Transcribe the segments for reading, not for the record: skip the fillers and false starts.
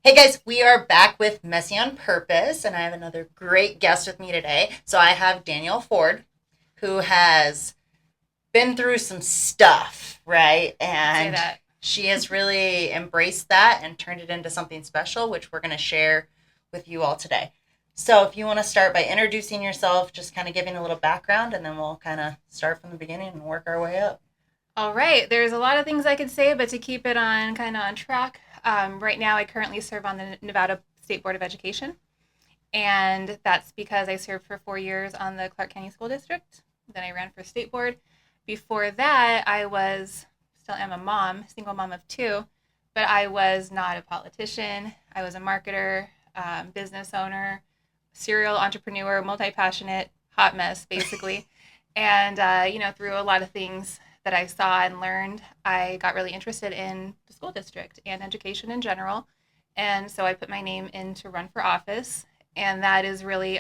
Hey guys, we are back with Messy on Purpose, and I have another great guest with me today. So I have Danielle Ford, who has been through some stuff, right? Say And that. she has really embraced that and turned it into something special, which we're going to share with you all today. So if you want to start by introducing yourself, just kind of giving a little background, and then we'll kind of start from the beginning and work our way up. All right. There's a lot of things I could say, but to keep it on kind of on track, right now I currently serve on the Nevada State Board of Education, and that's because I served for 4 years on the Clark County School District. Then I ran for state board. Before that, I was still am a mom, single mom of two, but I was not a politician. I was a marketer, business owner, serial entrepreneur, multi passionate, hot mess, basically. And, through a lot of things that I saw and learned, I got really interested in the school district and education in general. And so I put my name in to run for office. And that is really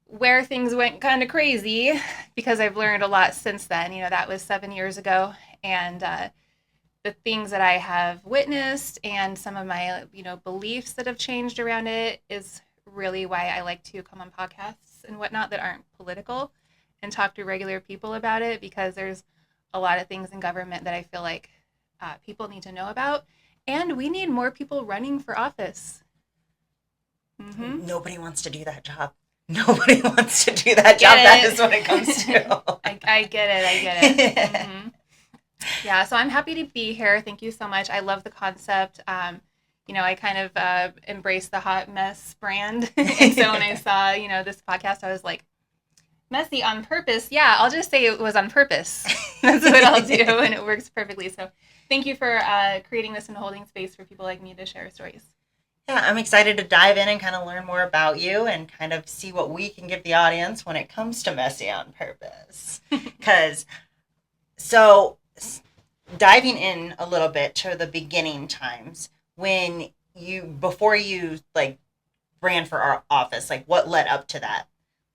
where things went kind of crazy because I've learned a lot since then. That was 7 years ago. And the things that I have witnessed and some of my, beliefs that have changed around it is really why I like to come on podcasts and whatnot that aren't political and talk to regular people about it because there's a lot of things in government that I feel like people need to know about. And we need more people running for office. Mm-hmm. Nobody wants to do that job. Nobody wants to do I that job. That get is what it comes it. to. I get it. I get it. Mm-hmm. Yeah, so I'm happy to be here. Thank you so much. I love the concept. I kind of embrace the hot mess brand. And so when I saw, this podcast, I was like, messy on purpose. Yeah, I'll just say it was on purpose. That's what I'll do, and it works perfectly. So thank you for creating this and holding space for people like me to share stories. Yeah, I'm excited to dive in and kind of learn more about you and kind of see what we can give the audience when it comes to Messy on Purpose. Because, so diving in a little bit to the beginning times when before you like ran for our office, like what led up to that?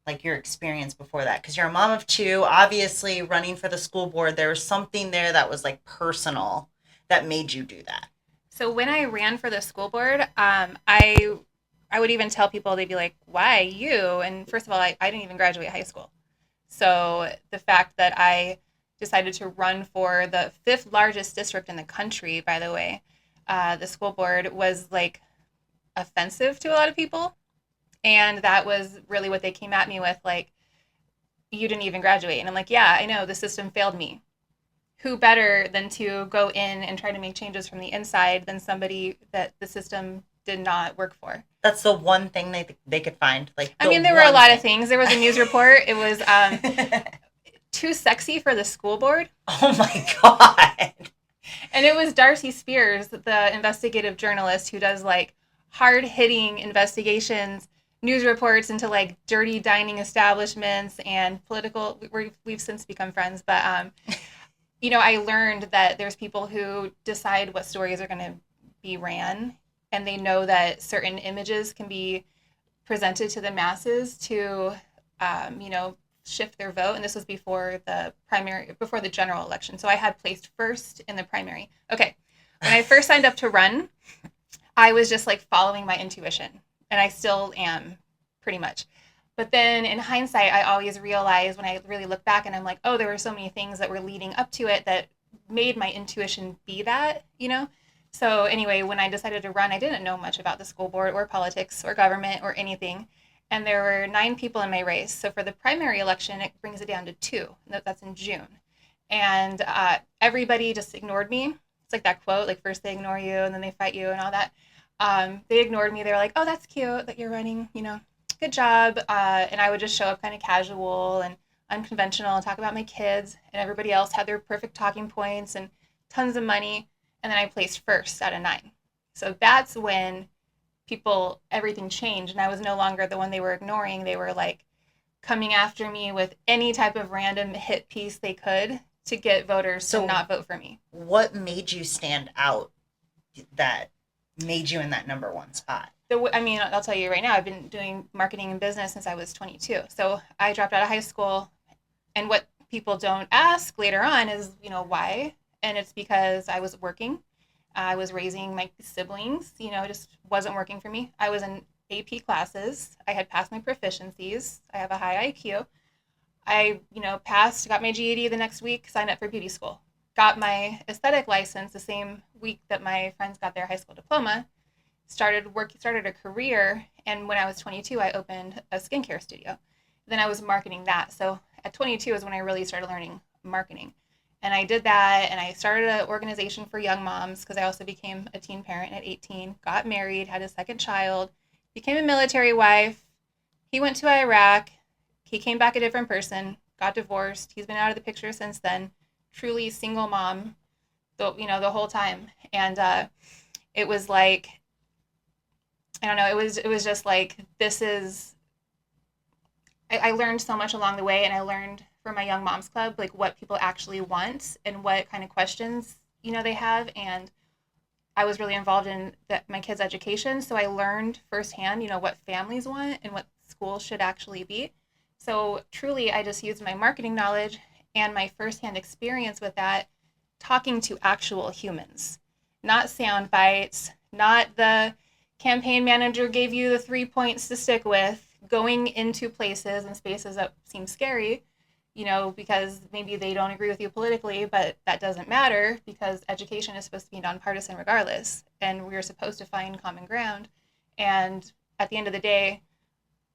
Like your experience before that? Because you're a mom of two, obviously running for the school board, there was something there that was like personal that made you do that. So when I ran for the school board, I would even tell people they'd be like, "Why you?" And first of all, I didn't even graduate high school, so the fact that I decided to run for the fifth largest district in the country, by the way, the school board was like offensive to a lot of people, and that was really what they came at me with, like, "You didn't even graduate," and I'm like, "Yeah, I know the system failed me." Who better than to go in and try to make changes from the inside than somebody that the system did not work for? That's the one thing they could find, like I the mean, there were a one lot of thing. things. There was a news report. It was too sexy for the school board. Oh my god. And it was Darcy Spears, the investigative journalist who does like hard hitting investigations, news reports into like dirty dining establishments and political. We've since become friends, but I learned that there's people who decide what stories are going to be ran, and they know that certain images can be presented to the masses to, shift their vote. And this was before the primary, before the general election. So I had placed first in the primary. Okay. When I first signed up to run, I was just like following my intuition, and I still am pretty much. But then in hindsight, I always realize when I really look back and I'm like, oh, there were so many things that were leading up to it that made my intuition be that. So anyway, when I decided to run, I didn't know much about the school board or politics or government or anything. And there were 9 people in my race. So for the primary election, it brings it down to 2. That's in June. And everybody just ignored me. It's like that quote, like first they ignore you and then they fight you and all that. They ignored me. They were like, oh, that's cute that you're running, good job. And I would just show up kind of casual and unconventional and talk about my kids. And everybody else had their perfect talking points and tons of money. And then I placed first out of 9. So that's when everything changed. And I was no longer the one they were ignoring. They were like coming after me with any type of random hit piece they could to get voters to So not vote for me. what made you stand out that made you in that number one spot? I'll tell you right now, I've been doing marketing and business since I was 22. So I dropped out of high school. And what people don't ask later on is, why? And it's because I was working. I was raising my siblings, you know, it just wasn't working for me. I was in AP classes. I had passed my proficiencies. I have a high IQ. I, you know, passed, got my GED the next week, signed up for beauty school. Got my aesthetic license the same week that my friends got their high school diploma. Started a career, and when I was 22, I opened a skincare studio. Then I was marketing that. So at 22 is when I really started learning marketing. And I did that, and I started an organization for young moms because I also became a teen parent at 18, got married, had a second child, became a military wife. He went to Iraq. He came back a different person, got divorced. He's been out of the picture since then. Truly single mom, the whole time. And it was like, I don't know, it was just like, this is, I learned so much along the way, and I learned from my Young Moms Club, like what people actually want and what kind of questions, you know, they have. And I was really involved in my kids' education. So I learned firsthand, you know, what families want and what school should actually be. So truly, I just used my marketing knowledge and my firsthand experience with that, talking to actual humans, not sound bites, not the campaign manager gave you the 3 points to stick with, going into places and spaces that seem scary, you know, because maybe they don't agree with you politically, but that doesn't matter because education is supposed to be nonpartisan regardless, and we're supposed to find common ground. And at the end of the day,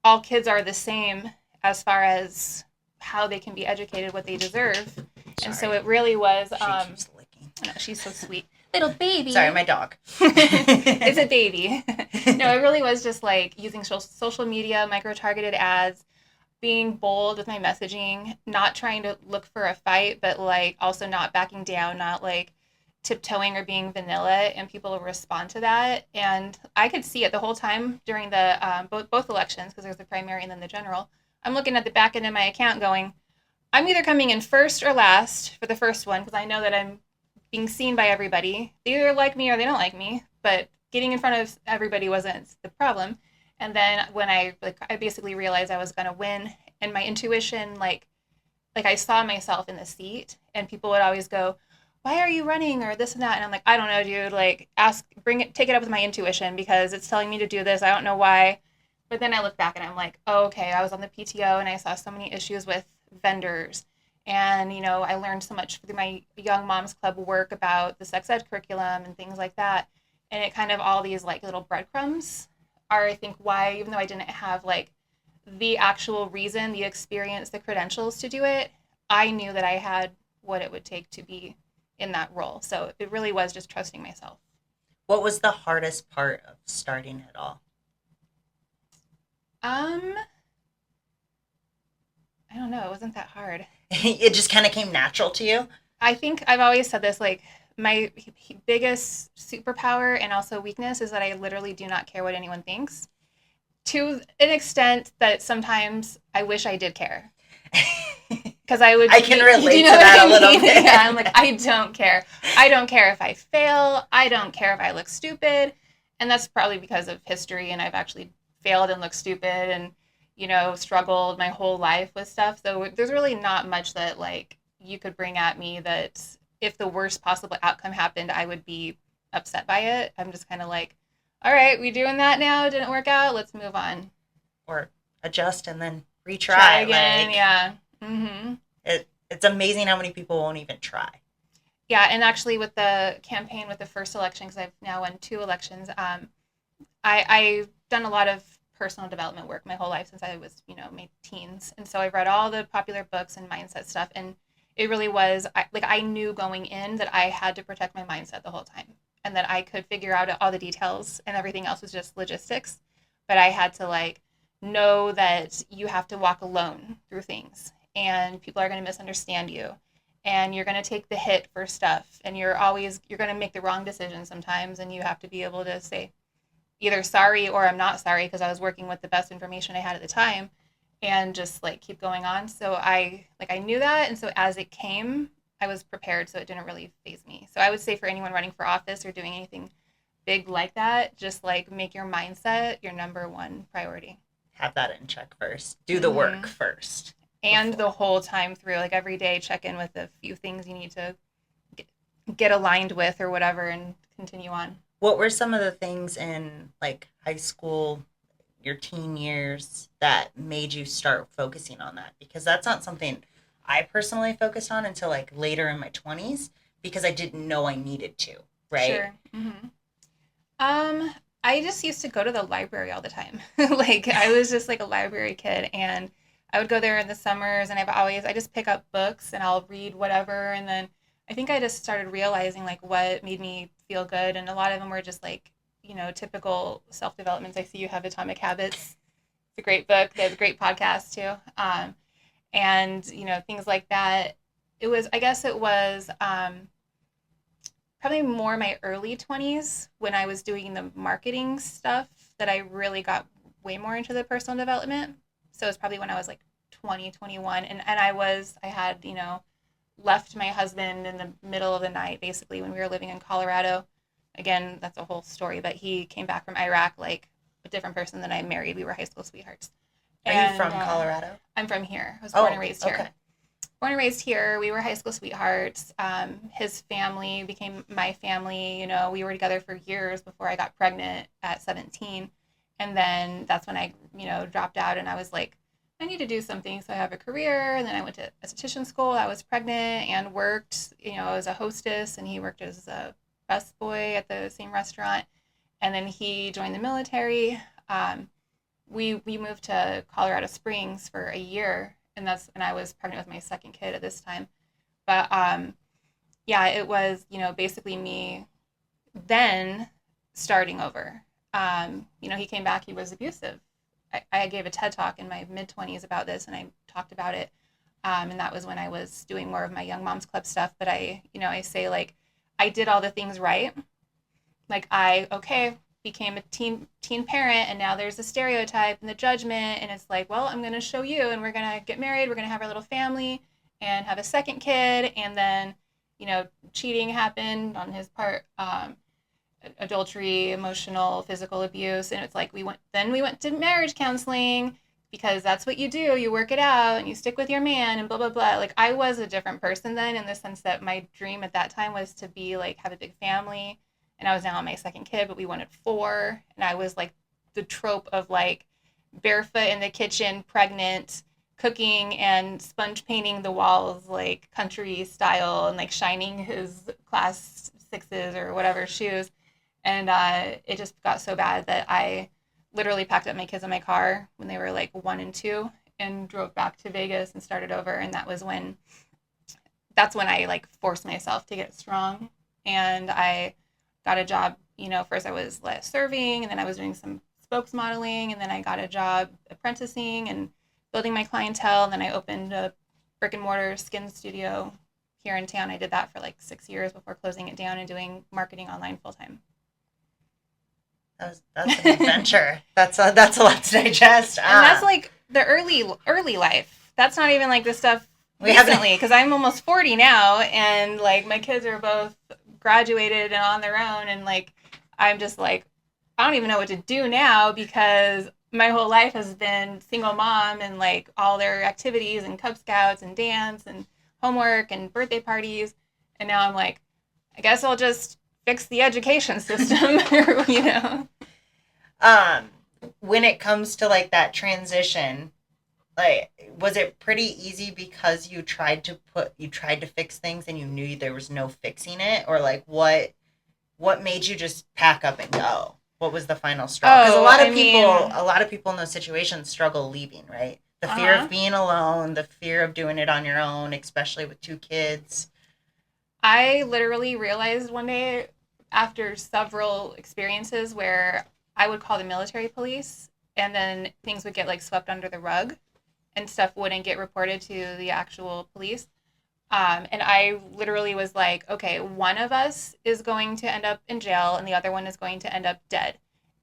all kids are the same as far as how they can be educated, what they deserve. And so it really was. She keeps licking. No, she's so sweet. Little baby. Sorry, my dog. It's a baby. No, it really was just like using social media, micro-targeted ads, being bold with my messaging, not trying to look for a fight, but like also not backing down, not like tiptoeing or being vanilla, and people will respond to that. And I could see it the whole time during the both elections, because there's the primary and then the general. I'm looking at the back end of my account going, I'm either coming in first or last for the first one because I know that I'm being seen by everybody. They either like me or they don't like me, but getting in front of everybody wasn't the problem. And then when I basically realized I was going to win, and my intuition, like I saw myself in the seat, and people would always go, why are you running, or this and that? And I'm like, I don't know, dude, like take it up with my intuition because it's telling me to do this. I don't know why. But then I look back and I'm like, oh, okay, I was on the PTO and I saw so many issues with vendors. And, you know, I learned so much through my Young Moms Club work about the sex ed curriculum and things like that. And it kind of all these like little breadcrumbs are, I think, why, even though I didn't have like the actual reason, the experience, the credentials to do it, I knew that I had what it would take to be in that role. So it really was just trusting myself. What was the hardest part of starting it all? I don't know. It wasn't that hard. It just kind of came natural to you? I think I've always said this, like, my biggest superpower and also weakness is that I literally do not care what anyone thinks, to an extent that sometimes I wish I did care. Because I can relate to that a little bit. Yeah, I'm like, I don't care. I don't care if I fail. I don't care if I look stupid. And that's probably because of history, and I've actually failed and looked stupid and, you know, struggled my whole life with stuff. So there's really not much that, like, you could bring at me that if the worst possible outcome happened, I would be upset by it. I'm just kind of like, all right, we doing that now? It didn't work out. Let's move on. Or adjust and then retry. Try again, like, yeah. Mm-hmm. It's amazing how many people won't even try. Yeah, and actually with the campaign, with the first election, because I've now won 2 elections, I've done a lot of personal development work my whole life since I was, you know, my teens. And so I've read all the popular books and mindset stuff. And it really was, I knew going in that I had to protect my mindset the whole time. And that I could figure out all the details and everything else was just logistics. But I had to, like, know that you have to walk alone through things. And people are going to misunderstand you. And you're going to take the hit for stuff. And you're going to make the wrong decision sometimes. And you have to be able to say either sorry or I'm not sorry, because I was working with the best information I had at the time, and just like keep going on. So I knew that. And so as it came, I was prepared. So it didn't really faze me. So I would say for anyone running for office or doing anything big like that, just like make your mindset your number one priority. Have that in check first. Do the work first. And the whole time through, like every day, check in with a few things you need to get aligned with or whatever, and continue on. What were some of the things in like high school, your teen years that made you start focusing on that? Because that's not something I personally focused on until like later in my 20s because I didn't know I needed to, right? Sure. I just used to go to the library all the time. Like I was just like a library kid, and I would go there in the summers, and I just pick up books and I'll read whatever, and then I think I just started realizing like what made me feel good, and a lot of them were just like, typical self-developments. I see you have Atomic Habits. It's a great book. They have a great podcast too. And things like that. I guess it was probably more my early 20s when I was doing the marketing stuff that I really got way more into the personal development. So it's probably when I was like 20, 21. And I had, left my husband in the middle of the night, basically, when we were living in Colorado. Again, that's a whole story, but he came back from Iraq like a different person than I married. We were high school sweethearts. Are you from Colorado? I'm from here. I was born and raised here. Okay. Born and raised here. We were high school sweethearts. His family became my family. We were together for years before I got pregnant at 17. And then that's when I, dropped out, and I was like, I need to do something so I have a career. And then I went to esthetician school. I was pregnant and worked, as a hostess, and he worked as a busboy at the same restaurant. And then he joined the military. We moved to Colorado Springs for a year, and I was pregnant with my second kid at this time. But yeah, it was, basically me then starting over. He came back, he was abusive. I gave a TED talk in my mid-20s about this, and I talked about it. And that was when I was doing more of my Young Moms Club stuff. But I say, like, I did all the things right. Like, became a teen parent, and now there's a stereotype and the judgment, and it's like, well, I'm going to show you, and we're going to get married, we're going to have our little family and have a second kid, and then cheating happened on his part, adultery, emotional, physical abuse, and it's like we went to marriage counseling because that's what you do, you work it out and you stick with your man and blah blah blah. Like, I was a different person then, in the sense that my dream at that time was to be like, have a big family. And I was now on my second kid, but we wanted 4. And I was like the trope of like barefoot in the kitchen, pregnant, cooking and sponge painting the walls like country style, and like shining his class 6s or whatever shoes. And it just got so bad that I literally packed up my kids in my car when they were like 1 and 2 and drove back to Vegas and started over. And that's when I like forced myself to get strong. And I got a job, first I was serving, and then I was doing some spokes modeling, and then I got a job apprenticing and building my clientele, and then I opened a brick and mortar skin studio here in town. I did that for like 6 years before closing it down and doing marketing online full time. That's an adventure. That's a lot to digest. And that's like the early life. That's not even like the stuff recently, because I'm almost 40 now, and like my kids are both graduated and on their own, and like I'm just like, I don't even know what to do now, because my whole life has been single mom and like all their activities and Cub Scouts and dance and homework and birthday parties, and now I'm like, I guess I'll just fix the education system. When it comes to like that transition, like, was it pretty easy because you tried to fix things and you knew there was no fixing it? Or like what made you just pack up and go? What was the final straw? Because a lot of people in those situations struggle leaving, right? The fear of being alone, the fear of doing it on your own, especially with 2 kids. I literally realized one day, after several experiences where I would call the military police, and then things would get like swept under the rug and stuff wouldn't get reported to the actual police. And I literally was like, okay, one of us is going to end up in jail and the other one is going to end up dead.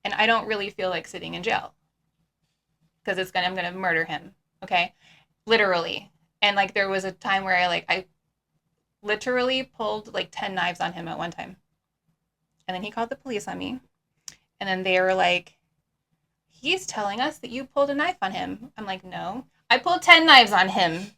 And I don't really feel like sitting in jail because I'm going to murder him. Okay. Literally. And like, there was a time where I literally pulled like 10 knives on him at one time. And then he called the police on me. And then they were like, he's telling us that you pulled a knife on him. I'm like, no, I pulled 10 knives on him.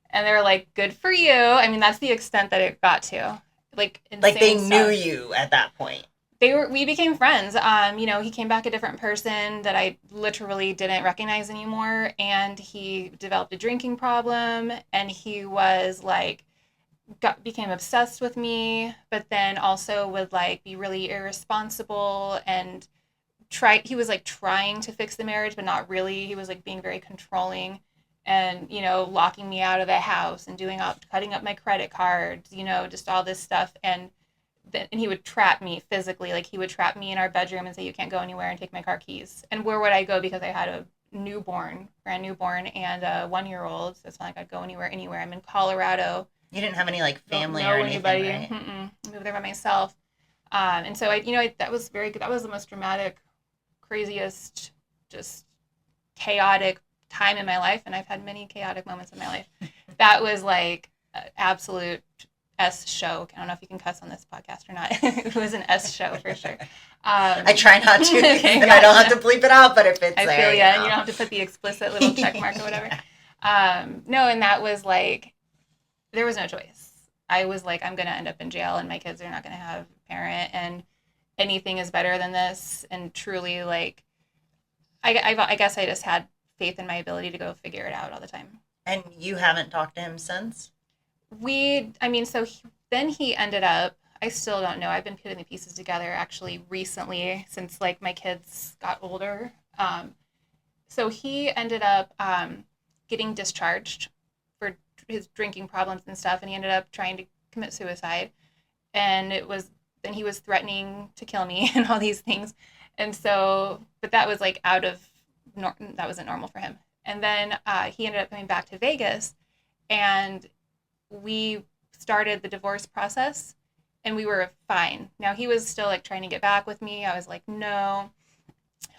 And they were like, good for you. I mean, that's the extent that it got to. like insane Like they stuff. knew you at that point. We became friends. He came back a different person that I literally didn't recognize anymore, and he developed a drinking problem, and he was like became obsessed with me, but then also would like be really irresponsible and he was like trying to fix the marriage but not really. He was like being very controlling and locking me out of the house and cutting up my credit cards, just all this stuff. And he would trap me physically. Like he would trap me in our bedroom and say, you can't go anywhere, and take my car keys. And where would I go? Because I had a brand newborn, and a 1-year-old. So it's not like I'd go anywhere. I'm in Colorado. You didn't have any like family Don't know or anything, anybody. right? I moved there by myself. And so that was very good. That was the most dramatic, craziest, just chaotic time in my life. And I've had many chaotic moments in my life. That was like an absolute S show. I don't know if you can cuss on this podcast or not. It was an S show for sure. I try not to, Okay, and I don't have to bleep it out, but if it's I there, feel and you don't have to put the explicit little check mark or whatever. No, and that was like, there was no choice. I was like, I'm going to end up in jail, and my kids are not going to have a parent, and anything is better than this. And truly, like, I guess I just had faith in my ability to go figure it out all the time. And you haven't talked to him since? Then he ended up, I still don't know. I've been putting the pieces together actually recently since like my kids got older. So he ended up getting discharged for his drinking problems and stuff, and he ended up trying to commit suicide. And then he was threatening to kill me and all these things. And so, but that was like that wasn't normal for him. And then he ended up coming back to Vegas, and we started the divorce process, and we were fine. Now he was still like trying to get back with me. I was like, no.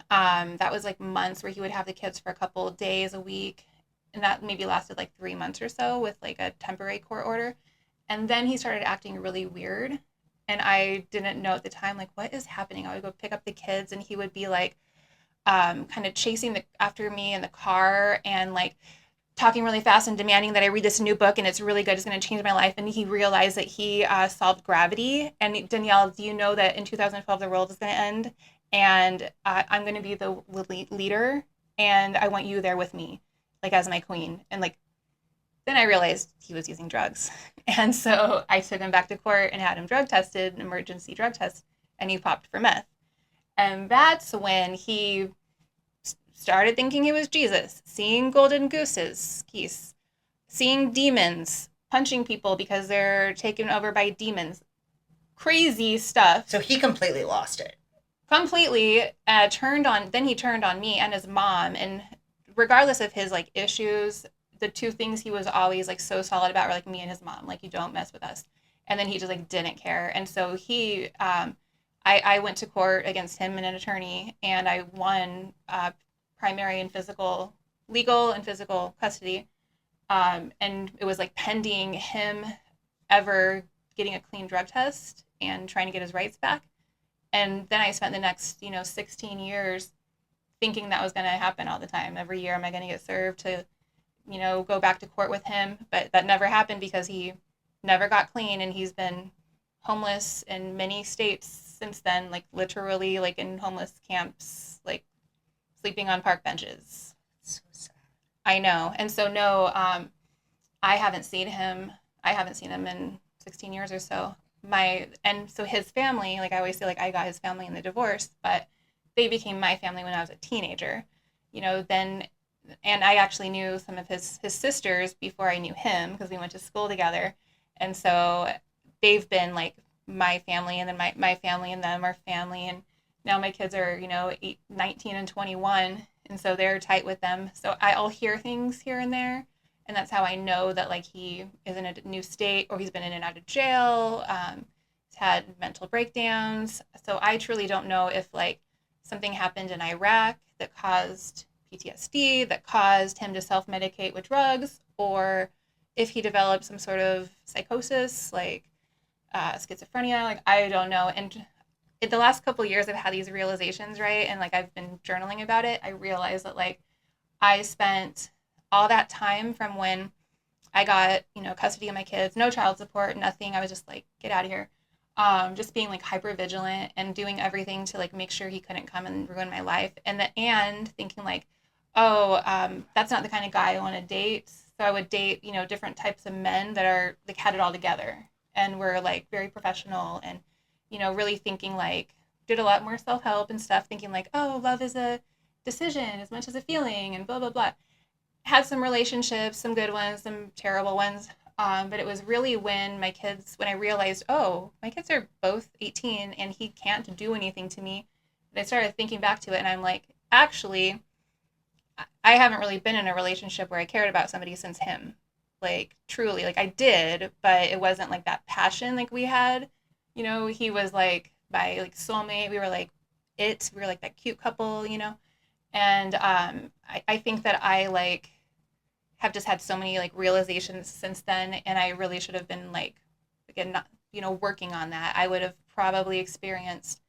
That was like months where he would have the kids for a couple of days a week, and that maybe lasted like 3 months or so with like a temporary court order. And then he started acting really weird, and I didn't know at the time, like, what is happening? I would go pick up the kids, and he would be like kind of chasing after me in the car, and like talking really fast and demanding that I read this new book, and it's really good. It's going to change my life. And he realized that he solved gravity. And Danielle, do you know that in 2012 the world is going to end, and I'm going to be the leader, and I want you there with me, like as my queen. And like then I realized he was using drugs, and so I took him back to court and had him drug tested, an emergency drug test, and he popped for meth. And that's when he started thinking he was Jesus, seeing golden gooses, geese, seeing demons, punching people because they're taken over by demons. Crazy stuff. So he completely lost it. Completely then he turned on me and his mom. And regardless of his like issues, the two things he was always like so solid about were like me and his mom. Like, you don't mess with us. And then he just like didn't care. And so I went to court against him and an attorney, and I won primary and legal and physical custody. And it was like pending him ever getting a clean drug test and trying to get his rights back. And then I spent the next, 16 years thinking that was going to happen all the time. Every year, am I going to get served to, go back to court with him? But that never happened because he never got clean, and he's been homeless in many states since then, like literally like in homeless camps, like sleeping on park benches. So sad. I know. And so no, I haven't seen him. I haven't seen him in 16 years or so. And so his family, like I always say, like I got his family in the divorce, but they became my family when I was a teenager, then, and I actually knew some of his sisters before I knew him because we went to school together. And so they've been like my family, and then my family and them are family. And now my kids are, 19 and 21. And so they're tight with them. So I'll hear things here and there. And that's how I know that like he is in a new state, or he's been in and out of jail. He's had mental breakdowns. So I truly don't know if like something happened in Iraq that caused PTSD, that caused him to self-medicate with drugs, or if he developed some sort of psychosis, like schizophrenia. Like, I don't know. And in the last couple of years, I've had these realizations, right? And like I've been journaling about it. I realized that like I spent all that time from when I got, custody of my kids, no child support, nothing. I was just like, get out of here. Just being like hyper vigilant and doing everything to like make sure he couldn't come and ruin my life. And thinking like, oh, that's not the kind of guy I want to date. So I would date, different types of men that are like had it all together and were like very professional and, really thinking like, did a lot more self help and stuff, thinking like, oh, love is a decision as much as a feeling and blah, blah, blah. Had some relationships, some good ones, some terrible ones. But it was really when when I realized, oh, my kids are both 18 and he can't do anything to me. And I started thinking back to it and I'm like, actually, I haven't really been in a relationship where I cared about somebody since him. Like, truly, like I did, but it wasn't like that passion like we had. He was like my like soulmate. We were like that cute couple. And I think that I like have just had so many like realizations since then, and I really should have been like, again, not working on that. I would have probably experienced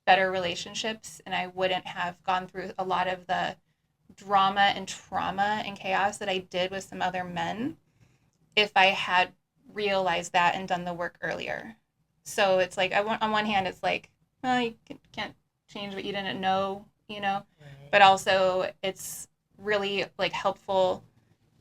better relationships, and I wouldn't have gone through a lot of the drama and trauma and chaos that I did with some other men if I had realized that and done the work earlier. So it's like on one hand, it's like, well, you can't change what you didn't know. Right. But also it's really like helpful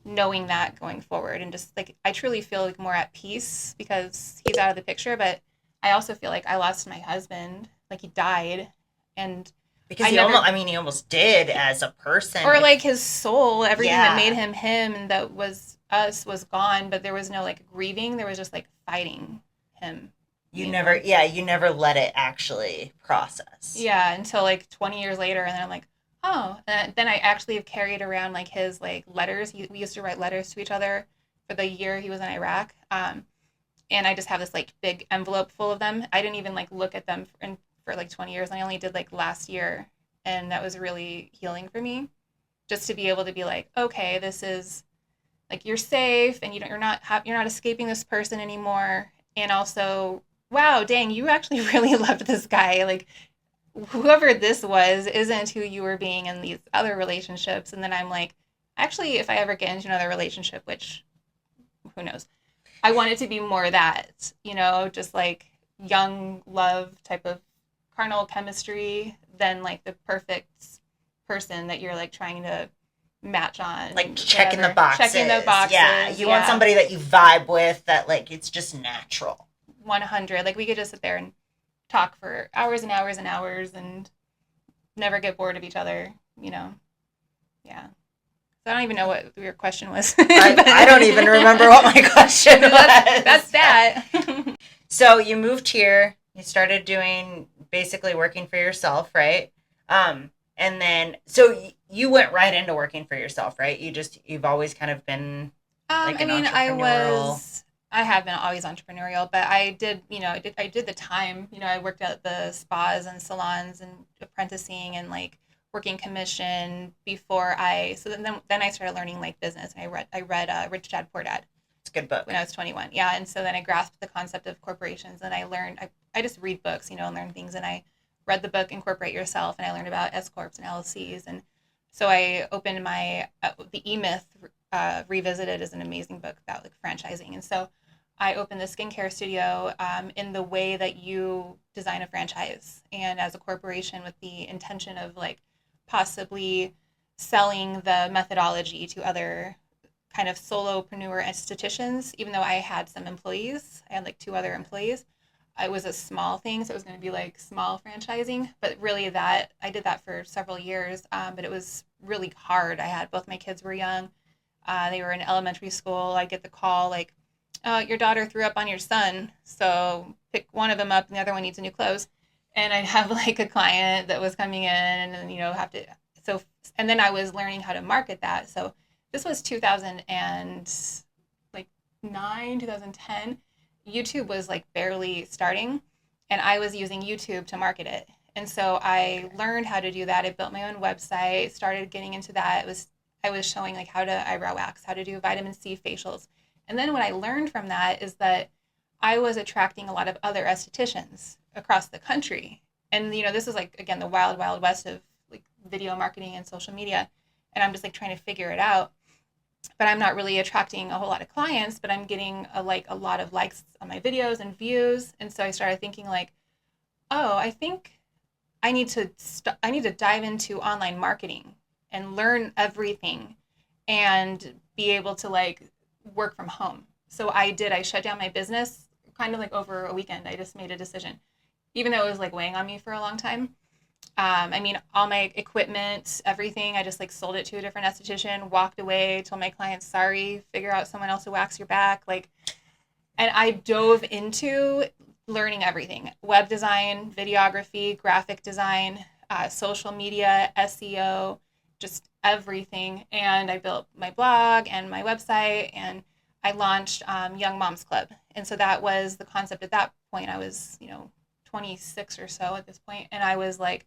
knowing that going forward, and just like I truly feel like more at peace because he's out of the picture. But I also feel like I lost my husband, like he died, and Because he almost did as a person. or like his soul, everything that Yeah. made him him and that was us was gone, but there was no like grieving, there was just like fighting him. You never let it actually process. Yeah, until like 20 years later, and then I'm like, oh. And then I actually have carried around like his like letters. We used to write letters to each other for the year he was in Iraq. And I just have this like big envelope full of them. I didn't even like look at them for like 20 years. I only did like last year, and that was really healing for me, just to be able to be like, okay, this is like you're safe, and you're not escaping this person anymore, and also, wow, dang, you actually really loved this guy. Like whoever this was isn't who you were being in these other relationships. And then I'm like, actually, if I ever get into another relationship, which who knows, I want it to be more that, just like young love type of carnal chemistry than like the perfect person that you're like trying to match on. Like checking the boxes. Yeah, you want yeah. somebody that you vibe with, that like it's just natural. 100. Like we could just sit there and talk for hours and hours and hours and never get bored of each other. Yeah. So I don't even know what your question was. I don't even remember what my question was. That's that. So you moved here. You started doing basically working for yourself, right? And then so you went right into working for yourself, right? You've always kind of been like an entrepreneurial. I have been always entrepreneurial, but I did, I did the time. I worked at the spas and salons and apprenticing and like working commission before so then I started learning like business, and I read Rich Dad Poor Dad. It's a good book. When I was 21. Yeah, and so then I grasped the concept of corporations, and I learned I just read books, and learn things, and I read the book Incorporate Yourself, and I learned about S corps and LLCs, and so I opened my the E-Myth Revisited is an amazing book about like franchising, and so I opened the skincare studio in the way that you design a franchise, and as a corporation with the intention of like possibly selling the methodology to other kind of solopreneur estheticians. Even though I had some employees, I had like 2 other employees. It was a small thing, so it was going to be like small franchising. But really, I did that for several years. But it was really hard. Both my kids were young. They were in elementary school. I get the call like, your daughter threw up on your son, so pick one of them up and the other one needs new clothes. And I'd have like a client that was coming in and have to, and then I was learning how to market that. So this was 2009, 2010. YouTube was like barely starting, and I was using YouTube to market it. And so I learned how to do that. I built my own website, started getting into that. I was showing like how to eyebrow wax, how to do vitamin C facials. And then what I learned from that is that I was attracting a lot of other estheticians across the country. And, this is like, again, the wild, wild west of like video marketing and social media. And I'm just like trying to figure it out. but I'm not really attracting a whole lot of clients, but I'm getting a lot of likes on my videos and views. And so I started thinking like, oh, I think I need to dive into online marketing and learn everything and be able to like work from home. So I shut down my business kind of like over a weekend. I just made a decision, even though it was like weighing on me for a long time. I mean, all my equipment, everything, I just like sold it to a different esthetician, walked away, told my clients, sorry, figure out someone else to wax your back. Like, and I dove into learning everything: web design, videography, graphic design, social media, SEO, just everything. And I built my blog and my website, and I launched Young Moms Club. And so that was the concept at that point. I was, 26 or so at this point, and I was like,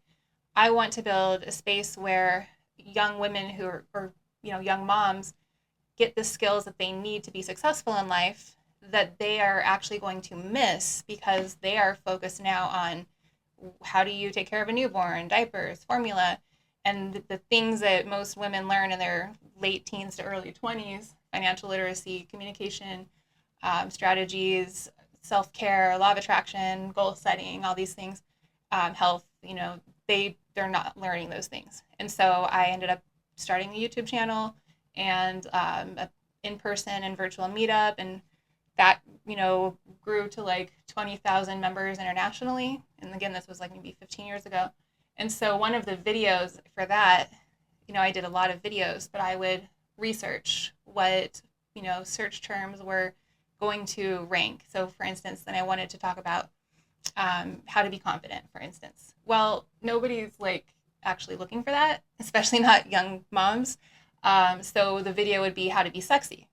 I want to build a space where young women who are, or young moms get the skills that they need to be successful in life that they are actually going to miss because they are focused now on how do you take care of a newborn, diapers, formula, and the things that most women learn in their late teens to early 20s: financial literacy, communication, strategies, self-care, law of attraction, goal setting, all these things, health, they're not learning those things. And so I ended up starting a YouTube channel and a in-person and virtual meetup, and that grew to like 20,000 members internationally. And again, this was like maybe 15 years ago. And so one of the videos for that, I did a lot of videos, but I would research what search terms were going to rank. So for instance, then I wanted to talk about how to be confident, for instance. Well, nobody's like actually looking for that, especially not young moms. So the video would be how to be sexy.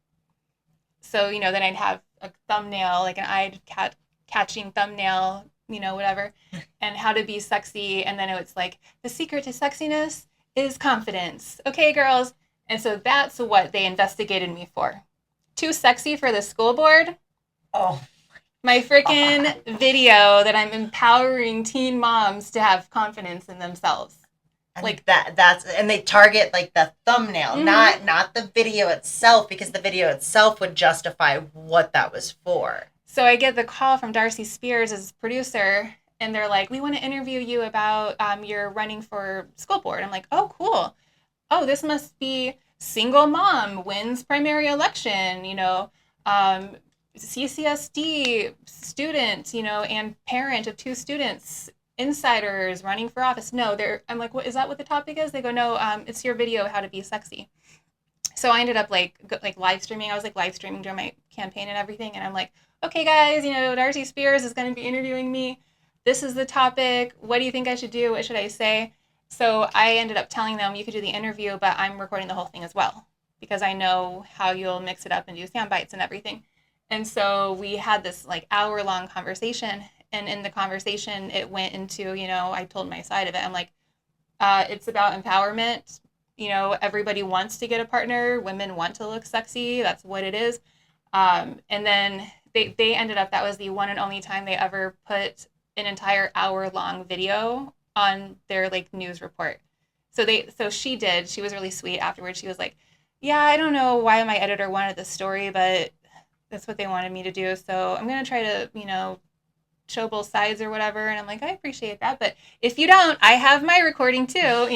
So, then I'd have a thumbnail, like an eye-catching thumbnail, whatever, and how to be sexy. And then it's like, the secret to sexiness is confidence. Okay, girls. And so that's what they investigated me for. Too sexy for the school board? Oh. My freaking video that I'm empowering teen moms to have confidence in themselves. And like that's and they target like the thumbnail, not the video itself, because the video itself would justify what that was for. So I get the call from Darcy Spears as producer, and they're like, we want to interview you about your running for school board. I'm like, oh, cool. Oh, this must be single mom, wins primary election, CCSD student, and parent of 2 students, insiders, running for office. No, I'm like, what is that? What the topic is? They go, no, it's your video, how to be sexy. So I ended up like live streaming. I was like live streaming during my campaign and everything. And I'm like, okay, guys, Darcy Spears is going to be interviewing me. This is the topic. What do you think I should do? What should I say? So I ended up telling them, you could do the interview, but I'm recording the whole thing as well, because I know how you'll mix it up and do sound bites and everything. And so we had this like hour-long conversation. And in the conversation, it went into, I told my side of it. I'm like, it's about empowerment. Everybody wants to get a partner. Women want to look sexy. That's what it is. And then they ended up, that was the one and only time they ever put an entire hour-long video on their like news report. So she was really sweet afterwards. She was like, yeah, I don't know why my editor wanted this story, but that's what they wanted me to do. So I'm going to try to, show both sides or whatever. And I'm like, I appreciate that. But if you don't, I have my recording too,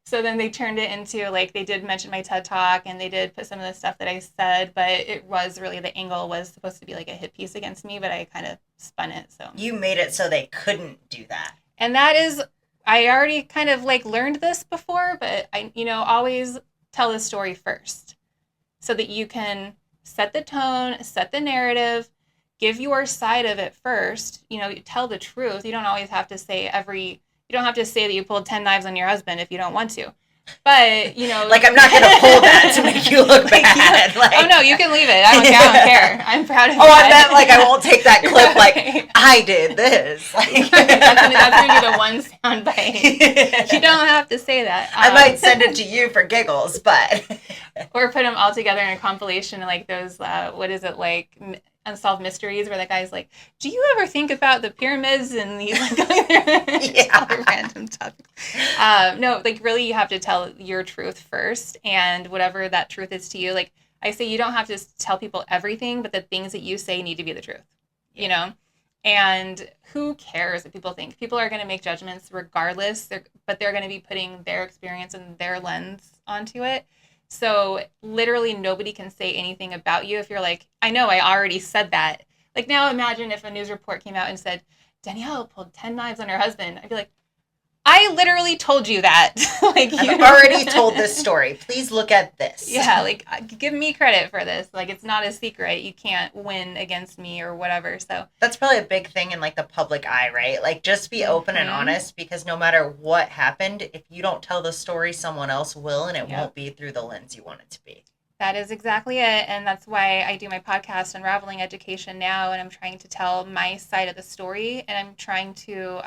So then they turned it into like, they did mention my TED Talk, and they did put some of the stuff that I said, but it was really, the angle was supposed to be like a hit piece against me, but I kind of spun it. So you made it so they couldn't do that. And that is, I already kind of like learned this before, but I, always tell the story first so that you can set the tone, set the narrative, give your side of it first, tell the truth. You don't always have to say you don't have to say that you pulled 10 knives on your husband if you don't want to. But, like, I'm not going to pull that to make you look bad. Like, oh, no, you can leave it. I don't care. I'm proud of you. Oh, I meant like I won't take that clip like, I did this. Like, that's going to be the one sound bite. You don't have to say that. I might send it to you for giggles, but... Or put them all together in a compilation, like those, what is it, like... Unsolved Mysteries, where that guy's like, do you ever think about the pyramids? And he's like going there. Yeah. All random topics. No, like really you have to tell your truth first, and whatever that truth is to you. Like I say, you don't have to tell people everything, but the things that you say need to be the truth, you know? And who cares what people think? People are going to make judgments regardless, but they're going to be putting their experience and their lens onto it. So literally nobody can say anything about you if you're like, I know, I already said that. Like now imagine if a news report came out and said, Danielle pulled 10 knives on her husband. I'd be like, I literally told you that. Like I've already told this story. Please look at this. Yeah, like give me credit for this. Like it's not a secret. You can't win against me or whatever. So that's probably a big thing in like the public eye, right? Like just be open and honest, because no matter what happened, if you don't tell the story, someone else will, and it won't be through the lens you want it to be. That is exactly it. And that's why I do my podcast, Unraveling Education, now. And I'm trying to tell my side of the story. And I'm trying to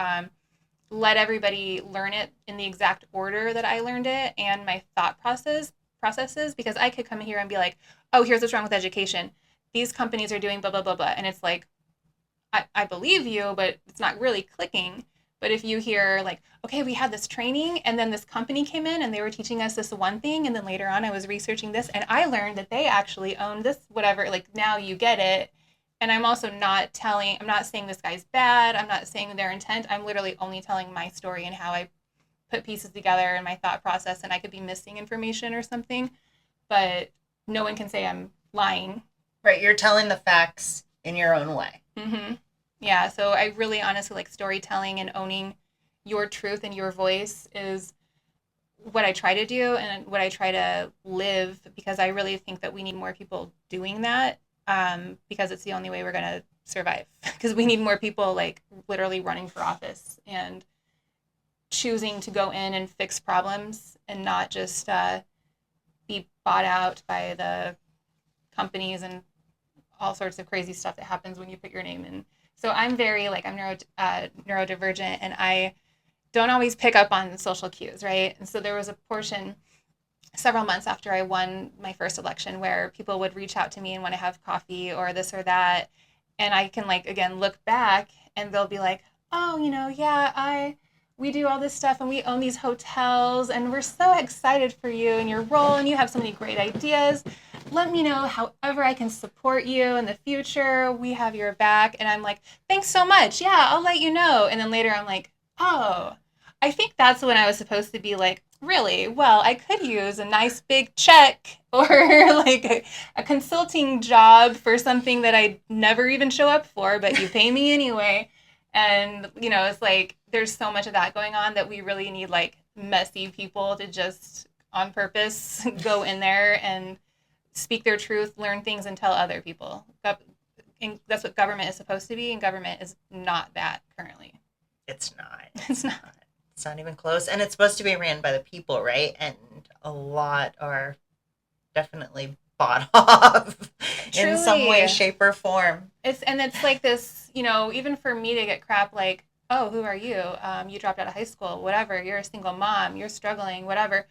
let everybody learn it in the exact order that I learned it, and my thought processes, because I could come here and be like, oh, here's what's wrong with education. These companies are doing blah, blah, blah, blah. And it's like, I believe you, but it's not really clicking. But if you hear like, okay, we had this training and then this company came in and they were teaching us this one thing. And then later on I was researching this and I learned that they actually own this, whatever, like now you get it. And I'm also I'm not saying this guy's bad. I'm not saying their intent. I'm literally only telling my story and how I put pieces together in my thought process, and I could be missing information or something, but no one can say I'm lying. Right. You're telling the facts in your own way. Mm-hmm. Yeah. So I really honestly like storytelling, and owning your truth and your voice is what I try to do and what I try to live, because I really think that we need more people doing that. Because it's the only way we're going to survive. Because we need more people like literally running for office and choosing to go in and fix problems, and not just be bought out by the companies and all sorts of crazy stuff that happens when you put your name in. So I'm very like, I'm neurodivergent, and I don't always pick up on social cues, right? And so there was a portion several months after I won my first election where people would reach out to me and want to have coffee or this or that. And I can like, again, look back and they'll be like, oh, yeah, we do all this stuff and we own these hotels and we're so excited for you and your role and you have so many great ideas. Let me know however I can support you in the future. We have your back. And I'm like, thanks so much. Yeah, I'll let you know. And then later I'm like, oh, I think that's when I was supposed to be like, really? Well, I could use a nice big check or like a consulting job for something that I never even show up for, but you pay me anyway. And, it's like there's so much of that going on that we really need like messy people to just on purpose go in there and speak their truth, learn things, and tell other people. And that's what government is supposed to be, and government is not that currently. It's not. It's not. It's not even close. And it's supposed to be ran by the people, right? And a lot are definitely bought off in some way, shape, or form. It's like this, even for me to get crap like, oh, who are you? You dropped out of high school, whatever. You're a single mom. You're struggling, whatever.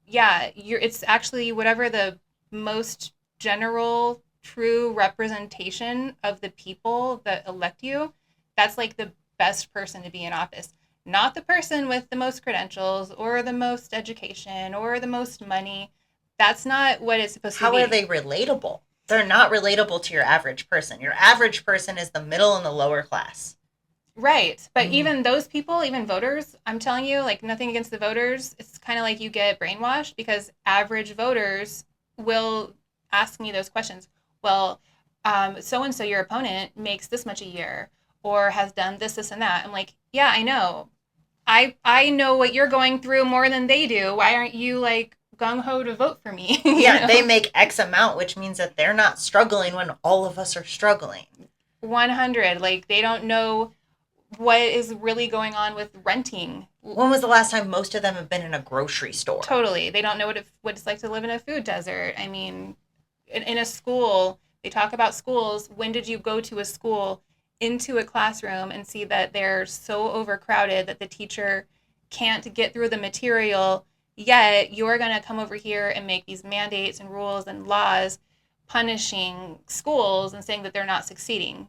It's actually whatever the most general, true representation of the people that elect you. That's like the best person to be in office. Not the person with the most credentials or the most education or the most money. That's not what it's supposed to be. How are they relatable? They're not relatable to your average person. Your average person is the middle and the lower class. Right. But even those people, even voters, I'm telling you, like nothing against the voters. It's kind of like you get brainwashed, because average voters will ask me those questions. Well, so-and-so, your opponent, makes this much a year or has done this, this, and that. I'm like, yeah, I know. I know what you're going through more than they do. Why aren't you like gung-ho to vote for me? Yeah, they make X amount, which means that they're not struggling when all of us are struggling. 100. Like they don't know what is really going on with renting. When was the last time most of them have been in a grocery store? Totally. They don't know what it's like to live in a food desert. I mean, in a school, they talk about schools. When did you go to a school, into a classroom, and see that they're so overcrowded that the teacher can't get through the material, yet you're going to come over here and make these mandates and rules and laws punishing schools and saying that they're not succeeding.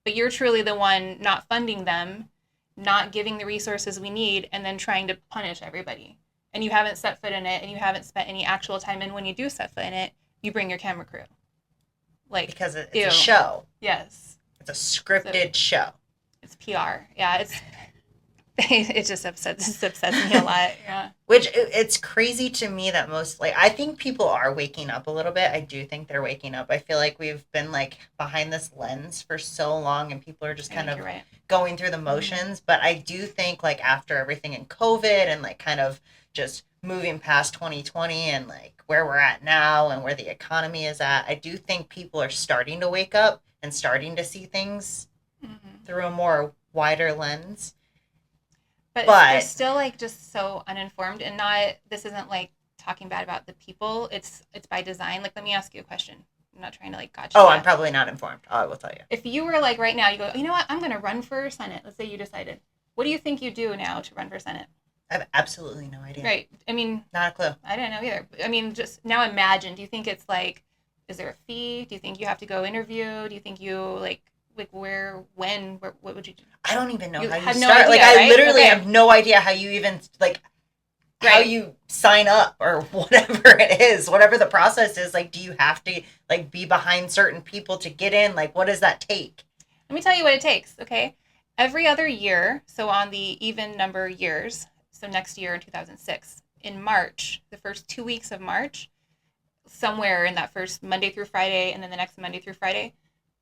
But you're truly the one not funding them, not giving the resources we need, and then trying to punish everybody. And you haven't set foot in it, and you haven't spent any actual time in. When you do set foot in it, you bring your camera crew. Like, because it's ew. a show. Yes. It's a scripted show. It's PR. Yeah, it just upsets me a lot. Yeah. Which it's crazy to me that I think people are waking up a little bit. I do think they're waking up. I feel like we've been like behind this lens for so long, and people are just kind of going through the motions. Mm-hmm. But I do think like after everything in COVID and like kind of just moving past 2020 and like where we're at now and where the economy is at, I do think people are starting to wake up and starting to see things through a more wider lens. But they're still like just so uninformed, and this isn't like talking bad about the people. It's by design. Like, let me ask you a question. I'm not trying to like gotcha. Oh, I'm probably not informed. I will tell you. If you were like right now, you go, you know what? I'm going to run for Senate. Let's say you decided. What do you think you do now to run for Senate? I have absolutely no idea. Right. I mean, not a clue. I don't know either. I mean, just now imagine. Do you think it's like, is there a fee? Do you think you have to go interview? Do you think you like where, when, what would you do? I don't even know how you have start. No idea, like, I right? literally have no idea how you even, like, how you sign up or whatever it is, whatever the process is. Like, do you have to, like, be behind certain people to get in? Like, what does that take? Let me tell you what it takes, okay? Every other year, so on the even number years, so next year in 2006, in March, the first 2 weeks of March, somewhere in that first Monday through Friday and then the next Monday through Friday,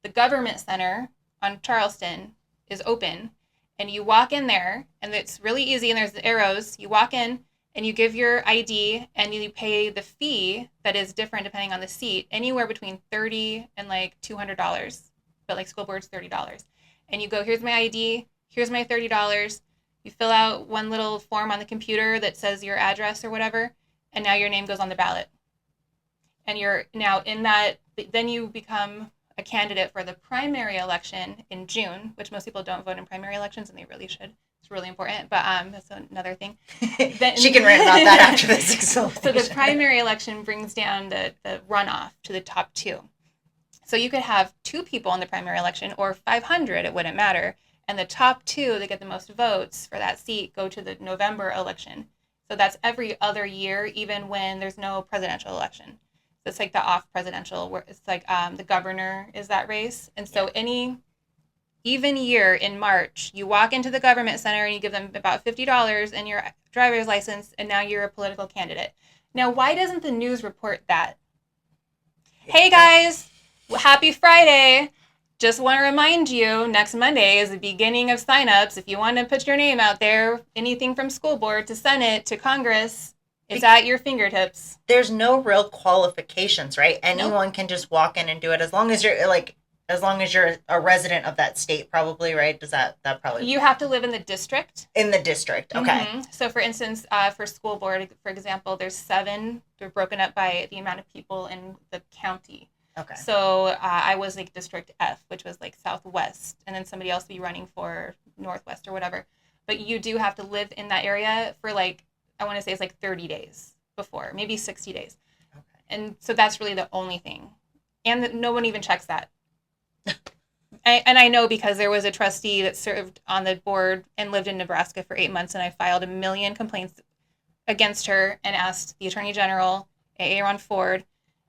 the government center on Charleston is open, and you walk in there, and it's really easy, and there's the arrows. You walk in, and you give your ID, and you pay the fee that is different depending on the seat, anywhere between $30 and like $200, but like school board's $30. And you go, here's my ID, here's my $30. You fill out one little form on the computer that says your address or whatever, and now your name goes on the ballot. And you're now in that, then you become a candidate for the primary election in June, which most people don't vote in primary elections, and they really should. It's really important, but that's another thing. She can rant about that after this. So the primary election brings down the runoff to the top two. So you could have 2 people in the primary election or 500, it wouldn't matter. And the top 2 that get the most votes for that seat go to the November election. So that's every other year, even when there's no presidential election. It's like the off presidential, where it's like the governor is that race. And so any even year in March, you walk into the government center and you give them about $50 and your driver's license, and now you're a political candidate. Now, why doesn't the news report that? Hey guys, happy Friday. Just want to remind you, next Monday is the beginning of signups. If you want to put your name out there, anything from school board to Senate to Congress, it's at your fingertips. There's no real qualifications, right? Anyone can just walk in and do it as long as you're a resident of that state, probably, right? Does that probably... You have to live in the district. In the district, okay. Mm-hmm. So, for instance, for school board, for example, there's 7. They're broken up by the amount of people in the county. Okay. So I was like District F, which was like Southwest, and then somebody else would be running for Northwest or whatever. But you do have to live in that area for like, I want to say it's like 30 days before, maybe 60 days. Okay. And so that's really the only thing. And no one even checks that. And I know because there was a trustee that served on the board and lived in Nebraska for 8 months, and I filed 1 million complaints against her and asked the Attorney General, Aaron Ford,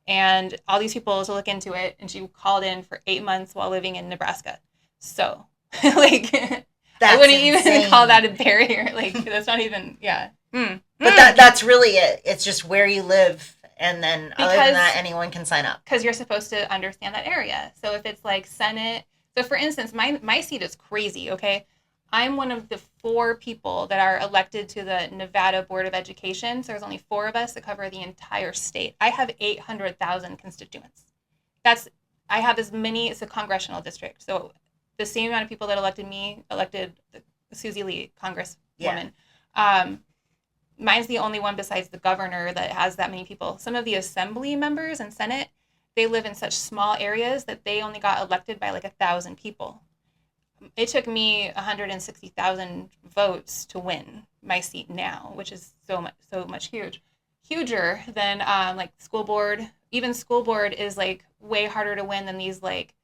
and all these people to look into it, and she called in for 8 months while living in Nebraska. So, like, I wouldn't even call that a barrier. Like, that's not even, yeah. But that's really it. It's just where you live, and then other than that, anyone can sign up. Because you're supposed to understand that area. So if it's like Senate, so for instance, my seat is crazy, okay? I'm one of the 4 people that are elected to the Nevada Board of Education. So there's only 4 of us that cover the entire state. I have 800,000 constituents. I have as many as a congressional district. So the same amount of people that elected me elected Susie Lee, Congresswoman. Yeah. Mine's the only one besides the governor that has that many people. Some of the assembly members and Senate, they live in such small areas that they only got elected by like 1,000 people. It took me 160,000 votes to win my seat now, which is so much huge. huger than like school board. Even school board is like way harder to win than these like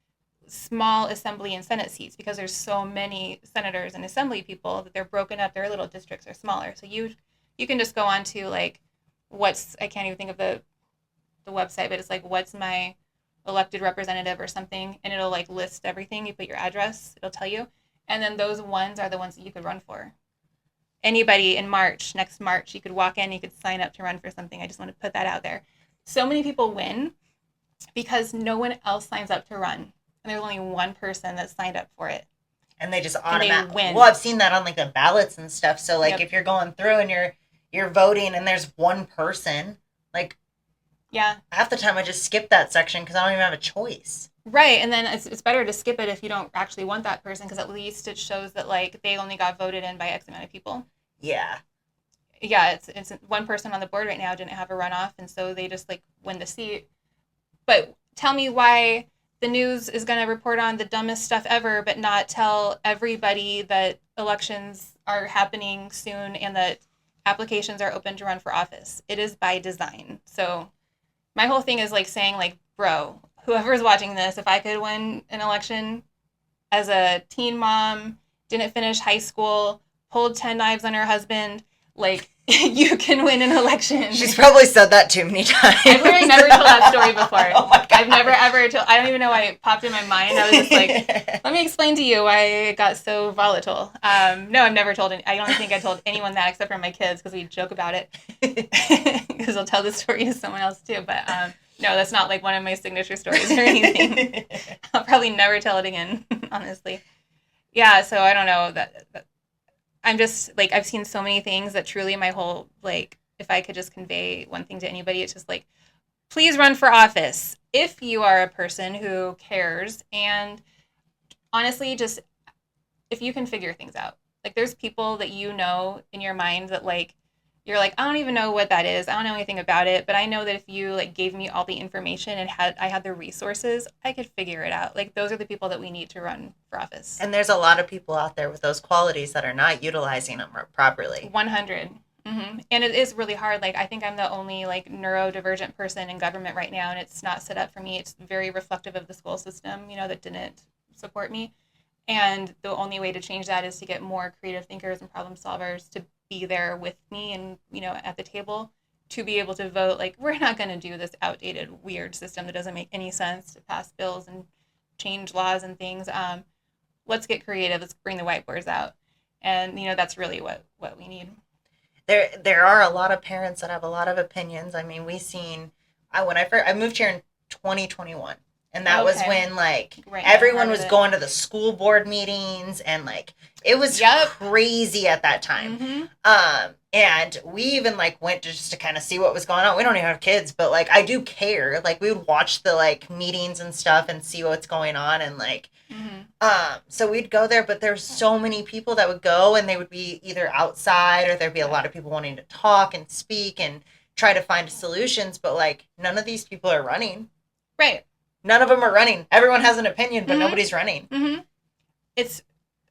small assembly and senate seats because there's so many senators and assembly people that they're broken up. Their little districts are smaller. So you can just go on to like I can't even think of the website, but it's like what's my elected representative or something, and it'll like list everything. You put your address, it'll tell you, and then those ones are the ones that you could run for. Anybody in next March, you could walk in, you could sign up to run for something. I just want to put that out there. So many people win because no one else signs up to run, and there's only one person that signed up for it. And they just automatically win. Well, I've seen that on like the ballots and stuff. So like Yep. if you're going through and you're voting and there's one person, like Yeah. half the time I just skip that section because I don't even have a choice. Right, and then it's better to skip it if you don't actually want that person because at least it shows that like they only got voted in by X amount of people. Yeah. Yeah, it's one person on the board right now didn't have a runoff, and so they just like win the seat. But tell me why the news is going to report on the dumbest stuff ever, but not tell everybody that elections are happening soon and that applications are open to run for office. It is by design. So my whole thing is like saying like, bro, whoever's watching this, if I could win an election as a teen mom, didn't finish high school, pulled 10 knives on her husband, like you can win an election. She's probably said that too many times. I've literally never told that story before. Oh my God. I've never ever told. I don't even know why it popped in my mind. I was just like, let me explain to you why it got so volatile. No, I've never told. I don't think I told anyone that except for my kids because we joke about it. Because I'll tell the story to someone else too. But no, that's not like one of my signature stories or anything. I'll probably never tell it again. Honestly, yeah. So I don't know that I'm just like I've seen so many things that truly my whole like if I could just convey one thing to anybody, it's just like please run for office if you are a person who cares and honestly just if you can figure things out. Like there's people that you know in your mind that like you're like I don't even know what that is. I don't know anything about it, but I know that if you like gave me all the information and I had the resources, I could figure it out. Like those are the people that we need to run for office. And there's a lot of people out there with those qualities that are not utilizing them properly. 100. Mm-hmm. And it is really hard. Like I think I'm the only like neurodivergent person in government right now, and it's not set up for me. It's very reflective of the school system, that didn't support me. And the only way to change that is to get more creative thinkers and problem solvers to be there with me and, at the table to be able to vote. Like, we're not going to do this outdated, weird system that doesn't make any sense to pass bills and change laws and things. Let's get creative. Let's bring the whiteboards out. And, that's really what we need. There are a lot of parents that have a lot of opinions. I mean, when I moved here in 2021. And that was when, like, everyone was going to the school board meetings, and, like, it was crazy at that time. Mm-hmm. And we even, like, went just to kind of see what was going on. We don't even have kids, but, like, I do care. Like, we would watch the, like, meetings and stuff and see what's going on, and, like, so we'd go there, but there's so many people that would go, and they would be either outside, or there'd be a lot of people wanting to talk and speak and try to find solutions, but, like, none of these people are running. Right. None of them are running. Everyone has an opinion, but nobody's running. Mm-hmm.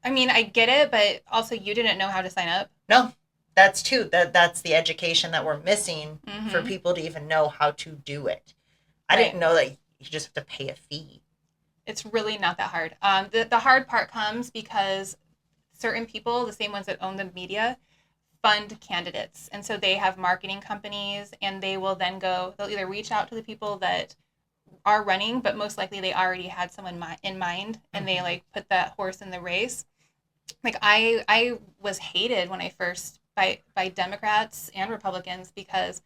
I get it, but also you didn't know how to sign up. No, that's too. That's the education that we're missing for people to even know how to do it. I didn't know that you just have to pay a fee. It's really not that hard. The hard part comes because certain people, the same ones that own the media, fund candidates. And so they have marketing companies, and they will then they'll either reach out to the people that are running, but most likely they already had someone in mind, and they like put that horse in the race. Like I was hated when I first by Democrats and Republicans because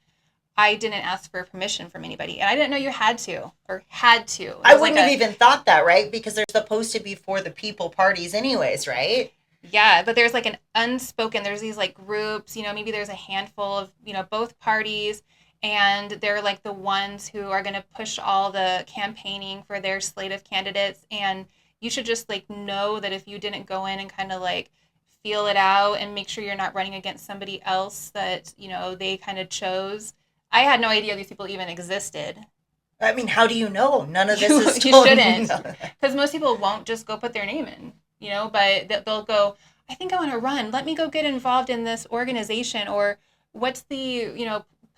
I didn't ask for permission from anybody, and I didn't know you had to. I wouldn't have even thought that, right? Because they're supposed to be for the people parties anyways, right? Yeah, but there's like an unspoken, there's these like groups, maybe there's a handful of, both parties, and they're like the ones who are going to push all the campaigning for their slate of candidates. And you should just like know that if you didn't go in and kind of like feel it out and make sure you're not running against somebody else that, they kind of chose. I had no idea these people even existed. I mean, how do you know? None of this is You shouldn't. Because most people won't just go put their name in, but they'll go, I think I want to run. Let me go get involved in this organization. Or what's the,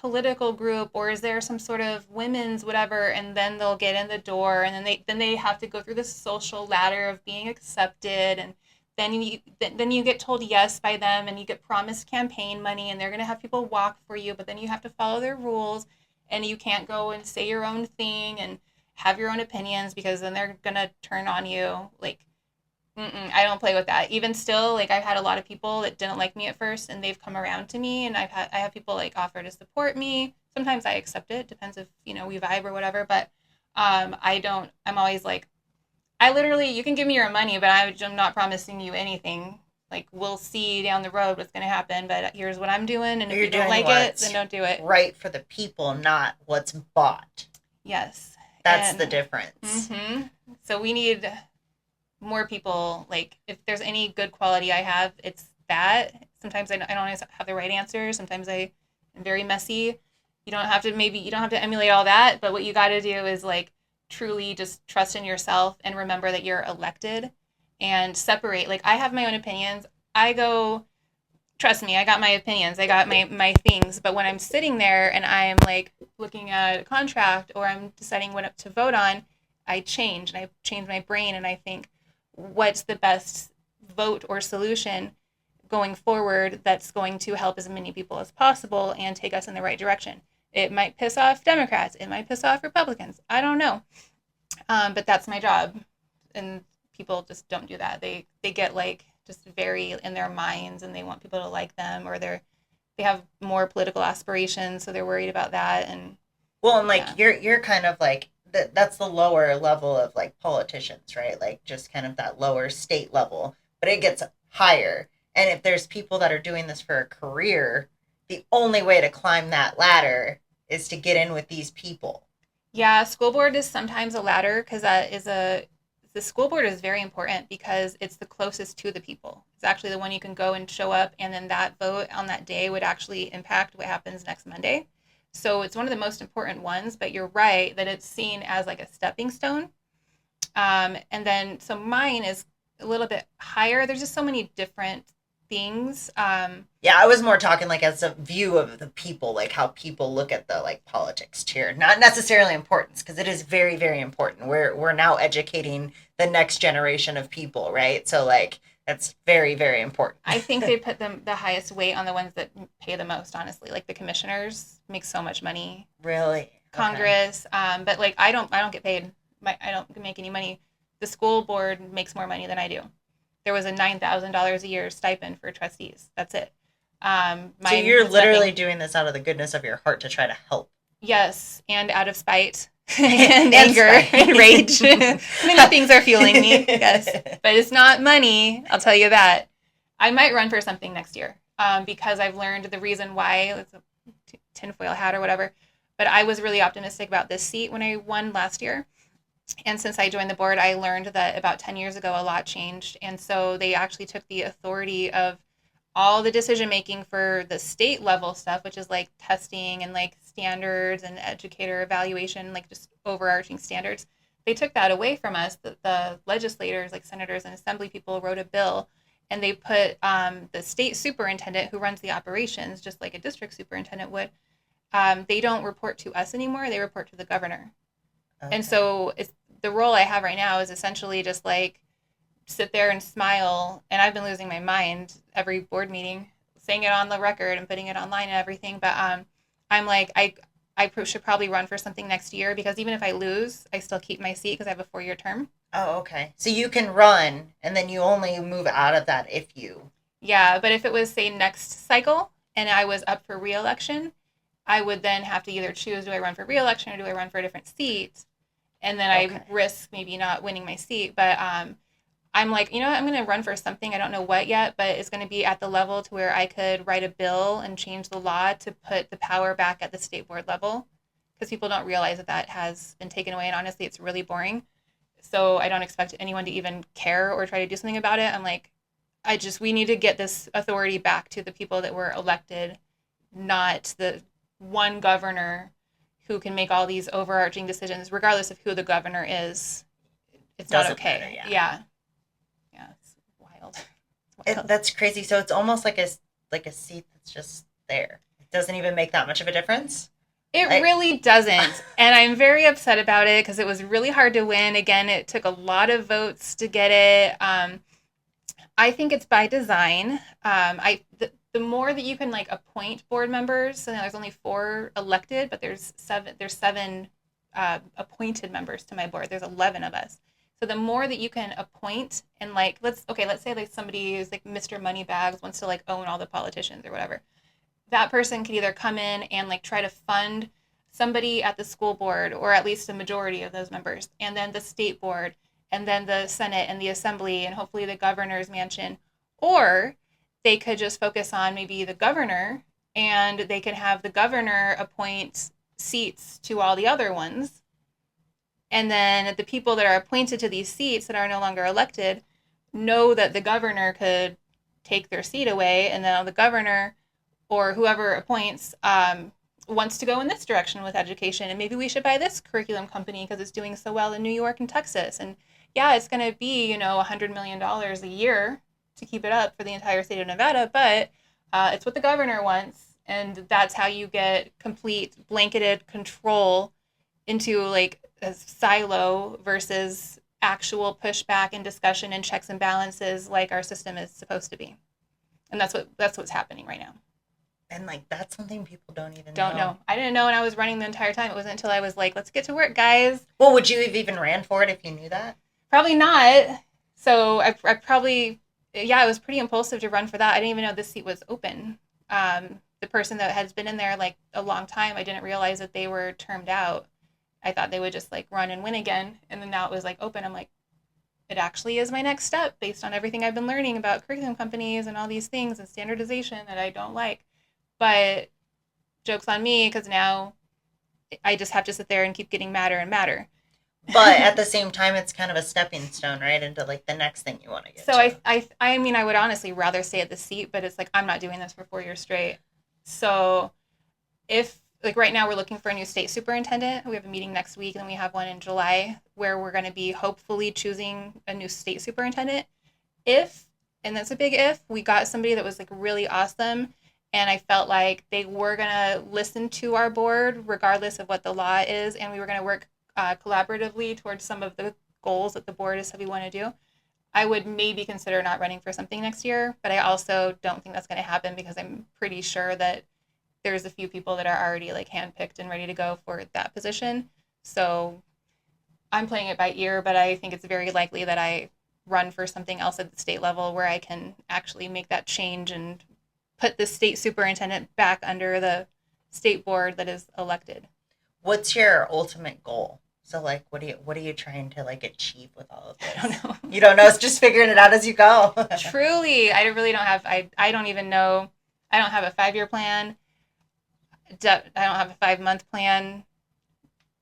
political group, or is there some sort of women's whatever, and then they'll get in the door, and then they have to go through this social ladder of being accepted, and then you get told yes by them, and you get promised campaign money, and they're going to have people walk for you, but then you have to follow their rules, and you can't go and say your own thing and have your own opinions, because then they're going to turn on you. Like, I don't play with that. Even still, like, I've had a lot of people that didn't like me at first, and they've come around to me, and I have people like offer to support me. Sometimes I accept it. Depends if we vibe or whatever. But I don't. I'm always like, I literally, you can give me your money, but I'm not promising you anything. Like, we'll see down the road what's going to happen. But here's what I'm doing, and if you don't like it, then don't do it. Right for the people, not what's bought. Yes, that's the difference. So we need more people. Like, if there's any good quality I have, it's that. Sometimes I don't always have the right answer. Sometimes I am very messy. You don't have to emulate all that, but what you got to do is like truly just trust in yourself and remember that you're elected, and separate. Like, I have my own opinions. Trust me, I got my opinions. I got my things. But when I'm sitting there and I'm like looking at a contract, or I'm deciding what to vote on, I change my brain, and I think, what's the best vote or solution going forward that's going to help as many people as possible and take us in the right direction. It might piss off Democrats. It might piss off Republicans. I don't know. But that's my job. And people just don't do that. They get like just very in their minds, and they want people to like them, or they have more political aspirations, so they're worried about that. And like, you're kind of like, that's the lower level of like politicians, right? Like, just kind of that lower state level, but it gets higher. And if there's people that are doing this for a career, the only way to climb that ladder is to get in with these people. Yeah, school board is sometimes a ladder, because the school board is very important because it's the closest to the people. It's actually the one you can go and show up, and then that vote on that day would actually impact what happens next Monday. So it's one of the most important ones, but you're right that it's seen as like a stepping stone. And then, so mine is a little bit higher. There's just so many different things. Yeah, I was more talking like as a view of the people, like how people look at the like politics tier, not necessarily importance, because it is very, very important. We're now educating the next generation of people, right? So like, that's very, very important. I think they put the highest weight on the ones that pay the most, honestly. Like, the commissioners make so much money. Really? Congress. Okay. But like, I don't get paid. I don't make any money. The school board makes more money than I do. There was a $9,000 a year stipend for trustees. That's it. So you're literally doing this out of the goodness of your heart to try to help. Yes, and out of spite and anger and rage. Many things are fueling me, yes. But it's not money, I'll tell you that. I might run for something next year, because I've learned the reason why. It's a tinfoil hat or whatever. But I was really optimistic about this seat when I won last year. And since I joined the board, I learned that about 10 years ago, a lot changed. And so they actually took the authority of all the decision making for the state level stuff, which is like testing and like standards and educator evaluation, like just overarching standards. They took that away from us. The legislators, like senators and assembly people, wrote a bill, and they put the state superintendent, who runs the operations, just like a district superintendent would. They don't report to us anymore. They report to the governor. Okay. And so the role I have right now is essentially just like sit there and smile. And I've been losing my mind every board meeting, saying it on the record and putting it online and everything. But I'm like, I should probably run for something next year, because even if I lose, I still keep my seat because I have a 4-year term. Oh, okay. So you can run, and then you only move out of that if you... Yeah, but if it was, say, next cycle and I was up for re-election, I would then have to either choose, do I run for re-election or do I run for a different seat? And then I risk maybe not winning my seat. But I'm like, I'm going to run for something. I don't know what yet, but it's going to be at the level to where I could write a bill and change the law to put the power back at the state board level, because people don't realize that has been taken away. And honestly, it's really boring. So I don't expect anyone to even care or try to do something about it. I'm like, we need to get this authority back to the people that were elected, not the one governor who can make all these overarching decisions, regardless of who the governor is. It's not okay. Matter, yeah. It's wild. That's crazy. So it's almost like a seat that's just there. doesn't even make that much of a difference? It really doesn't. And I'm very upset about it because it was really hard to win. Again, it took a lot of votes to get it. I think it's by design. The more that you can like appoint board members, so there's only 4 elected, but there's seven appointed members to my board. There's 11 of us. So the more that you can appoint and like let's say like somebody is like Mr. Moneybags wants to like own all the politicians or whatever. That person could either come in and like try to fund somebody at the school board or at least a majority of those members, and then the state board, and then the Senate and the Assembly, and hopefully the governor's mansion. Or they could just focus on maybe the governor, and they can have the governor appoint seats to all the other ones. And then the people that are appointed to these seats that are no longer elected know that the governor could take their seat away, and then the governor or whoever appoints wants to go in this direction with education, and maybe we should buy this curriculum company because it's doing so well in New York and Texas. And yeah, it's going to be, $100 million a year to keep it up for the entire state of Nevada, but it's what the governor wants, and that's how you get complete blanketed control into like a silo versus actual pushback and discussion and checks and balances like our system is supposed to be. And that's what's happening right now. And like that's something people don't know. I didn't know when I was running the entire time. It wasn't until I was like, let's get to work, guys. Well, would you have even ran for it if you knew that? Probably not. So I probably, it was pretty impulsive to run for that. I didn't even know this seat was open. The person that has been in there like a long time, I didn't realize that they were termed out. I thought they would just like run and win again. And then now it was like open. I'm like, it actually is my next step based on everything I've been learning about curriculum companies and all these things and standardization that I don't like. But joke's on me because now I just have to sit there and keep getting madder and madder. But at the same time, it's kind of a stepping stone, right, into like the next thing you want to get to. So I mean, I would honestly rather stay at the seat, but it's like I'm not doing this for 4 years straight. So if like right now we're looking for a new state superintendent. We have a meeting next week, and we have one in July where we're going to be hopefully choosing a new state superintendent. If, and that's a big if, we got somebody that was like really awesome, and I felt like they were going to listen to our board regardless of what the law is, and we were going to work collaboratively towards some of the goals that the board has said we want to do, I would maybe consider not running for something next year. But I also don't think that's going to happen because I'm pretty sure that there's a few people that are already like handpicked and ready to go for that position. So I'm playing it by ear, but I think it's very likely that I run for something else at the state level where I can actually make that change and put the state superintendent back under the state board that is elected. What's your ultimate goal? So like, what are you trying to like achieve with all of this? I don't know. You don't know. It's just figuring it out as you go. Truly, I really don't have. I don't even know. I don't have a 5-year plan. I don't have a 5-month plan.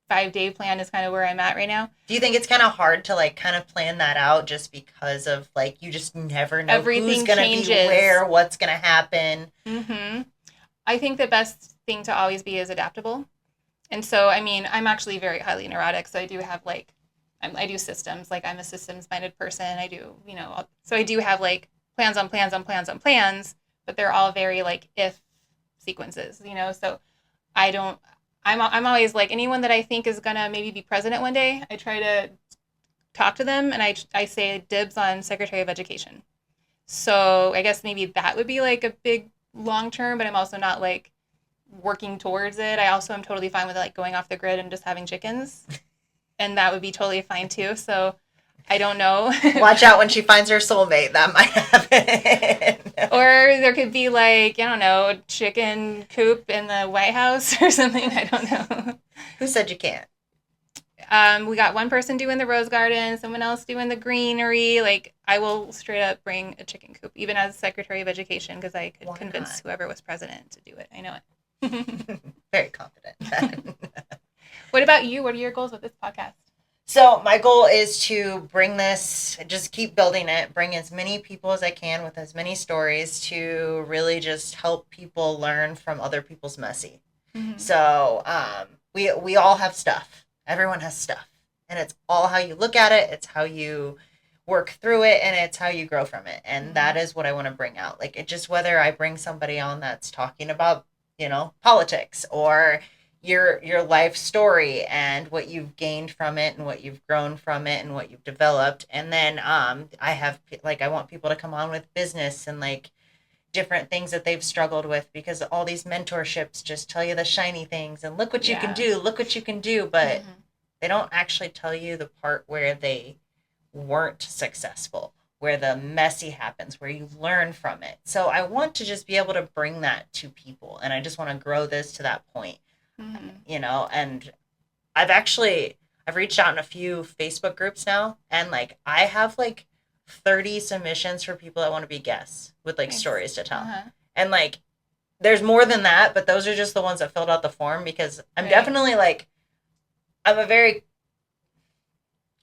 5-day plan is kind of where I'm at right now. Do you think it's kind of hard to like kind of plan that out just because of like you just never know who's going to be where, what's going to happen? Mm-hmm. I think the best thing to always be is adaptable. And so, I mean, I'm actually very highly neurotic, so I do have like, I do systems. Like I'm a systems-minded person. I do, so I do have like plans on plans on plans on plans, but they're all very like if sequences, So I'm always like anyone that I think is gonna maybe be president one day, I try to talk to them and I say dibs on Secretary of Education. So I guess maybe that would be like a big long term, but I'm also not like working towards it. I also am totally fine with like going off the grid and just having chickens. And that would be totally fine too. So I don't know. Watch out when she finds her soulmate. That might happen. Or there could be like, I don't know, a chicken coop in the White House or something. I don't know. Who said you can't? We got one person doing the rose garden, someone else doing the greenery. Like I will straight up bring a chicken coop, even as Secretary of Education, because I could convince whoever was president to do it. I know it. Very confident. What about you? What are your goals with this podcast? So my goal is to bring this, just keep building it, bring as many people as I can with as many stories to really just help people learn from other people's messy. Mm-hmm. So we all have stuff. Everyone has stuff. And it's all how you look at it. It's how you work through it, and it's how you grow from it. And that is what I want to bring out. Like it just, whether I bring somebody on that's talking about politics or your life story and what you've gained from it and what you've grown from it and what you've developed. And then I want people to come on with business and like different things that they've struggled with, because all these mentorships just tell you the shiny things and look what you can do, look what you can do, but they don't actually tell you the part where they weren't successful, where the messy happens, where you learn from it. So I want to just be able to bring that to people, and I just want to grow this to that point. And I've reached out in a few Facebook groups now, and like I have like 30 submissions for people that want to be guests with like stories to tell. And like there's more than that, but those are just the ones that filled out the form, because I'm definitely like I'm a very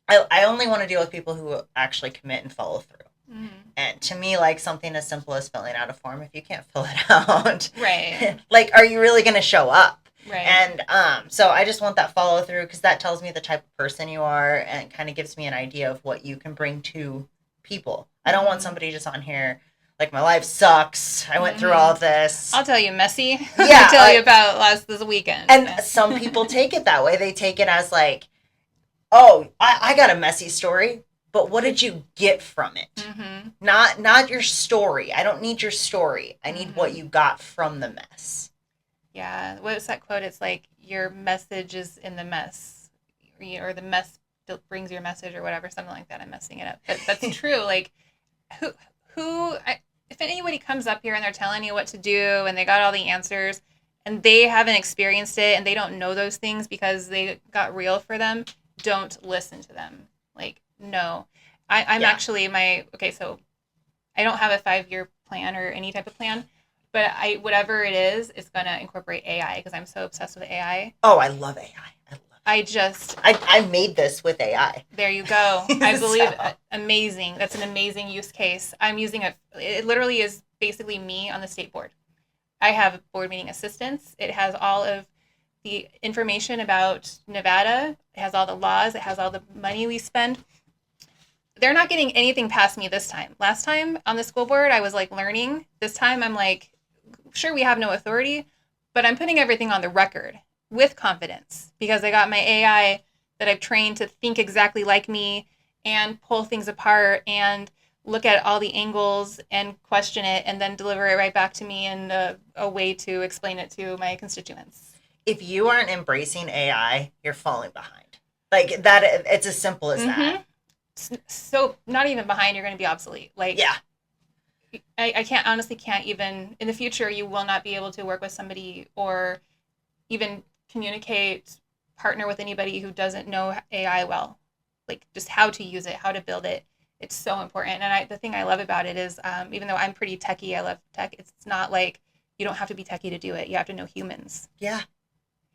I only want to deal with people who actually commit and follow through. And to me, like something as simple as filling out a form, if you can't fill it out, like, are you really going to show up? And so I just want that follow through, because that tells me the type of person you are and kind of gives me an idea of what you can bring to people. I don't want somebody just on here like, my life sucks, I went through all of this. I'll tell you messy. I'll tell you about this weekend. And some people take it that way. They take it as like, oh, I got a messy story, but what did you get from it? Not your story. I don't need your story. I need what you got from the mess. Yeah. What's that quote? It's like, your message is in the mess, or the mess brings your message, or whatever, something like that. I'm messing it up, but that's true. Like, if anybody comes up here and they're telling you what to do and they got all the answers and they haven't experienced it and they don't know those things because they got real for them, don't listen to them. Like, no. I'm actually so I don't have a 5-year plan or any type of plan, but whatever it is, it's going to incorporate AI, because I'm so obsessed with AI. Oh, I love AI. I made this with AI. There you go. I believe amazing. That's an amazing use case. I'm using it. It literally is basically me on the state board. I have board meeting assistants. It has all of the information about Nevada. It has all the laws. It has all the money we spend. They're not getting anything past me this time. Last time on the school board, I was like learning. This time I'm like, sure, we have no authority, but I'm putting everything on the record with confidence, because I got my AI that I've trained to think exactly like me and pull things apart and look at all the angles and question it and then deliver it right back to me in a way to explain it to my constituents. If you aren't embracing AI, you're falling behind. Like that, it's as simple as that. So not even behind, you're going to be obsolete. Like, I can't even, in the future, you will not be able to work with somebody or even communicate, partner with anybody who doesn't know AI well. Like, just how to use it, how to build it. It's so important. And the thing I love about it is, even though I'm pretty techie, I love tech, it's not like you don't have to be techie to do it. You have to know humans. Yeah.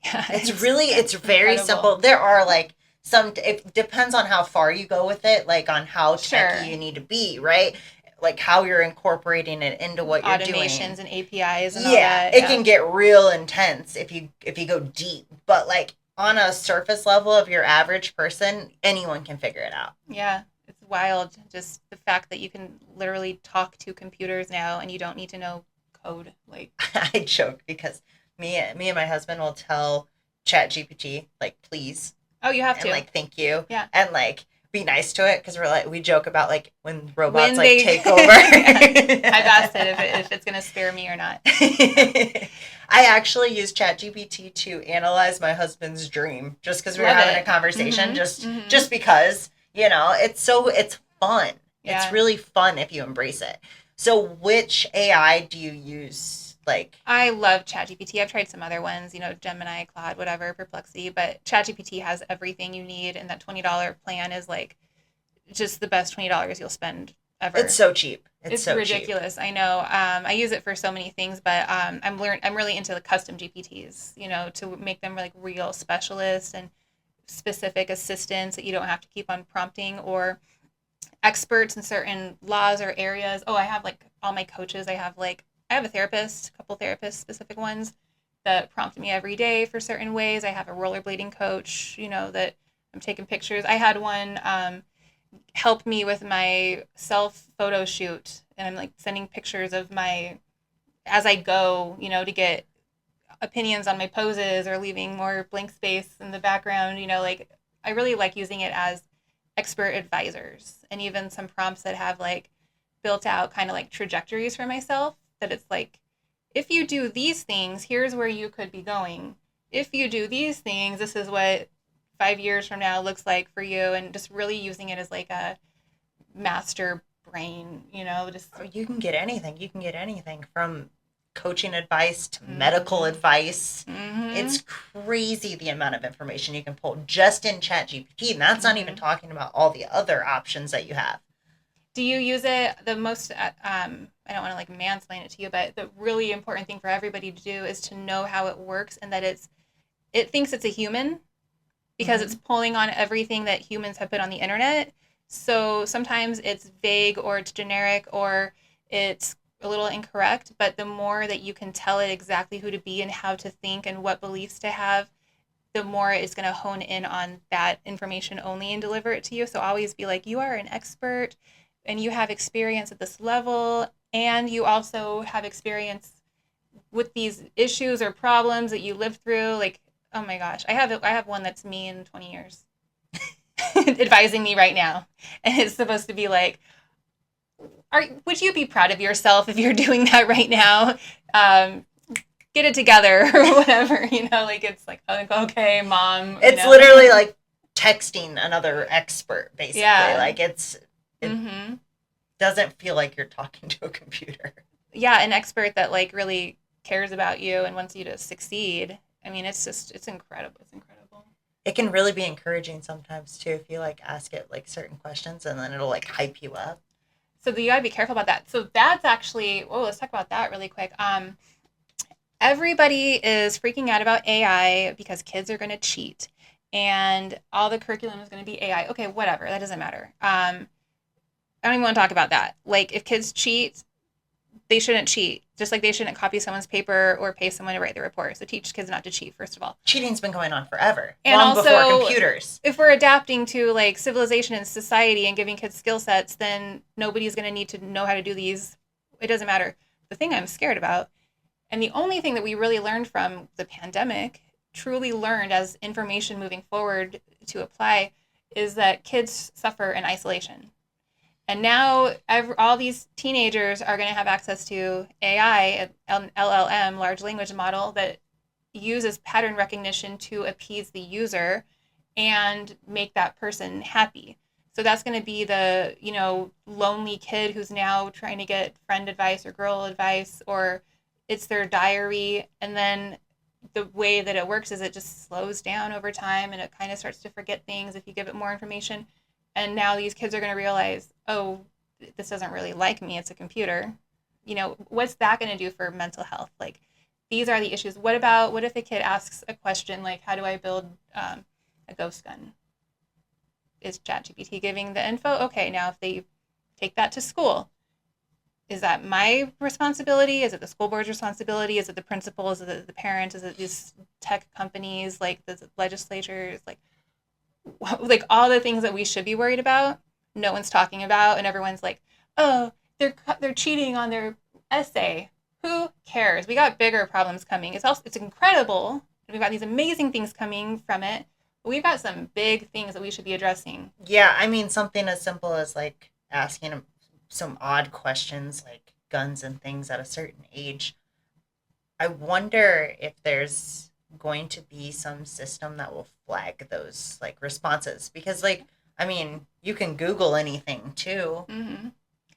It's very incredible. Simple. There are like it depends on how far you go with it, like on how techie you need to be, right? Like how you're incorporating it into what you're doing. Automations and APIs and all that. It can get real intense if you go deep. But like on a surface level of your average person, anyone can figure it out. Yeah, it's wild. Just the fact that you can literally talk to computers now and you don't need to know code. Like, I joke because me and my husband will tell ChatGPT, like, please. Oh, you have to. And like, thank you. Yeah. And like, be nice to it, because we joke about like when robots take over. I've asked it if it's going to spare me or not. I actually use ChatGPT to analyze my husband's dream, just because we were having a conversation, just because, it's fun. Yeah. It's really fun if you embrace it. So which AI do you use? Like, I love ChatGPT. I've tried some other ones, Gemini, Claude, whatever, Perplexity, but ChatGPT has everything you need, and that $20 plan is like just the best $20 you'll spend ever. It's so cheap. It's so ridiculous. Cheap. I know. I use it for so many things, but I'm really into the custom GPTs, to make them like real specialists and specific assistants that you don't have to keep on prompting, or experts in certain laws or areas. Oh, I have like all my coaches. I have a therapist, a couple therapists, specific ones that prompt me every day for certain ways. I have a rollerblading coach, that I'm taking pictures. I had one help me with my self photo shoot, and I'm like sending pictures of as I go, to get opinions on my poses or leaving more blank space in the background. Like I really like using it as expert advisors, and even some prompts that have like built out kind of like trajectories for myself, that it's like, if you do these things, here's where you could be going. If you do these things, this is what 5 years from now looks like for you. And just really using it as like a master brain, just. You can get anything. You can get anything from coaching advice to medical advice. It's crazy the amount of information you can pull just in ChatGPT, and that's not even talking about all the other options that you have. Do you use it the most? I don't want to like mansplain it to you, but the really important thing for everybody to do is to know how it works, and that it thinks it's a human because it's pulling on everything that humans have put on the internet. So sometimes it's vague, or it's generic, or it's a little incorrect, but the more that you can tell it exactly who to be and how to think and what beliefs to have, the more it's going to hone in on that information only and deliver it to you. So always be like, you are an expert and you have experience at this level, and you also have experience with these issues or problems that you lived through. Like, oh my gosh, I have one that's me in 20 years advising me right now. And it's supposed to be like, would you be proud of yourself if you're doing that right now? Get it together or whatever, like it's like, okay, mom. It's literally like texting another expert, basically. Yeah. Like it doesn't feel like you're talking to a computer. Yeah, an expert that like really cares about you and wants you to succeed. I mean, it's incredible. It's incredible. It can really be encouraging sometimes too, if you like ask it like certain questions, and then it'll like hype you up. So you gotta be careful about that. So that's actually, let's talk about that really quick. Everybody is freaking out about AI because kids are going to cheat, and all the curriculum is going to be AI. Okay, whatever. That doesn't matter. I don't even want to talk about that. Like, if kids cheat, they shouldn't cheat. Just like they shouldn't copy someone's paper or pay someone to write the report. So teach kids not to cheat, first of all. Cheating's been going on forever. And long also, before computers. If we're adapting to like civilization and society and giving kids skill sets, then nobody's going to need to know how to do these. It doesn't matter. The thing I'm scared about, and the only thing that we really learned from the pandemic, truly learned as information moving forward to apply, is that kids suffer in isolation. And now all these teenagers are going to have access to AI, an LLM, large language model, that uses pattern recognition to appease the user and make that person happy. So that's going to be the, lonely kid who's now trying to get friend advice or girl advice, or it's their diary. And then the way that it works is it just slows down over time, and it kind of starts to forget things if you give it more information. And now these kids are going to realize, oh, this doesn't really like me. It's a computer. What's that going to do for mental health? Like, these are the issues. What if a kid asks a question like, how do I build a ghost gun? Is ChatGPT giving the info? Okay, now if they take that to school, is that my responsibility? Is it the school board's responsibility? Is it the principal? Is it the parents? Is it these tech companies, like the legislatures? Like all the things that we should be worried about, no one's talking about, and everyone's like, oh, they're cheating on their essay. Who cares? We got bigger problems coming. It's incredible. We've got these amazing things coming from it. But we've got some big things that we should be addressing. Yeah, I mean, something as simple as like asking some odd questions like guns and things at a certain age. I wonder if there's going to be some system that will flag those like responses, because like, I mean, you can Google anything too. Mm-hmm.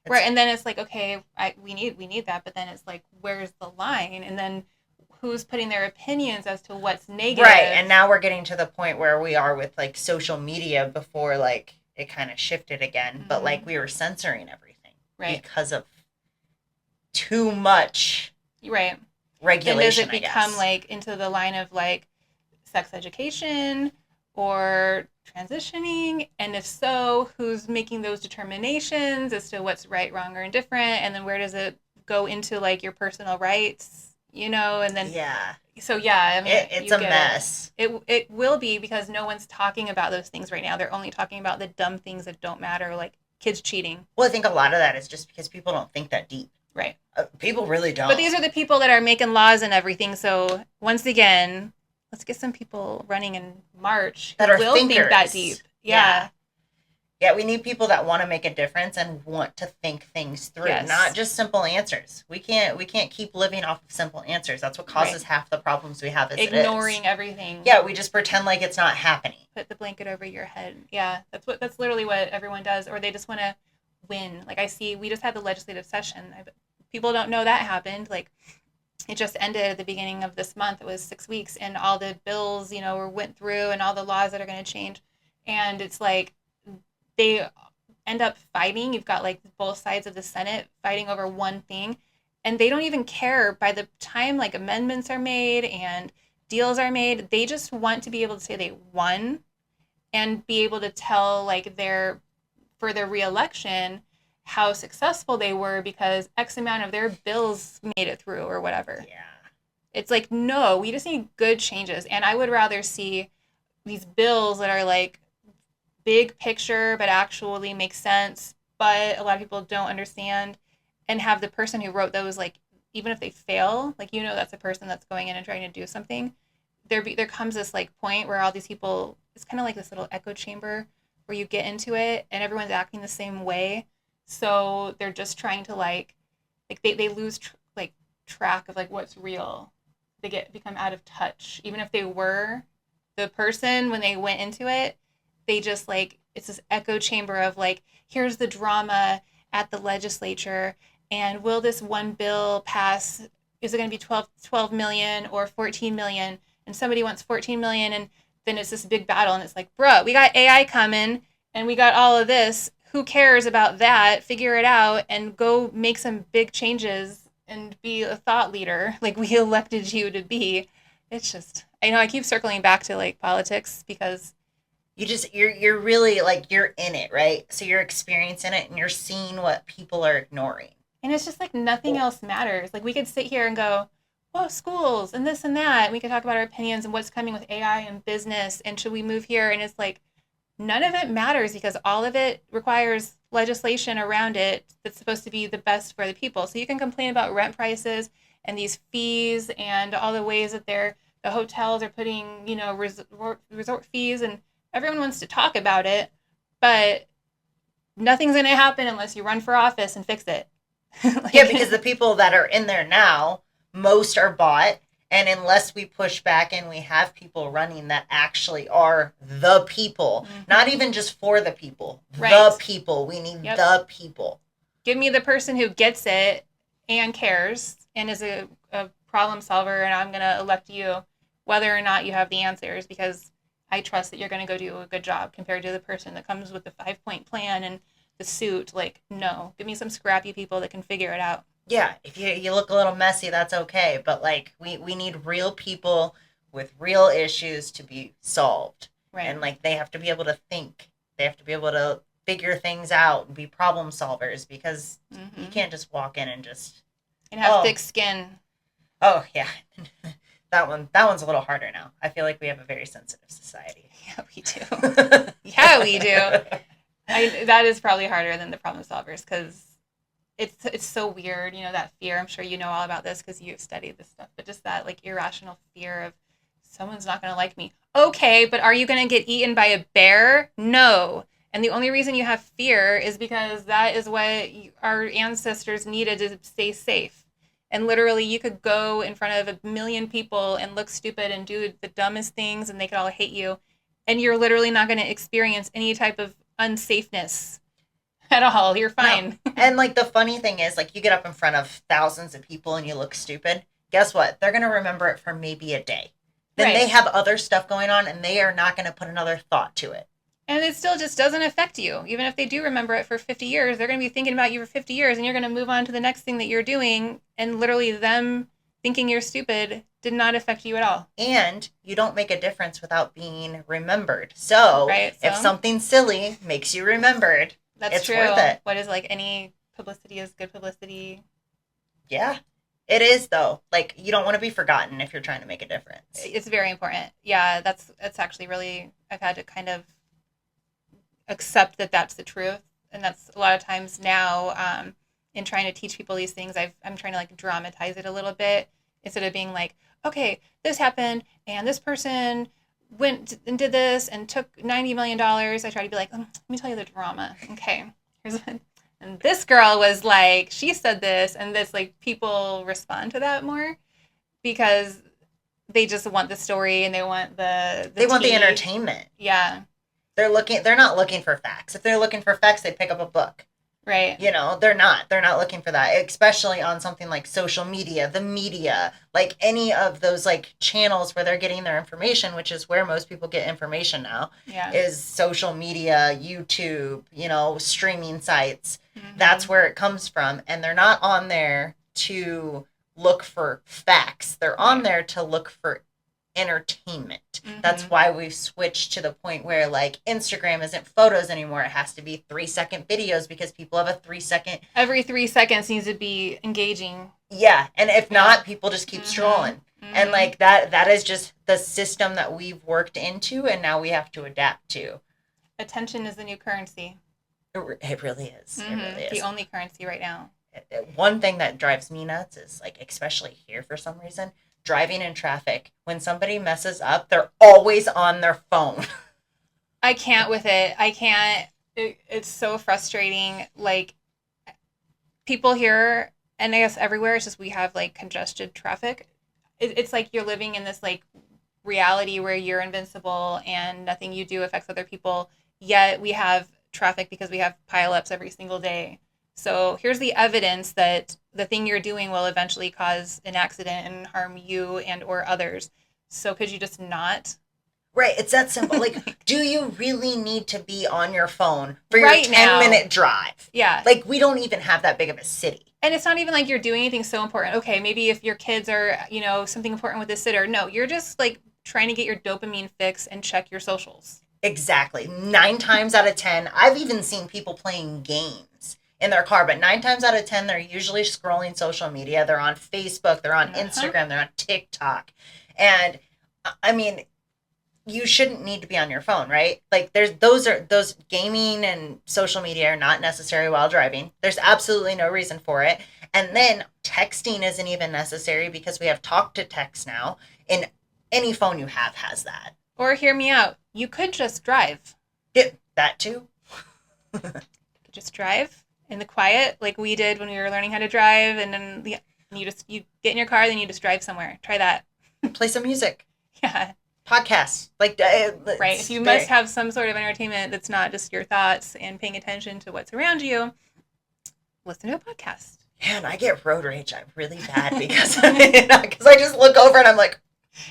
Right, and then it's like, okay, we need that, but then it's like, where's the line? And then who's putting their opinions as to what's negative? Right, and now we're getting to the point where we are with like social media. Before, like, it kind of shifted again, but like we were censoring everything, right, because of too much, right, regulation. And does it become like into the line of like sex education or transitioning? And if so, who's making those determinations as to what's right, wrong, or indifferent? And then where does it go into like your personal rights, and then so I mean, it's a mess. It will be, because no one's talking about those things right now. They're only talking about the dumb things that don't matter, like kids cheating. Well, I think a lot of that is just because people don't think that deep. Right. People really don't. But these are the people that are making laws and everything. So once again, let's get some people running in March that who are will thinkers. think that deep. Yeah. Yeah, we need people that want to make a difference and want to think things through, Yes. not just simple answers. We can't keep living off of simple answers. That's what causes half the problems we have as ignoring it is. everything. Yeah, we just pretend like it's not happening. Put the blanket over your head. Yeah, that's literally what everyone does, or they just want to win. Like I see, we just had the legislative session. People don't know that happened. Like it just ended at the beginning of this month. It was 6 weeks, and all the bills, went through, and all the laws that are going to change, and it's like they end up fighting. You've got like both sides of the Senate fighting over one thing, and they don't even care by the time like amendments are made and deals are made. They just want to be able to say they won and be able to tell like for their reelection how successful they were because X amount of their bills made it through or whatever. Yeah. It's like, no, we just need good changes. And I would rather see these bills that are like big picture but actually make sense, but a lot of people don't understand, and have the person who wrote those, like, even if they fail, like, that's a person that's going in and trying to do something. There comes this like point where all these people, it's kind of like this little echo chamber where you get into it and everyone's acting the same way. So they're just trying to like they lose track of like what's real. They become out of touch. Even if they were the person when they went into it, they just like, it's this echo chamber of like, here's the drama at the legislature, and will this one bill pass? Is it going to be 12 million or 14 million? And somebody wants 14 million, and then it's this big battle, and it's like, bro, we got AI coming, and we got all of this. Who cares about that? Figure it out and go make some big changes and be a thought leader like we elected you to be. It's just, I know I keep circling back to like politics because you're really like, you're in it, right? So you're experiencing it and you're seeing what people are ignoring. And it's just like nothing else matters. Like we could sit here and go, well, schools and this and that. And we could talk about our opinions and what's coming with AI and business and should we move here? And it's like, none of it matters because all of it requires legislation around it that's supposed to be the best for the people. So you can complain about rent prices and these fees and all the ways that the hotels are putting, resort fees, and everyone wants to talk about it, but nothing's going to happen unless you run for office and fix it. Yeah, because the people that are in there now, most are bought. And unless we push back and we have people running that actually are the people, not even just for the people, the people. We need the people. Give me the person who gets it and cares and is a problem solver, and I'm going to elect you whether or not you have the answers, because I trust that you're going to go do a good job compared to the person that comes with the 5-point plan and the suit. Like, no, give me some scrappy people that can figure it out. Yeah, if you look a little messy, that's okay. But, like, we need real people with real issues to be solved. Right. And, like, they have to be able to think. They have to be able to figure things out and be problem solvers, because you can't just walk in and just... And have thick skin. Oh, yeah. That one's a little harder now. I feel like we have a very sensitive society. Yeah, we do. Yeah, we do. That is probably harder than the problem solvers, because... It's so weird, that fear. I'm sure you know all about this because you've studied this stuff, but just that like irrational fear of someone's not going to like me. Okay, but are you going to get eaten by a bear? No. And the only reason you have fear is because that is what our ancestors needed to stay safe. And literally you could go in front of 1 million people and look stupid and do the dumbest things and they could all hate you. And you're literally not going to experience any type of unsafeness at all. You're fine. No. And like the funny thing is, like, you get up in front of thousands of people and you look stupid. Guess what? They're going to remember it for maybe a day. Then they have other stuff going on and they are not going to put another thought to it. And it still just doesn't affect you. Even if they do remember it for 50 years, they're going to be thinking about you for 50 years and you're going to move on to the next thing that you're doing. And literally them thinking you're stupid did not affect you at all. And you don't make a difference without being remembered. So if something silly makes you remembered, it's true. Worth it. What is like any publicity is good publicity. Yeah, it is though. Like, you don't want to be forgotten if you're trying to make a difference. It's very important. Yeah, that's actually really, I've had to kind of accept that that's the truth. And that's a lot of times now in trying to teach people these things, I'm trying to like dramatize it a little bit instead of being like, okay, this happened and this person went and did this and took $90 million. I try to be like, let me tell you the drama. Okay, here's what. And this girl was like, she said this, and this, like, people respond to that more because they just want the story and they want they want the tea. entertainment. Yeah. They're not looking for facts. If they're looking for facts, they'd pick up a book. Right. You know, they're not looking for that, especially on something like social media, the media, like any of those like channels where they're getting their information, which is where most people get information now, is social media, YouTube, you know, streaming sites. Mm-hmm. That's where it comes from. And they're not on there to look for facts. They're on there to look for entertainment. Mm-hmm. That's why we've switched to the point where like Instagram isn't photos anymore. It has to be 3-second videos because people have a 3-second. Every 3 seconds needs to be engaging. Yeah. And if not, people just keep strolling. Mm-hmm. And like that is just the system that we've worked into and now we have to adapt to. Attention is the new currency. It really is. Mm-hmm. It really is. The only currency right now. One thing that drives me nuts is like, especially here for some reason, driving in traffic, when somebody messes up, they're always on their phone. I can't with it. I can't. It's so frustrating. Like, people here, and I guess everywhere, it's just we have, like, congested traffic. It's like you're living in this, like, reality where you're invincible and nothing you do affects other people, yet we have traffic because we have pileups every single day. So here's the evidence that the thing you're doing will eventually cause an accident and harm you and or others. So could you just not? Right. It's that simple. Like, do you really need to be on your phone for your 10-minute drive? Yeah. Like, we don't even have that big of a city. And it's not even like you're doing anything so important. Okay, maybe if your kids are, you know, something important with the sitter. No, you're just like trying to get your dopamine fix and check your socials. Exactly. 9 times out of 10, I've even seen people playing games in their car, but 9 times out of 10, they're usually scrolling social media. They're on Facebook, they're on Instagram, they're on TikTok. And I mean, you shouldn't need to be on your phone, right? Like those gaming and social media are not necessary while driving. There's absolutely no reason for it. And then texting isn't even necessary because we have talk to text now. And any phone you have has that. Or hear me out. You could just drive. Yeah, that too. Just drive in the quiet, like we did when we were learning how to drive, and then you get in your car, then you just drive somewhere. Try that. Play some music. Yeah. Podcasts. Like right. If you must have some sort of entertainment that's not just your thoughts and paying attention to what's around you, listen to a podcast. Man, I get road rage really bad because I just look over and I'm like,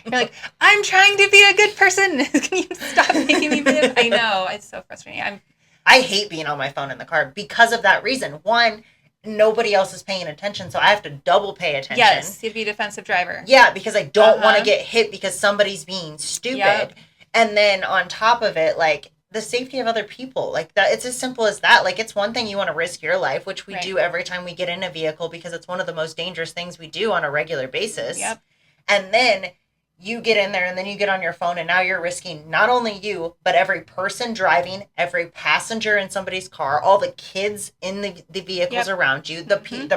you're like, I'm trying to be a good person. Can you stop making me live? I know. It's so frustrating. I hate being on my phone in the car because of that reason. One, nobody else is paying attention, so I have to double pay attention. Yes, you'd be a defensive driver. Yeah, because I don't want to get hit because somebody's being stupid. Yep. And then on top of it, like, the safety of other people. Like, that, it's as simple as that. Like, it's one thing you want to risk your life, which we do every time we get in a vehicle because it's one of the most dangerous things we do on a regular basis. Yep. And then you get in there and then you get on your phone and now you're risking not only you, but every person driving, every passenger in somebody's car, all the kids in the vehicles around you, the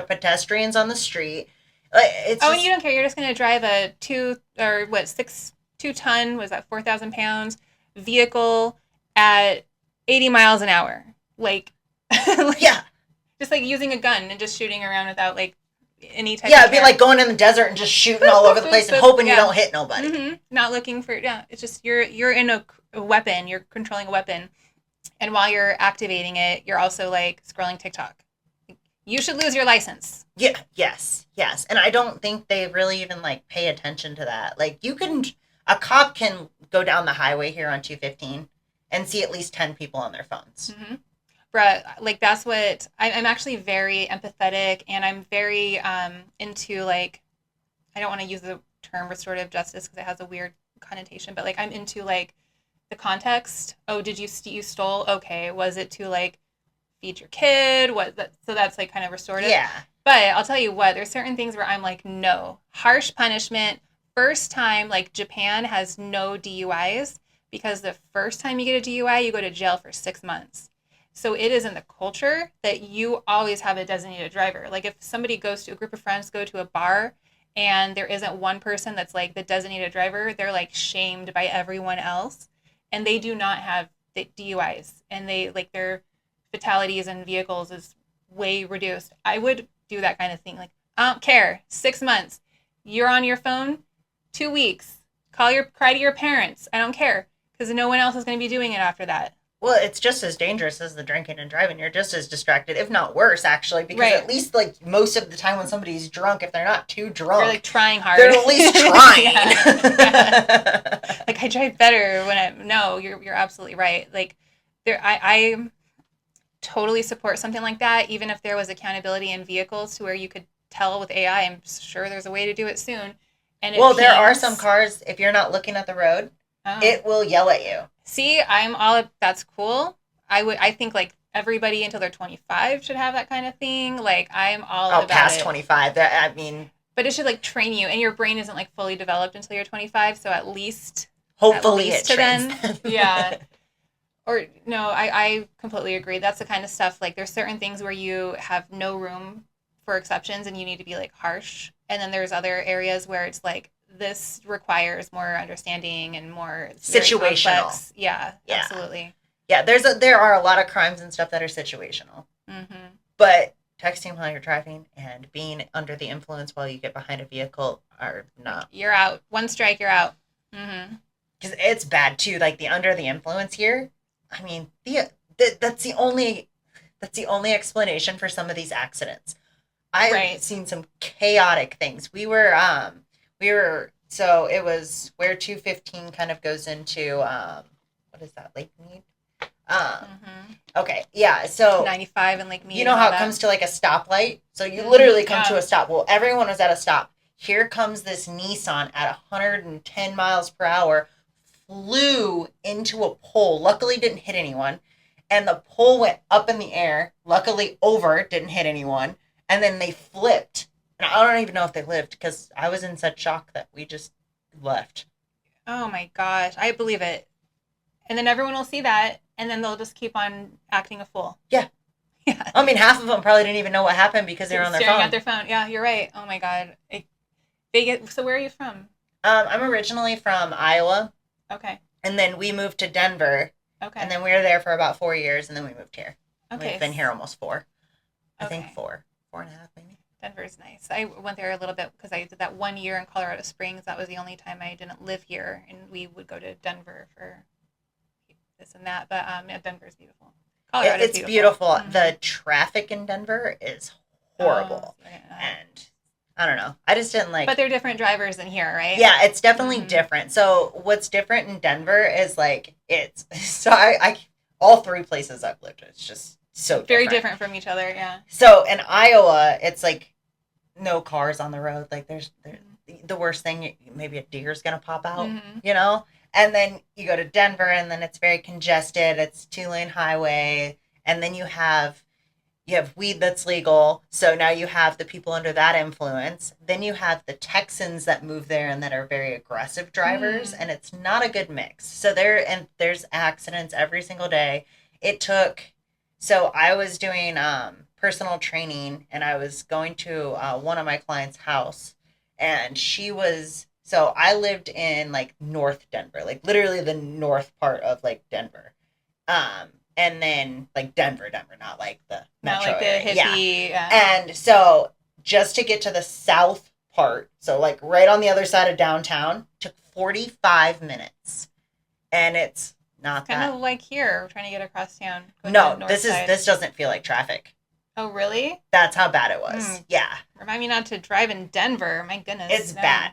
pedestrians on the street. It's and you don't care. You're just going to drive a 2-ton, was that 4,000 pounds vehicle at 80 miles an hour. Like, yeah. Just like using a gun and just shooting around without like any type of it'd be like going in the desert and just shooting all over the place and hoping you don't hit nobody. Mm-hmm. Not looking for, it's just you're in a weapon, you're controlling a weapon. And while you're activating it, you're also like scrolling TikTok. You should lose your license. Yeah, yes. And I don't think they really even like pay attention to that. Like a cop can go down the highway here on 215 and see at least 10 people on their phones. Mm-hmm. Bruh, like that's what I'm actually very empathetic, and I'm very into, like, I don't want to use the term restorative justice because it has a weird connotation, but like I'm into like the context. Oh, did you stole? Okay, was it to like feed your kid? So that's like kind of restorative. Yeah. But I'll tell you what, there's certain things where I'm like, no, harsh punishment. First time, like Japan has no DUIs because the first time you get a DUI, you go to jail for 6 months. So it is in the culture that you always have a designated driver. Like if somebody goes to a group of friends, go to a bar, and there isn't one person that's like the designated driver, they're like shamed by everyone else. And they do not have the DUIs, and they like their fatalities in vehicles is way reduced. I would do that kind of thing. Like, I don't care. 6 months. You're on your phone, 2 weeks. Cry to your parents. I don't care. Because no one else is going to be doing it after that. Well, it's just as dangerous as the drinking and driving. You're just as distracted, if not worse, actually, because Right. at least, like, most of the time when somebody's drunk, if they're not too drunk, They're like trying hard. they're at least trying. Like, I drive better when no, you're absolutely right. Like, I totally support something like that, even if there was accountability in vehicles to where you could tell with AI. I'm sure there's a way to do it soon. And well, there are some cars, if you're not looking at the road, it will yell at you. See, that's cool. I think like everybody until they're 25 should have that kind of thing. Like I'm all about past it. 25. I mean, but it should like train you, and your brain isn't like fully developed until you're 25. So hopefully it trains then, yeah. Or no, I completely agree. That's the kind of stuff. Like there's certain things where you have no room for exceptions, and you need to be like harsh. And then there's other areas where it's like, this requires more understanding and more situational. Yeah, absolutely. Yeah, there are a lot of crimes and stuff that are situational. Mm-hmm. But texting while you're driving and being under the influence while you get behind a vehicle are not. You're out. One strike, you're out. Mm-hmm. Because it's bad too. Like the under the influence here. I mean, that's the only explanation for some of these accidents. I've seen some chaotic things. We were so it was where 215 kind of goes into what is that, Lake Mead? Okay, yeah, so 95 and Lake Mead. You know how it comes to like a stoplight? So you literally come to a stop. Well, everyone was at a stop. Here comes this Nissan at 110 miles per hour, flew into a pole. Luckily didn't hit anyone. And the pole went up in the air. Luckily over, didn't hit anyone. And then they flipped. And I don't even know if they lived because I was in such shock that we just left. Oh my gosh. I believe it. And then everyone will see that, and then they'll just keep on acting a fool. Yeah. Yeah. I mean, half of them probably didn't even know what happened because they were on their phone. Staring at their phone. Yeah, you're right. Oh my God. So where are you from? I'm originally from Iowa. Okay. And then we moved to Denver. Okay. And then we were there for about 4 years, and then we moved here. Okay. We've been here almost 4. I think 4. 4.5 maybe. Denver's nice. I went there a little bit because I did that 1 year in Colorado Springs. That was the only time I didn't live here, and we would go to Denver for this and that. But yeah, Denver's beautiful. Colorado's it's beautiful. Mm-hmm. The traffic in Denver is horrible. And I don't know. I just didn't like... But they're different drivers than here, right? Yeah, it's definitely different. So what's different in Denver is like, it's... So I all 3 places I've lived, it's just so very different from each other, yeah. So in Iowa, it's like no cars on the road. Like there's the worst thing, maybe a deer's going to pop out, you know? And then you go to Denver, and then it's very congested. It's 2-lane highway. And then you have weed that's legal. So now you have the people under that influence. Then you have the Texans that move there and that are very aggressive drivers. And it's not a good mix. So there's accidents every single day. So I was doing personal training, and I was going to one of my clients' house. And so I lived in like North Denver, like literally the north part of like Denver. And then like Denver, not like the metro not like area. The hippie. Yeah. And so just to get to the south part, so like right on the other side of downtown, took 45 minutes. And it's not that. Kind of like here, we're trying to get across town. No, this doesn't feel like traffic. Oh, really? That's how bad it was. Yeah. Remind me not to drive in Denver. My goodness. It's bad.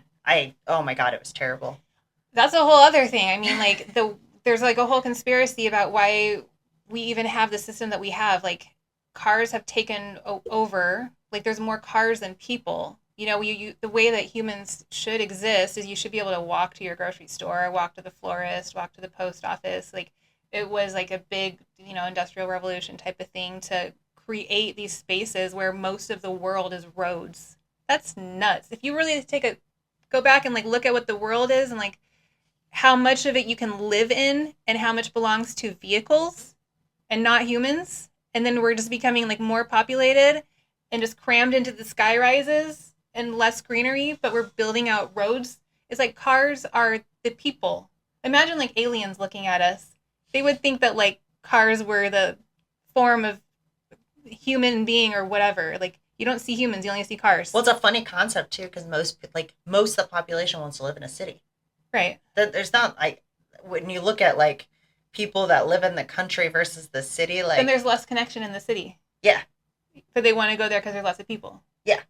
Oh my God, it was terrible. That's a whole other thing. I mean, like there's like a whole conspiracy about why we even have the system that we have. Like cars have taken over. Like there's more cars than people. You know, the way that humans should exist is you should be able to walk to your grocery store, walk to the florist, walk to the post office. Like it was like a big, industrial revolution type of thing to create these spaces where most of the world is roads. That's nuts. If you really go back and like look at what the world is and like how much of it you can live in and how much belongs to vehicles, and not humans, and then we're just becoming like more populated and just crammed into the sky rises and less greenery, but we're building out roads. It's like cars are the people. Imagine like aliens looking at us. They would think that like cars were the form of human being or whatever. Like you don't see humans, you only see cars. Well, it's a funny concept too, because most of the population wants to live in a city. Right. There's not like when you look at like people that live in the country versus the city, like And there's less connection in the city. Yeah. But they want to go there because there's lots of people. Yeah.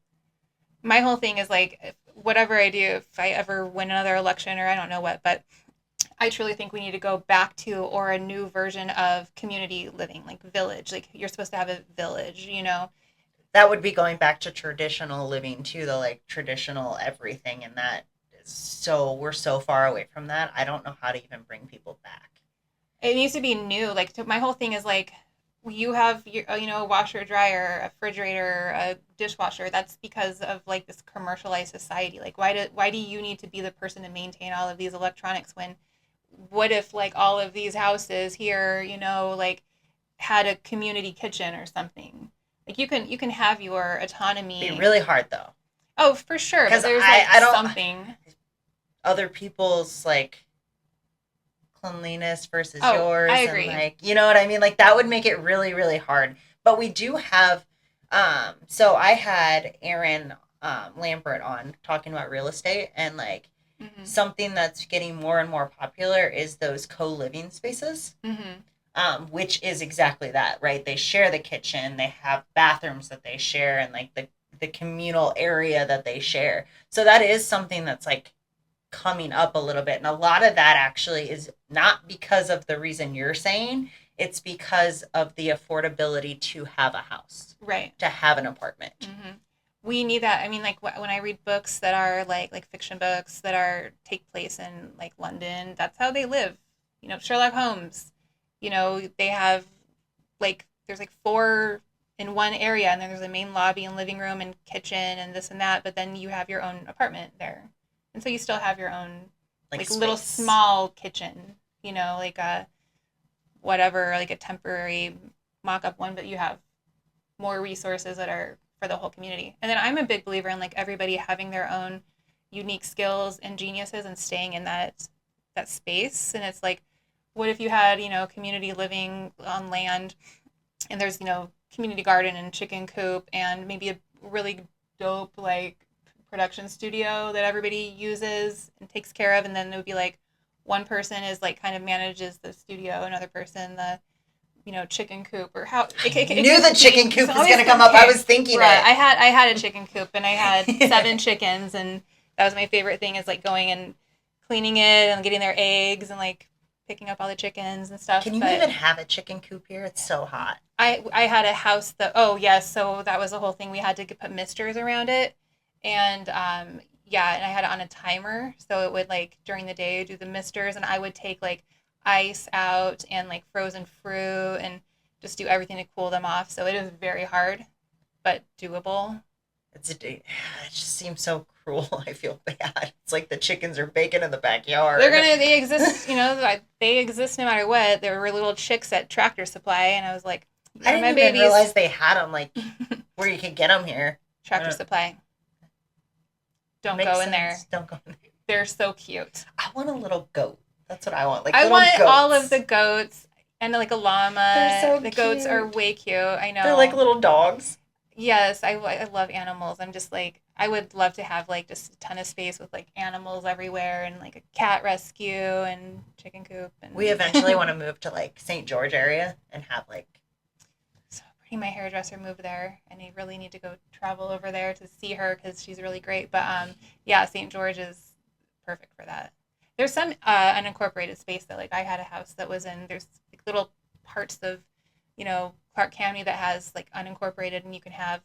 My whole thing is like, whatever I do, if I ever win another election or I don't know what, but I truly think we need to go back to or a new version of community living, like village. Like you're supposed to have a village, you know? That would be going back to traditional living too, the like traditional everything, and that is so we're so far away from that. I don't know how to even bring people back. It needs to be new. Like my whole thing is like, you have your, a washer, dryer, a refrigerator, a dishwasher. That's because of like this commercialized society. Like why do you need to be the person to maintain all of these electronics when what if like all of these houses here, like had a community kitchen or something? Like you can have your autonomy. It'd be really hard though. Oh, for sure. Because but there's like I don't something. Other people's like cleanliness versus Oh, yours. I agree. And like, you know what I mean? Like that would make it really, really hard. But we do have, so I had Aaron Lambert on talking about real estate, and like something that's getting more and more popular is those co-living spaces. Which is exactly that, right? They share the kitchen, they have bathrooms that they share, and like the communal area that they share. So that is something that's like coming up a little bit. And a lot of that actually is not because of the reason you're saying, it's because of the affordability to have a house, right? To have an apartment. We need that. I mean, like when I read books that are like fiction books that are take place in like London, that's how they live. Sherlock Holmes. They have like there's like 4 in one area, and then there's a main lobby and living room and kitchen and this and that. But then you have your own apartment there, and so you still have your own like little small kitchen. Like a whatever, like a temporary mock-up one, but you have more resources that are for the whole community. And then I'm a big believer in like everybody having their own unique skills and geniuses and staying in that space. And it's like, what if you had, community living on land and there's, community garden and chicken coop and maybe a really dope like production studio that everybody uses and takes care of, and then it would be like one person is like kind of manages the studio, another person the chicken coop, or how knew the chicken coop was going to come up. I was thinking right. it. I had a chicken coop and I had 7 chickens, and that was my favorite thing, is like going and cleaning it and getting their eggs and like picking up all the chickens and stuff. Can you even have a chicken coop here? It's so hot. I had a house that, oh yes, so that was the whole thing. We had to put misters around it, and yeah, and I had it on a timer, so it would like during the day do the misters, and I would take like ice out and like frozen fruit and just do everything to cool them off. So it is very hard, but doable. It just seems so cruel. I feel bad. It's like the chickens are baking in the backyard. They exist, they exist no matter what. There were little chicks at Tractor Supply, and I was like, I didn't even realize they had them like where you could get them here. Tractor Supply. Don't go in there. Don't go in there. They're so cute. I want a little goat. That's what I want. Like I want goats. all of the goats and like a llama. They're so the cute. Goats are way cute. I know. They're like little dogs. Yes, I love animals. I'm just like, I would love to have like just a ton of space with like animals everywhere and like a cat rescue and chicken coop. And we eventually want to move to like St. George area and have like. So pretty, my hairdresser moved there, and I really need to go travel over there to see her because she's really great. But yeah, St. George is perfect for that. There's some unincorporated space that like I had a house that was in. There's like little parts of, Clark County that has like unincorporated, and you can have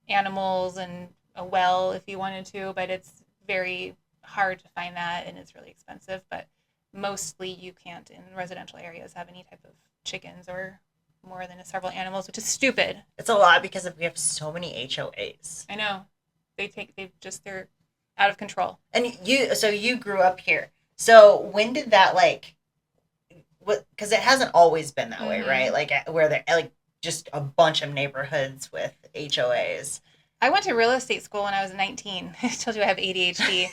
animals and a well if you wanted to, but it's very hard to find that, and it's really expensive. But mostly you can't in residential areas have any type of chickens or more than several animals, which is stupid. It's a lot because we have so many HOAs. I know. They're out of control. And you grew up here. So when did that because it hasn't always been that way, Mm-hmm. right? Like where there like just a bunch of neighborhoods with HOAs. I went to real estate school when I was 19. I told you I have ADHD.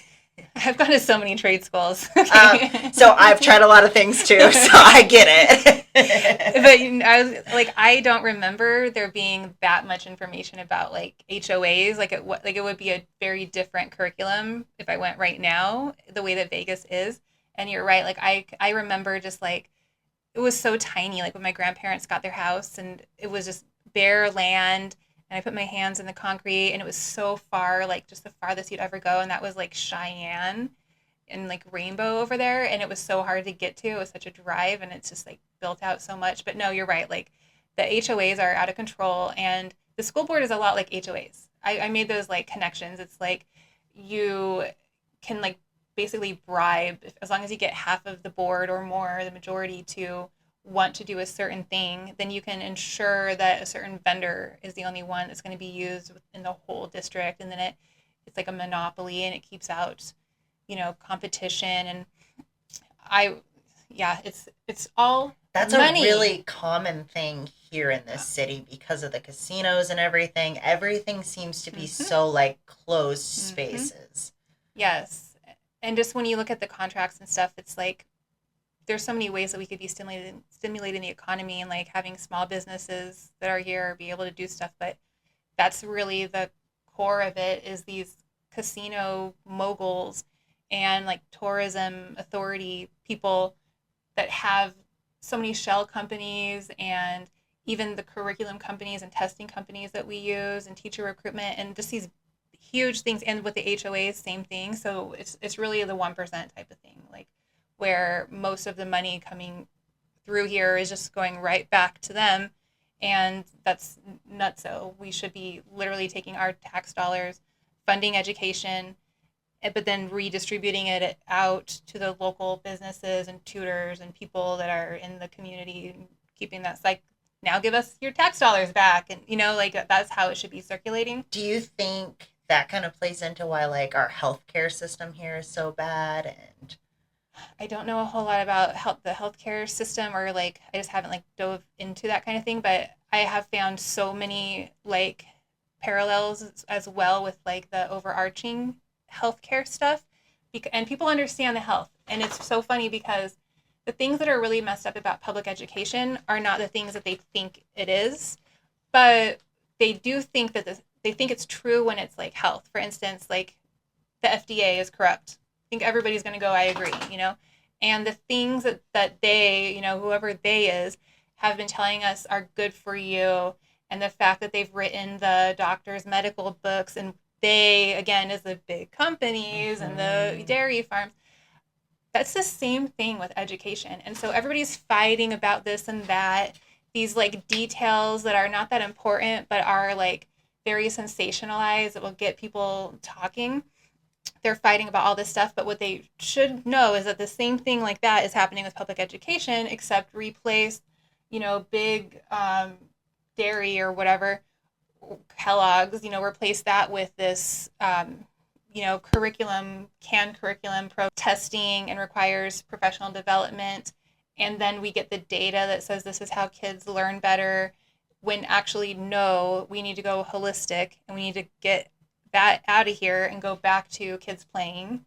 I've gone to so many trade schools. Okay. So I've tried a lot of things too, so I get it. But I was like, I don't remember there being that much information about like HOAs. Like it would be a very different curriculum if I went right now, the way that Vegas is. And you're right. Like I remember just like it was so tiny. Like when my grandparents got their house, and it was just bare land. And I put my hands in the concrete, and it was so far, like just the farthest you'd ever go. And that was like Cheyenne and like Rainbow over there. And it was so hard to get to. It was such a drive, and it's just like built out so much. But no, you're right. Like the HOAs are out of control, and the school board is a lot like HOAs. I made those like connections. It's like you can like basically bribe, as long as you get half of the board or more, the majority, to want to do a certain thing, then you can ensure that a certain vendor is the only one that's going to be used in the whole district. And then it's like a monopoly, and it keeps out, competition. And it's all That's money. a really common thing here in this city because of the casinos and everything. Everything seems to be so like closed spaces. Yes. And just when you look at the contracts and stuff, it's like there's so many ways that we could be stimulating the economy, and like having small businesses that are here be able to do stuff. But that's really the core of it, is these casino moguls and like tourism authority people that have so many shell companies, and even the curriculum companies and testing companies that we use, and teacher recruitment, and just these huge things. And with the HOAs, same thing. So it's really the 1% type of thing, like where most of the money coming through here is just going right back to them. And that's nutso. We should be literally taking our tax dollars, funding education, but then redistributing it out to the local businesses and tutors and people that are in the community, and keeping that like, now give us your tax dollars back. And, like that's how it should be circulating. Do you think that kind of plays into why like our healthcare system here is so bad? And I don't know a whole lot about the healthcare system, or like I just haven't like dove into that kind of thing. But I have found so many like parallels as well with like the overarching healthcare stuff, and people understand the health. And it's so funny because the things that are really messed up about public education are not the things that they think it is, but they do think that they think it's true when it's like health. For instance, like the FDA is corrupt. I think everybody's going to go, I agree, and the things that they, whoever they is, have been telling us are good for you, and the fact that they've written the doctors' medical books, and they, again, is the big companies and the dairy farms. That's the same thing with education. And so everybody's fighting about this and that, these like details that are not that important, but are like very sensationalized, that will get people talking. They're fighting about all this stuff, but what they should know is that the same thing like that is happening with public education, except replace, big dairy or whatever, Kellogg's, replace that with this, canned curriculum, testing, and requires professional development. And then we get the data that says this is how kids learn better, when actually, no, we need to go holistic, and we need to get that out of here and go back to kids playing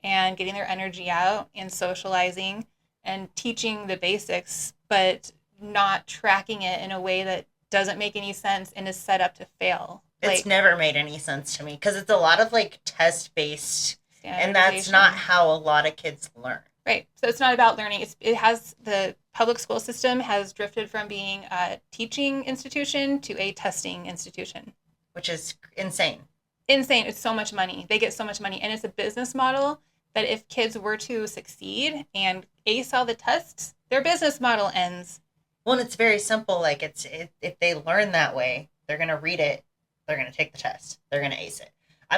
and getting their energy out and socializing and teaching the basics, but not tracking it in a way that doesn't make any sense and is set up to fail. It's never made any sense to me because it's a lot of like test based, and that's not how a lot of kids learn. Right. So it's not about learning. The public school system has drifted from being a teaching institution to a testing institution, which is insane. Insane. It's so much money. They get so much money, and it's a business model that if kids were to succeed and ace all the tests, their business model ends. Well, and it's very simple. Like if they learn that way, they're going to read it, they're going to take the test, they're going to ace it.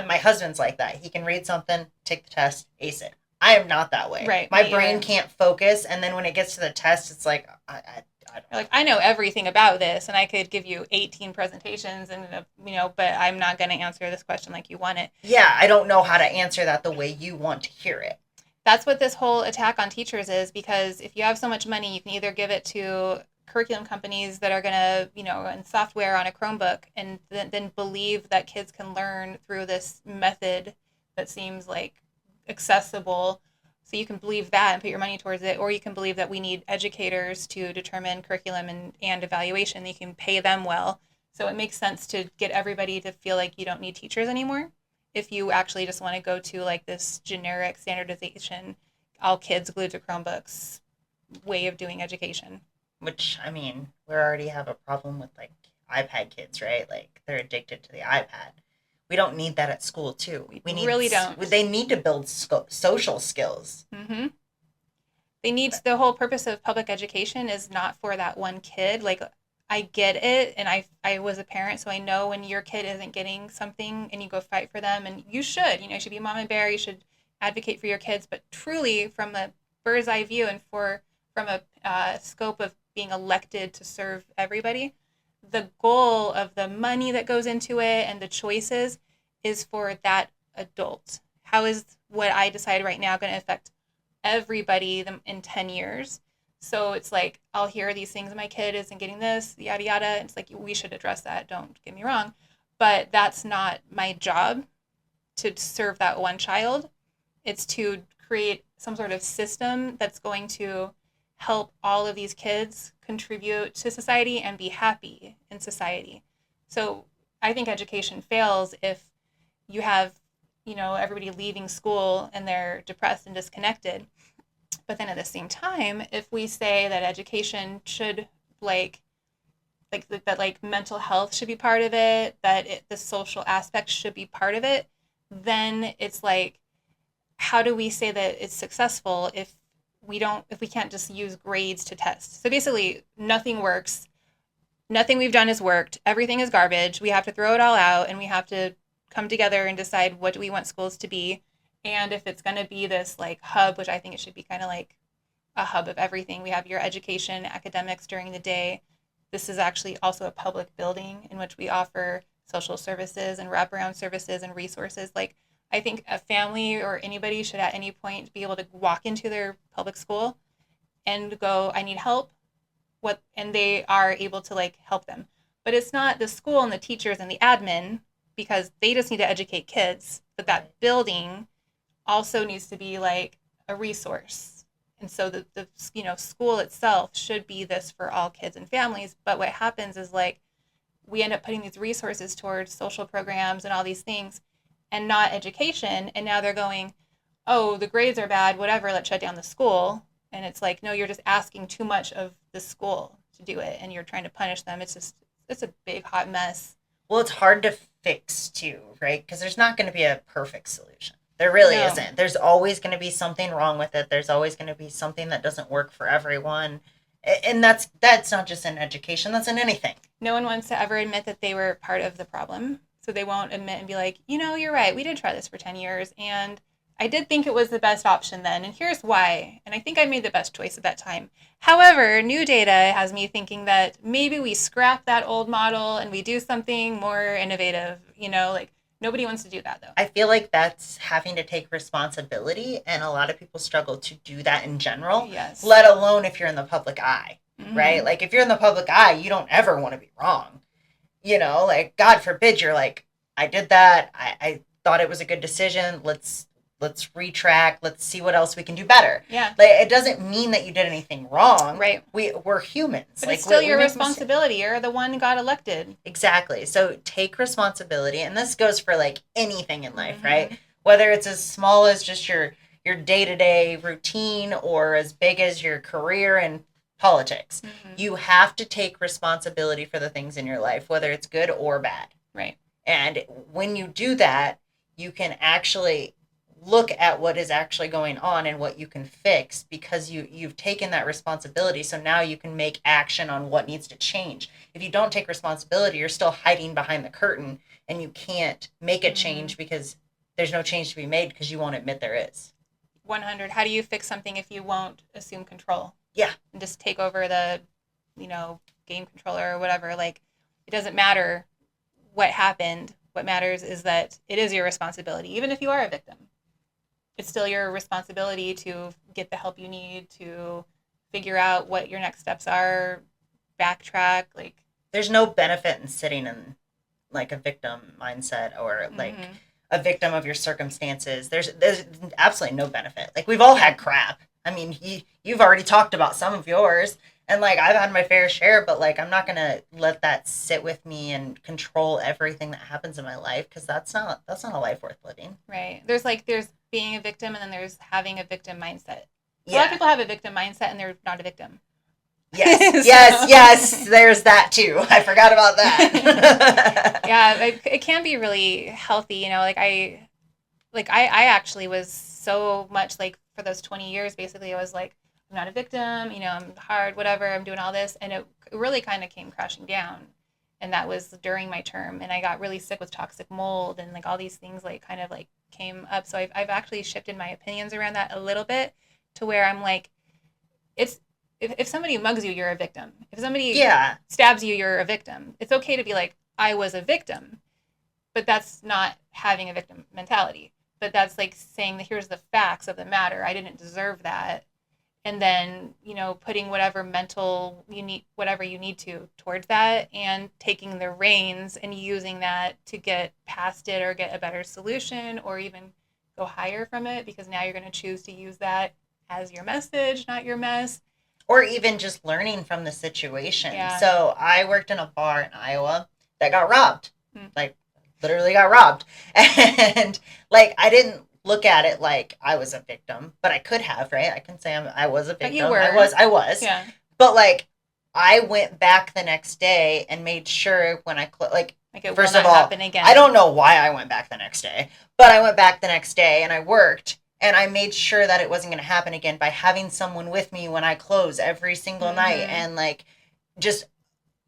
My husband's like that. He can read something, take the test, ace it. I am not that way. Right. My brain can't focus, and then when it gets to the test, it's like I don't know. Like, I know everything about this, and I could give you 18 presentations, and but I'm not going to answer this question like you want it. Yeah, I don't know how to answer that the way you want to hear it. That's what this whole attack on teachers is, because if you have so much money, you can either give it to curriculum companies that are going to, run software on a Chromebook and then believe that kids can learn through this method that seems like accessible. So you can believe that and put your money towards it, or you can believe that we need educators to determine curriculum and evaluation. You can pay them well. So it makes sense to get everybody to feel like you don't need teachers anymore. If you actually just want to go to like this generic standardization, all kids glued to Chromebooks way of doing education. Which, I mean, we already have a problem with like iPad kids, right? Like they're addicted to the iPad. We don't need that at school too. We really don't. They need to build social skills. Mm-hmm. They need, the whole purpose of public education is not for that one kid. Like, I get it, and I was a parent, so I know when your kid isn't getting something and you go fight for them, and you should, you should be mama bear, you should advocate for your kids, but truly from a bird's eye view and from a scope of being elected to serve everybody, the goal of the money that goes into it and the choices is for that adult. How is what I decide right now going to affect everybody in 10 years? So it's like, I'll hear these things, my kid isn't getting this, yada, yada. It's like, we should address that. Don't get me wrong. But that's not my job to serve that one child. It's to create some sort of system that's going to help all of these kids contribute to society and be happy in society. So I think education fails if you have, everybody leaving school and they're depressed and disconnected. But then at the same time, if we say that education should that mental health should be part of it, the social aspect should be part of it, then it's like, how do we say that it's successful if we can't just use grades to test? So basically, nothing works. Nothing we've done has worked. Everything is garbage. We have to throw it all out, and we have to come together and decide what do we want schools to be. And if it's going to be this like hub, which I think it should be kind of like a hub of everything. We have your education, academics during the day. This is actually also a public building in which we offer social services and wraparound services and resources. Like, I think a family or anybody should at any point be able to walk into their public school and go, I need help. And they are able to like help them. But it's not the school and the teachers and the admin, because they just need to educate kids. But that building also needs to be like a resource. And so the school itself should be this for all kids and families. But what happens is like we end up putting these resources towards social programs and all these things and not education. And now they're going, oh, the grades are bad, whatever, let's shut down the school. And it's like, no, you're just asking too much of the school to do it. And you're trying to punish them. It's a big hot mess. Well, it's hard to fix too, right? Because there's not going to be a perfect solution. There really isn't. There's always going to be something wrong with it. There's always going to be something that doesn't work for everyone. And that's not just in education. That's in anything. No one wants to ever admit that they were part of the problem. So they won't admit and be like, you're right. We did try this for 10 years. And I did think it was the best option then. And here's why. And I think I made the best choice at that time. However, new data has me thinking that maybe we scrap that old model and we do something more innovative. Nobody wants to do that, though. I feel like that's having to take responsibility, and a lot of people struggle to do that in general, yes. Let alone if you're in the public eye, right? Like, if you're in the public eye, you don't ever want to be wrong. Like, God forbid you're like, I did that. I thought it was a good decision. Let's retract. Let's see what else we can do better. Yeah. Like, it doesn't mean that you did anything wrong. Right. We're humans. But it's still your responsibility. You're the one who got elected. Exactly. So take responsibility. And this goes for like anything in life, right? Whether it's as small as just your day-to-day routine or as big as your career and politics. You have to take responsibility for the things in your life, whether it's good or bad. Right. And when you do that, you can actually look at what is actually going on and what you can fix, because you've taken that responsibility. So now you can make action on what needs to change. If you don't take responsibility, you're still hiding behind the curtain and you can't make a change because there's no change to be made because you won't admit there is. 100. How do you fix something if you won't assume control? Yeah. And just take over the, game controller or whatever. Like, it doesn't matter what happened. What matters is that it is your responsibility, even if you are a victim. it's still your responsibility to get the help you need, to figure out what your next steps are, backtrack. Like, there's no benefit in sitting in like a victim mindset or like mm-hmm. a victim of your circumstances. There's absolutely no benefit. Like we've all had crap. I mean, you've already talked about some of yours, and like I've had my fair share, but like I'm not gonna let that sit with me and control everything that happens in my life, because that's not a life worth living. Right. There's being a victim, and then there's having a victim mindset. A lot of Yeah. people have a victim mindset and they're not a victim. Yes, So- yes, there's that too. I forgot about that. Yeah, it can be really healthy, you know, I actually was so much like for those 20 years, basically, I was like, I'm not a victim, you know, I'm hard, whatever, I'm doing all this. And it really kind of came crashing down. And that was during my term. And I got really sick with toxic mold and like all these things like kind of like came up. So I've actually shifted my opinions around that a little bit to where I'm like, it's, if somebody mugs you, you're a victim. If somebody Yeah. stabs you, you're a victim. It's okay to be like, I was a victim, but that's not having a victim mentality. But that's like saying that here's the facts of the matter. I didn't deserve that. And then, you know, putting whatever mental you need, whatever you need to towards that, and taking the reins and using that to get past it or get a better solution or even go higher from it, because now you're going to choose to use that as your message, not your mess. Or even just learning from the situation. Yeah. So I worked in a bar in Iowa that got robbed. Mm. Like literally got robbed. And like I didn't look at it like I was a victim, but I could have, right? I can say I was a But victim. you were. I was. Yeah. But like I went back the next day and made sure when I Like it first will of not all, happen again. I don't know why I went back the next day, but I went back the next day and I worked. And I made sure that it wasn't going to happen again by having someone with me when I close every single night, and like just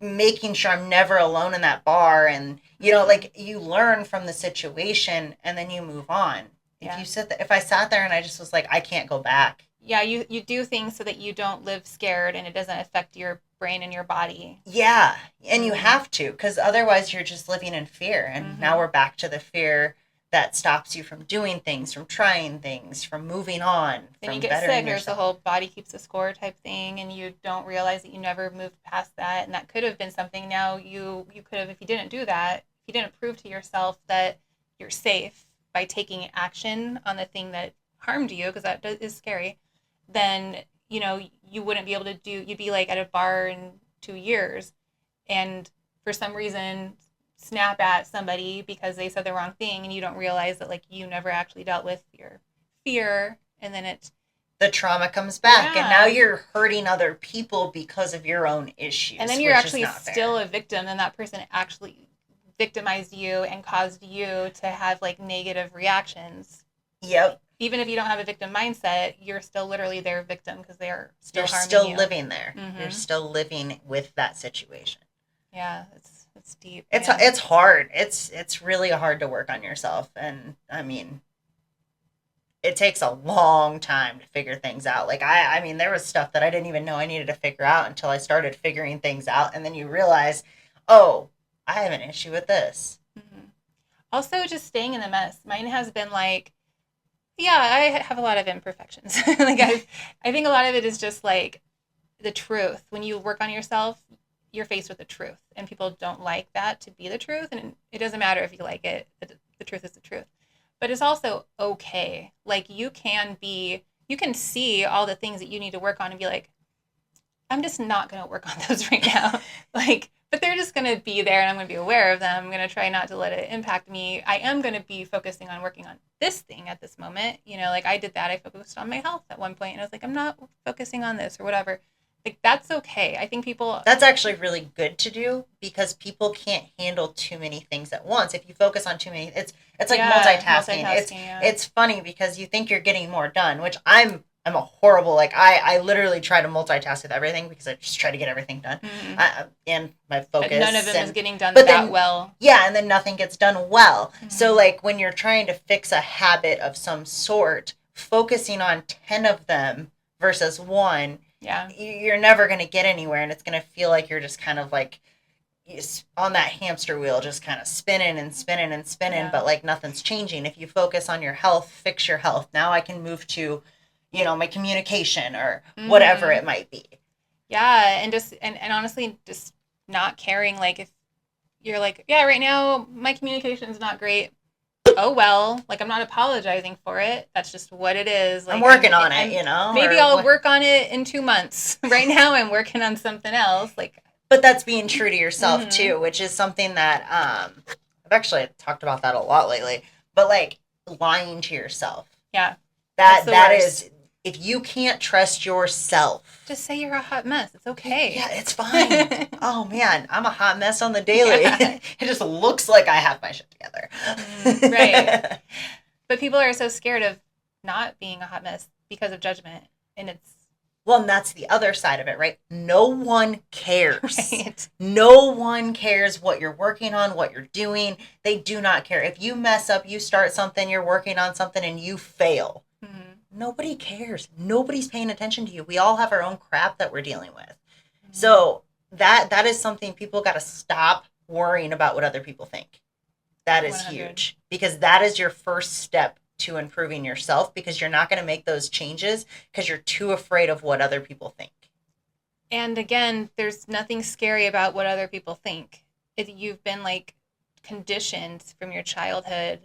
making sure I'm never alone in that bar. And, you know, like you learn from the situation and then you move on. Yeah. If I sat there and I just was like, I can't go back. Yeah, you do things so that you don't live scared and it doesn't affect your brain and your body. Yeah. And you have to, because otherwise you're just living in fear. And now we're back to the fear that stops you from doing things, from trying things, from moving on. Then from you get bettering sick. There's the yourself. whole body keeps a score type thing, and you don't realize that you never moved past that. And that could have been something. Now you could have, if you didn't do that, if you didn't prove to yourself that you're safe by taking action on the thing that harmed you, because that is scary, then, you know, you wouldn't be able to do, you'd be like at a bar in 2 years and for some reason snap at somebody because they said the wrong thing, and you don't realize that like you never actually dealt with your fear, and then the trauma comes back, Yeah. and now you're hurting other people because of your own issues. and then you're which is actually not fair. still a victim, and that person actually victimized you and caused you to have like negative reactions. Yep. Even if you don't have a victim mindset, you're still literally their victim because they're still You're harming still you. living there. Mhm. You're still living with that situation. Yeah, it's deep. It's man. it's hard. It's really hard to work on yourself, and I mean, it takes a long time to figure things out. Like I mean, there was stuff that I didn't even know I needed to figure out until I started figuring things out, and then you realize, oh, I have an issue with this. Mhm. Also, just staying in the mess. Mine has been like, yeah, I have a lot of imperfections. Like I think a lot of it is just like the truth. When you work on yourself, you're faced with the truth, and people don't like that to be the truth, and it doesn't matter if you like it. The truth is the truth. But it's also okay. Like you can see all the things that you need to work on and be like, I'm just not going to work on those right now. Like, but they're just going to be there, and I'm going to be aware of them. I'm going to try not to let it impact me. I am going to be focusing on working on this thing at this moment. You know, like I did that. I focused on my health at one point, and I was like, I'm not focusing on this or whatever. Like, that's okay. I think people... That's actually really good to do, because people can't handle too many things at once. If you focus on too many, it's like multitasking. It's funny because you think you're getting more done, which I'm a horrible, like I literally try to multitask with everything because I just try to get everything done. Mm-hmm. And my focus. But none of them is getting done well. Yeah, and then nothing gets done well. Mm-hmm. So like when you're trying to fix a habit of some sort, focusing on 10 of them versus one, yeah, you're never going to get anywhere, and it's going to feel like you're just kind of like on that hamster wheel, just kind of spinning and spinning and spinning, Yeah. but like nothing's changing. If you focus on your health, fix your health. Now I can move to, my communication or whatever it might be. Yeah, and just and honestly, just not caring. Like if you're like, yeah, right now my communication is not great. Oh well, like I'm not apologizing for it. That's just what it is. Like I'm working on it, Maybe or I'll work on it in 2 months. Right now, I'm working on something else. Like, but that's being true to yourself too, which is something that I've actually talked about that a lot lately. But like lying to yourself. Yeah. That is, if you can't trust yourself, just say you're a hot mess. It's okay. Yeah, it's fine. Oh man, I'm a hot mess on the daily. Yeah. It just looks like I have my shit together. Right. But people are so scared of not being a hot mess because of judgment, and it's well, and that's the other side of it, right? No one cares. Right. No one cares what you're working on, what you're doing. They do not care. If you mess up, you start something, you're working on something, and you fail. Nobody cares. Nobody's paying attention to you. We all have our own crap that we're dealing with. So that is something people got to stop worrying about what other people think. That is 100. huge, because that is your first step to improving yourself, because you're not going to make those changes because you're too afraid of what other people think. And again, there's nothing scary about what other people think. If you've been like conditioned from your childhood,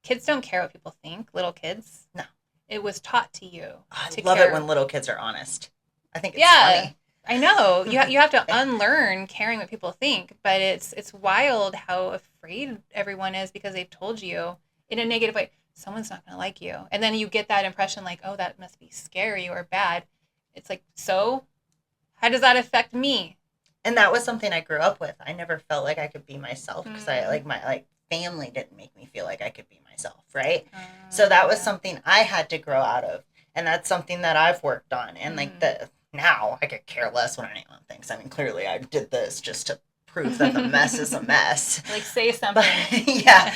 kids don't care what people think. Little kids. No. It was taught to you. I love it when little kids are honest. I think it's funny. I know. You have to unlearn caring what people think, but it's wild how afraid everyone is because they've told you in a negative way, someone's not going to like you. And then you get that impression like, oh, that must be scary or bad. It's like, so how does that affect me? And that was something I grew up with. I never felt like I could be myself because my family didn't make me feel like I could be myself, right? So that was something I had to grow out of, and that's something that I've worked on. And now I could care less what anyone thinks. I mean, clearly I did this just to prove that the mess is a mess. Like, say something. But, yeah,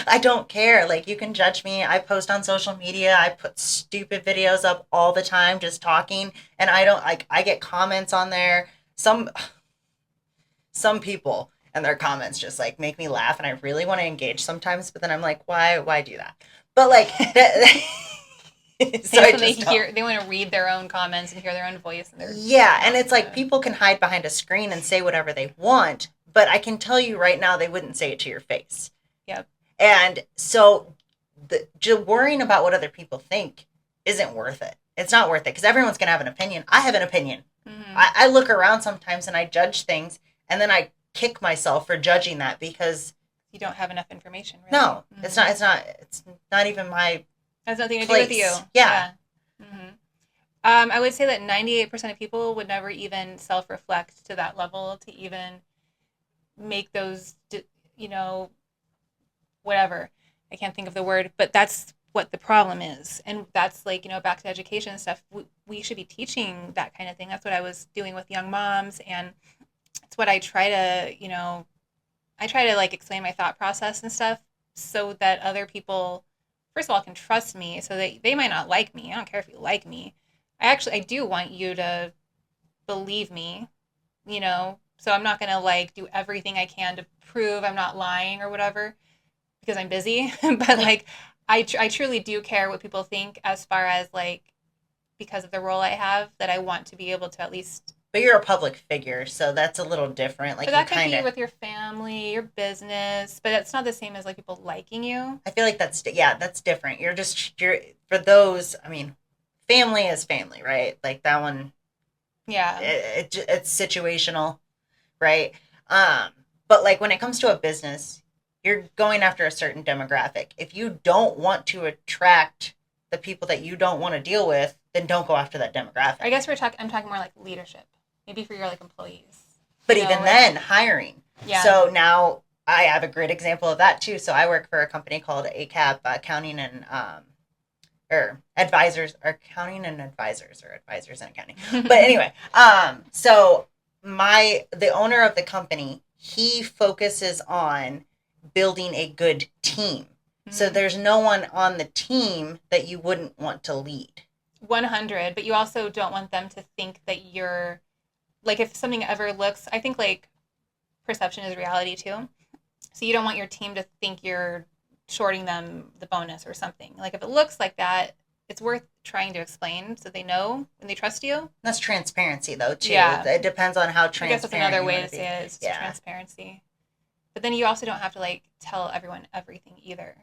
I don't care. Like, you can judge me. I post on social media. I put stupid videos up all the time just talking, and I get comments on there. Some people and their comments just like make me laugh, and I really want to engage sometimes, but then I'm like, why do that? But like so they want to read their own comments and hear their own voice, and and it's like people can hide behind a screen and say whatever they want, but I can tell you right now they wouldn't say it to your face. Yep. And so worrying about what other people think isn't worth it. It's not worth it, because everyone's gonna have an opinion. I have an opinion. I look around sometimes and I judge things, and then I kick myself for judging that because you don't have enough information. Really. No, it's not even my. It has nothing to place. Do with you. Yeah. I would say that 98% of people would never even self-reflect to that level to even make those, whatever. I can't think of the word, but that's what the problem is. And that's like, back to education and stuff. We should be teaching that kind of thing. That's what I was doing with young moms, and it's what I try to, like explain my thought process and stuff so that other people, first of all, can trust me. So they might not like me. I don't care if you like me. I do want you to believe me, so I'm not going to like do everything I can to prove I'm not lying or whatever because I'm busy. But like, I truly do care what people think, as far as like, because of the role I have, that I want to be able to at least. But you're a public figure, so that's a little different. Like, but that could be with your family, your business, but it's not the same as like people liking you. I feel like that's different. You're for those. I mean, family is family, right? Like that one. Yeah. It's situational, right? But like when it comes to a business, you're going after a certain demographic. If you don't want to attract the people that you don't want to deal with, then don't go after that demographic. I guess I'm talking more like leadership. Maybe for your like employees. But even then, hiring. Yeah. So now I have a great example of that too. So I work for a company called ACAP, Accounting and Advisors, or Accounting and Advisors, or Advisors and Accounting. But anyway, so the owner of the company, he focuses on building a good team. Mm-hmm. So there's no one on the team that you wouldn't want to lead. 100, but you also don't want them to think that you're, like, if something ever looks, I think, like, perception is reality too. So you don't want your team to think you're shorting them the bonus or something. Like if it looks like that, it's worth trying to explain so they know and they trust you. That's transparency, though, too. Yeah. It depends on how I transparent guess that's another you way want to to say be. it is transparency. But then you also don't have to like tell everyone everything either.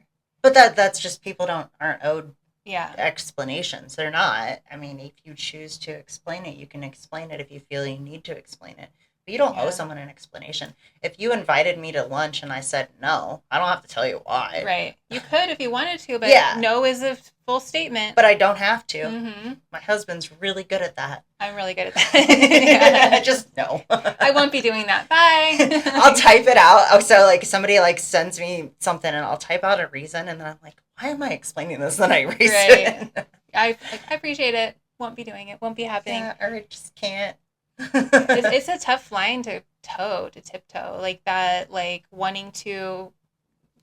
But that's just people aren't owed explanations. They're not. I mean, if you choose to explain it, you can explain it if you feel you need to explain it. But you don't owe someone an explanation. If you invited me to lunch and I said no, I don't have to tell you why. Right. You could if you wanted to, but no is a full statement. But I don't have to. Mm-hmm. My husband's really good at that. I'm really good at that. Just no. I won't be doing that. Bye. I'll type it out. Oh, so like somebody like sends me something and I'll type out a reason and then I'm like, why am I explaining this? And I erase it. I appreciate it. Won't be doing it. Won't be happening. Yeah, or I just can't. It's a tough line to tiptoe. Like that, like wanting to,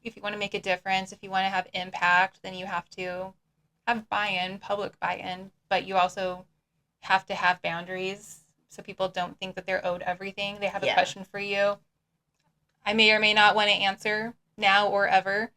if you want to make a difference, if you want to have impact, then you have to have buy-in, public buy-in, but you also have to have boundaries so people don't think that they're owed everything. They have a question for you. I may or may not want to answer now or ever.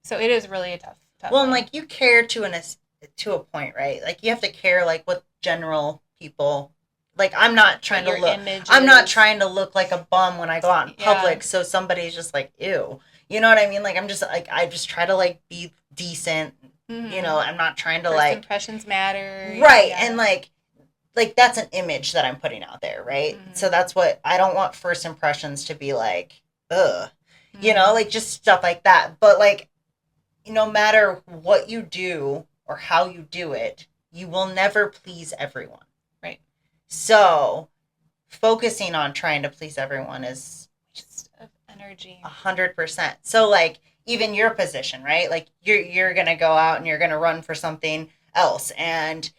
So it is really a tough well, line. And like you care to a point, right? Like you have to care like what general people like. I'm not trying to look. I'm not trying to look like a bum when I go out in public. So somebody's just like, ew. You know what I mean? Like I'm just like I just try to like be decent. Mm-hmm. You know, I'm not trying to First impressions matter. Right, and like that's an image that I'm putting out there, right? Mm-hmm. So that's what I don't want first impressions to be like, ugh. Mm-hmm. You know, like just stuff like that. But like, no matter what you do or how you do it, you will never please everyone. Right. So focusing on trying to please everyone is just of energy. 100%. So like even your position, right? Like you're going to go out and you're going to run for something else and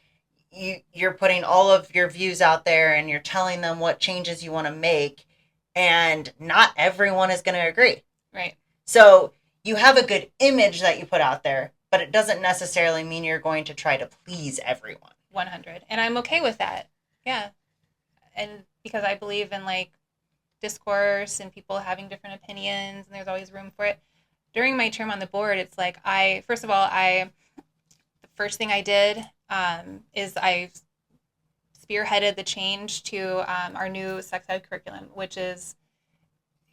you're putting all of your views out there and you're telling them what changes you want to make and not everyone is going to agree. Right. So you have a good image that you put out there, but it doesn't necessarily mean you're going to try to please everyone. 100. And I'm okay with that. Yeah. And because I believe in like discourse and people having different opinions and there's always room for it. During my term on the board, it's like the first thing I did is I spearheaded the change to our new sex ed curriculum, which is,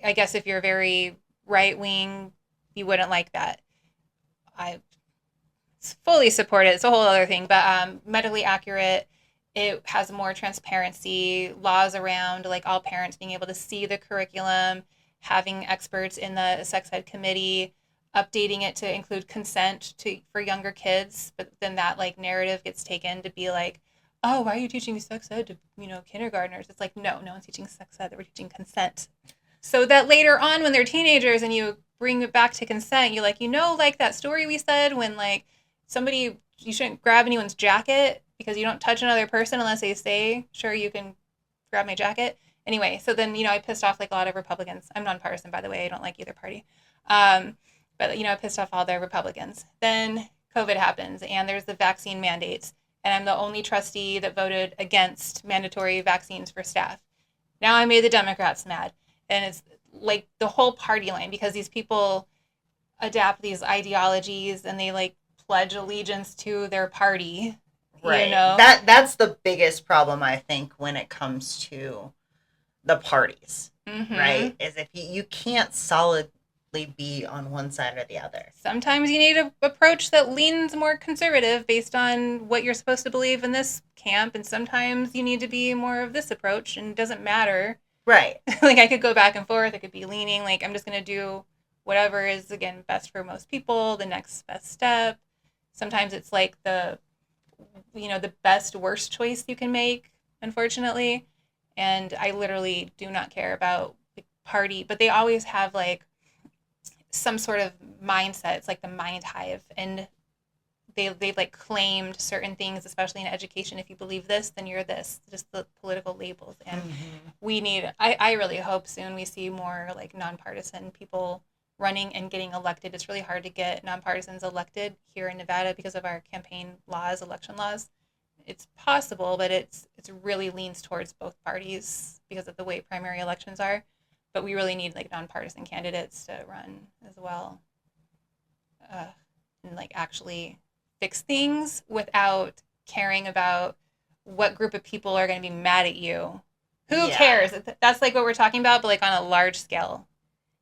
I guess if you're very right-wing, you wouldn't like that. I fully support it. It's a whole other thing, but medically accurate. It has more transparency, laws around like all parents being able to see the curriculum, having experts in the sex ed committee, updating it to include consent for younger kids. But then that like narrative gets taken to be like, oh, why are you teaching sex ed to, kindergartners? It's like, no one's teaching sex ed. We're teaching consent. So that later on when they're teenagers and you bring it back to consent, you're like, like that story we said when like you shouldn't grab anyone's jacket because you don't touch another person unless they say, sure, you can grab my jacket. Anyway, so then, I pissed off like a lot of Republicans. I'm nonpartisan, by the way. I don't like either party. But, I pissed off all the Republicans. Then COVID happens and there's the vaccine mandates. And I'm the only trustee that voted against mandatory vaccines for staff. Now I made the Democrats mad. And it's like the whole party line because these people adapt these ideologies and they like pledge allegiance to their party. Right. That's the biggest problem, I think, when it comes to the parties, mm-hmm. right? Is if you can't solidly be on one side or the other. Sometimes you need an approach that leans more conservative based on what you're supposed to believe in this camp, and sometimes you need to be more of this approach, and it doesn't matter. Right. Like I could go back and forth. I could be leaning. Like I'm just going to do whatever is, again, best for most people, the next best step. Sometimes it's like the best, worst choice you can make, unfortunately. And I literally do not care about the party, but they always have like some sort of mindset. It's like the mind hive. And they've like claimed certain things, especially in education. If you believe this, then you're this, just the political labels. And mm-hmm. I really hope soon we see more like nonpartisan people running and getting elected. It's really hard to get nonpartisans elected here in Nevada because of our campaign laws, election laws. It's possible, but it's really leans towards both parties because of the way primary elections are. but we really need like nonpartisan candidates to run as well, and like actually fix things without caring about what group of people are going to be mad at you. Who cares? That's like what we're talking about, but like on a large scale.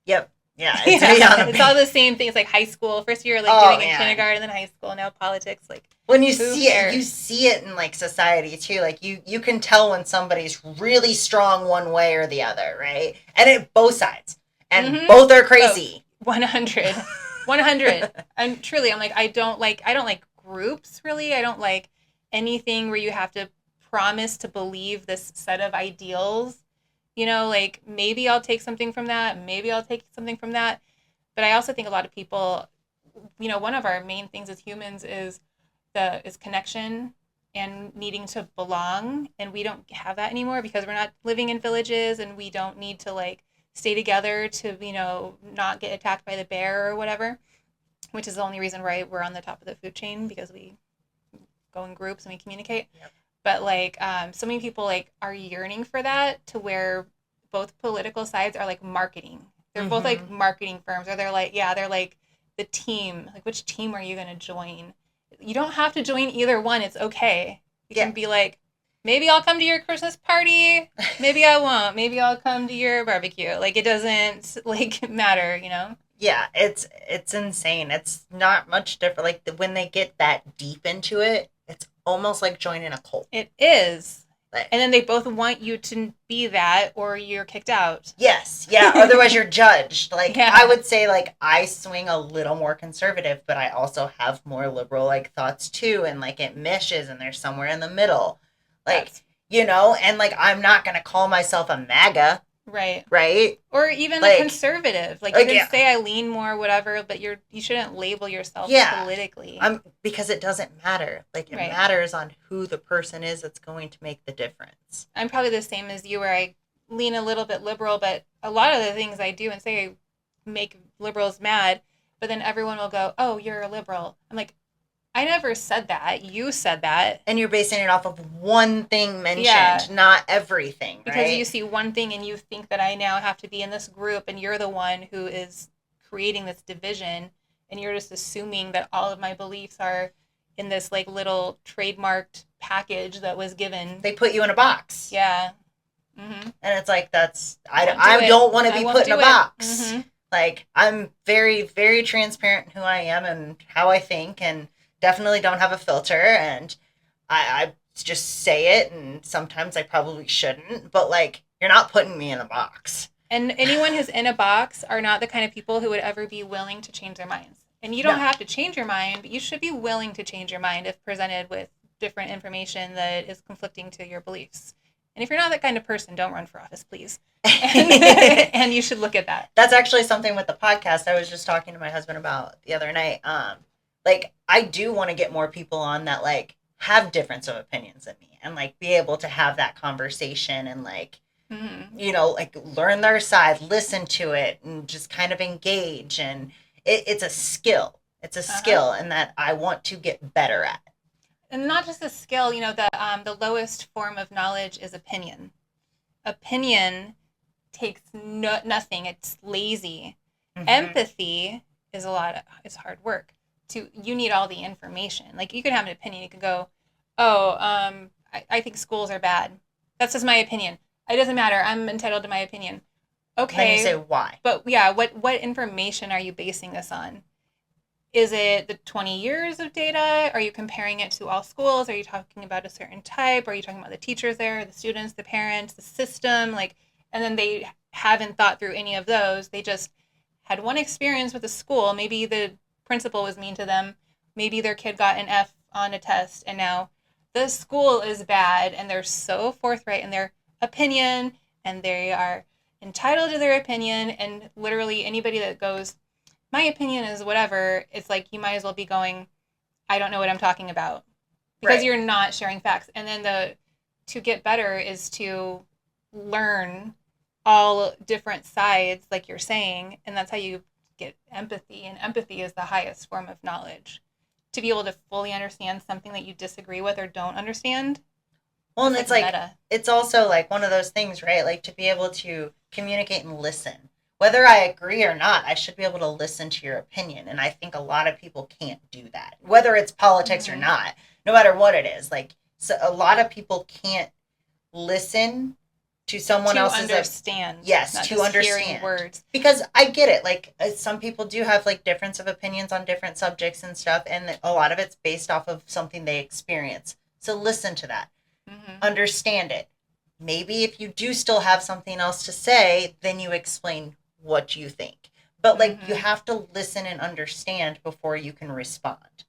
Yep. Yeah, it's all the same thing. It's like high school. First year, like doing in kindergarten, then high school. Now politics. Like when you see it, you see it in like society too. Like you can tell when somebody's really strong one way or the other, right? And it both sides, and both are crazy. 100, 100. And truly, I'm like I don't like groups really. I don't like anything where you have to promise to believe this set of ideals. You know, like maybe I'll take something from that, maybe I'll take something from that. But I also think a lot of people, you know, one of our main things as humans is connection and needing to belong. And we don't have that anymore because we're not living in villages and we don't need to like stay together to, you know, not get attacked by the bear or whatever, which is the only reason why we're on the top of the food chain, because we go in groups and we communicate. Yep. But like so many people like are yearning for that, to where both political sides are like marketing. They're both like marketing firms, or they're like the team. Like, which team are you going to join? You don't have to join either one. It's okay. You can be like, maybe I'll come to your Christmas party. Maybe I won't. Maybe I'll come to your barbecue. Like, it doesn't like matter, you know? Yeah, it's insane. It's not much different. Like when they get that deep into it, it's almost like joining a cult. It is. And then they both want you to be that, or you're kicked out. Yes. Yeah. Otherwise you're judged. Like, I would say like I swing a little more conservative, but I also have more liberal like thoughts too. And like it meshes and there's somewhere in the middle. Like, you know, and like I'm not going to call myself a MAGA. Right. Or even like, a conservative. Like you can say I lean more, whatever, but you shouldn't label yourself politically. Because it doesn't matter. Like it matters on who the person is that's going to make the difference. I'm probably the same as you, where I lean a little bit liberal, but a lot of the things I do and say make liberals mad, but then everyone will go, "Oh, you're a liberal." I'm like, I never said that. You said that. And you're basing it off of one thing mentioned, not everything, right? Because you see one thing and you think that I now have to be in this group, and you're the one who is creating this division, and you're just assuming that all of my beliefs are in this like little trademarked package that was given. They put you in a box. Yeah. And it's like, I don't want to be put in a box. Like, I'm very, very transparent in who I am and how I think, and definitely don't have a filter, and I just say it, and sometimes I probably shouldn't, but like, you're not putting me in a box. And anyone who's in a box are not the kind of people who would ever be willing to change their minds. And you don't have to change your mind, but you should be willing to change your mind if presented with different information that is conflicting to your beliefs. And if you're not that kind of person, don't run for office, please. And you should look at that. That's actually something with the podcast I was just talking to my husband about the other night. Like, I do want to get more people on that, like, have difference of opinions than me, and, like, be able to have that conversation and, like, you know, like, learn their side, listen to it, and just kind of engage. And it's a skill. It's a skill, and that I want to get better at. And not just a skill, you know, the lowest form of knowledge is opinion. Opinion takes nothing. It's lazy. Empathy is it's hard work. You need all the information. Like, you could have an opinion. You could go, I think schools are bad. That's just my opinion. It doesn't matter. I'm entitled to my opinion. Okay. Then you say why. But yeah, what information are you basing this on? Is it the 20 years of data? Are you comparing it to all schools? Are you talking about a certain type? Are you talking about the teachers there, the students, the parents, the system? Like, and then they haven't thought through any of those. They just had one experience with a school. Maybe the principal was mean to them. Maybe their kid got an F on a test, and now the school is bad, and they're so forthright in their opinion, and they are entitled to their opinion. And literally anybody that goes, my opinion is whatever, it's like, you might as well be going, I don't know what I'm talking about, because you're not sharing facts. And then to get better is to learn all different sides, like you're saying, and that's how you get empathy. And empathy is the highest form of knowledge. To be able to fully understand something that you disagree with or don't understand, Well, and It's it's like like, meta. it's also like one of those things, right? Like to be able to communicate and listen. Whether I agree or not, I should be able to listen to your opinion. And I think a lot of people can't do that, whether it's politics or Mm-hmm. not, no matter what it is. Like, so a lot of people can't listen to someone To else's, understand, yes, not to just hearing understand. words. Because I get it. Like, some people do have like difference of opinions on different subjects and stuff. And a lot of it's based off of something they experience. So listen to that, Mm-hmm. understand it. Maybe if you do still have something else to say, then you explain what you think. But like, you Mm-hmm. have to listen and understand before you can respond.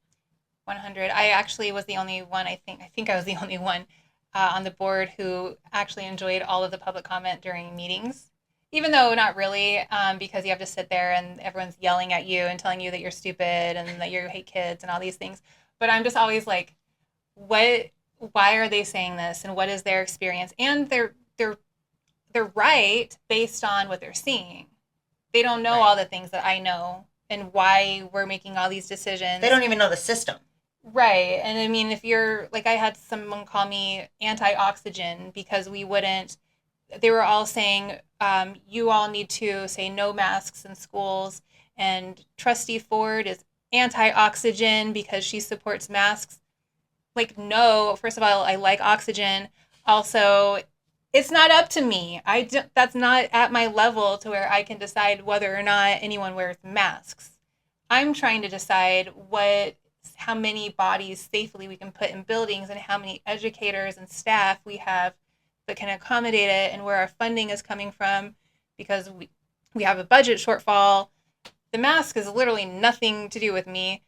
100. I actually was the only one, I think I was the only one on the board who actually enjoyed all of the public comment during meetings. Even though not really, because you have to sit there and everyone's yelling at you and telling you that you're stupid and that you hate kids and all these things. But I'm just always like, what? Why are they saying this? And what is their experience? And they're right based on what they're seeing. They don't know Right. all the things that I know and why we're making all these decisions. They don't even know the system. Right. And I mean, if you're like, I had someone call me anti oxygen because we wouldn't, they were all saying, you all need to say no masks in schools. And Trustee Ford is anti oxygen because she supports masks. Like, no, first of all, I like oxygen. Also, it's not up to me. That's not at my level to where I can decide whether or not anyone wears masks. I'm trying to decide how many bodies safely we can put in buildings and how many educators and staff we have that can accommodate it and where our funding is coming from because we have a budget shortfall. The mask is literally nothing to do with me.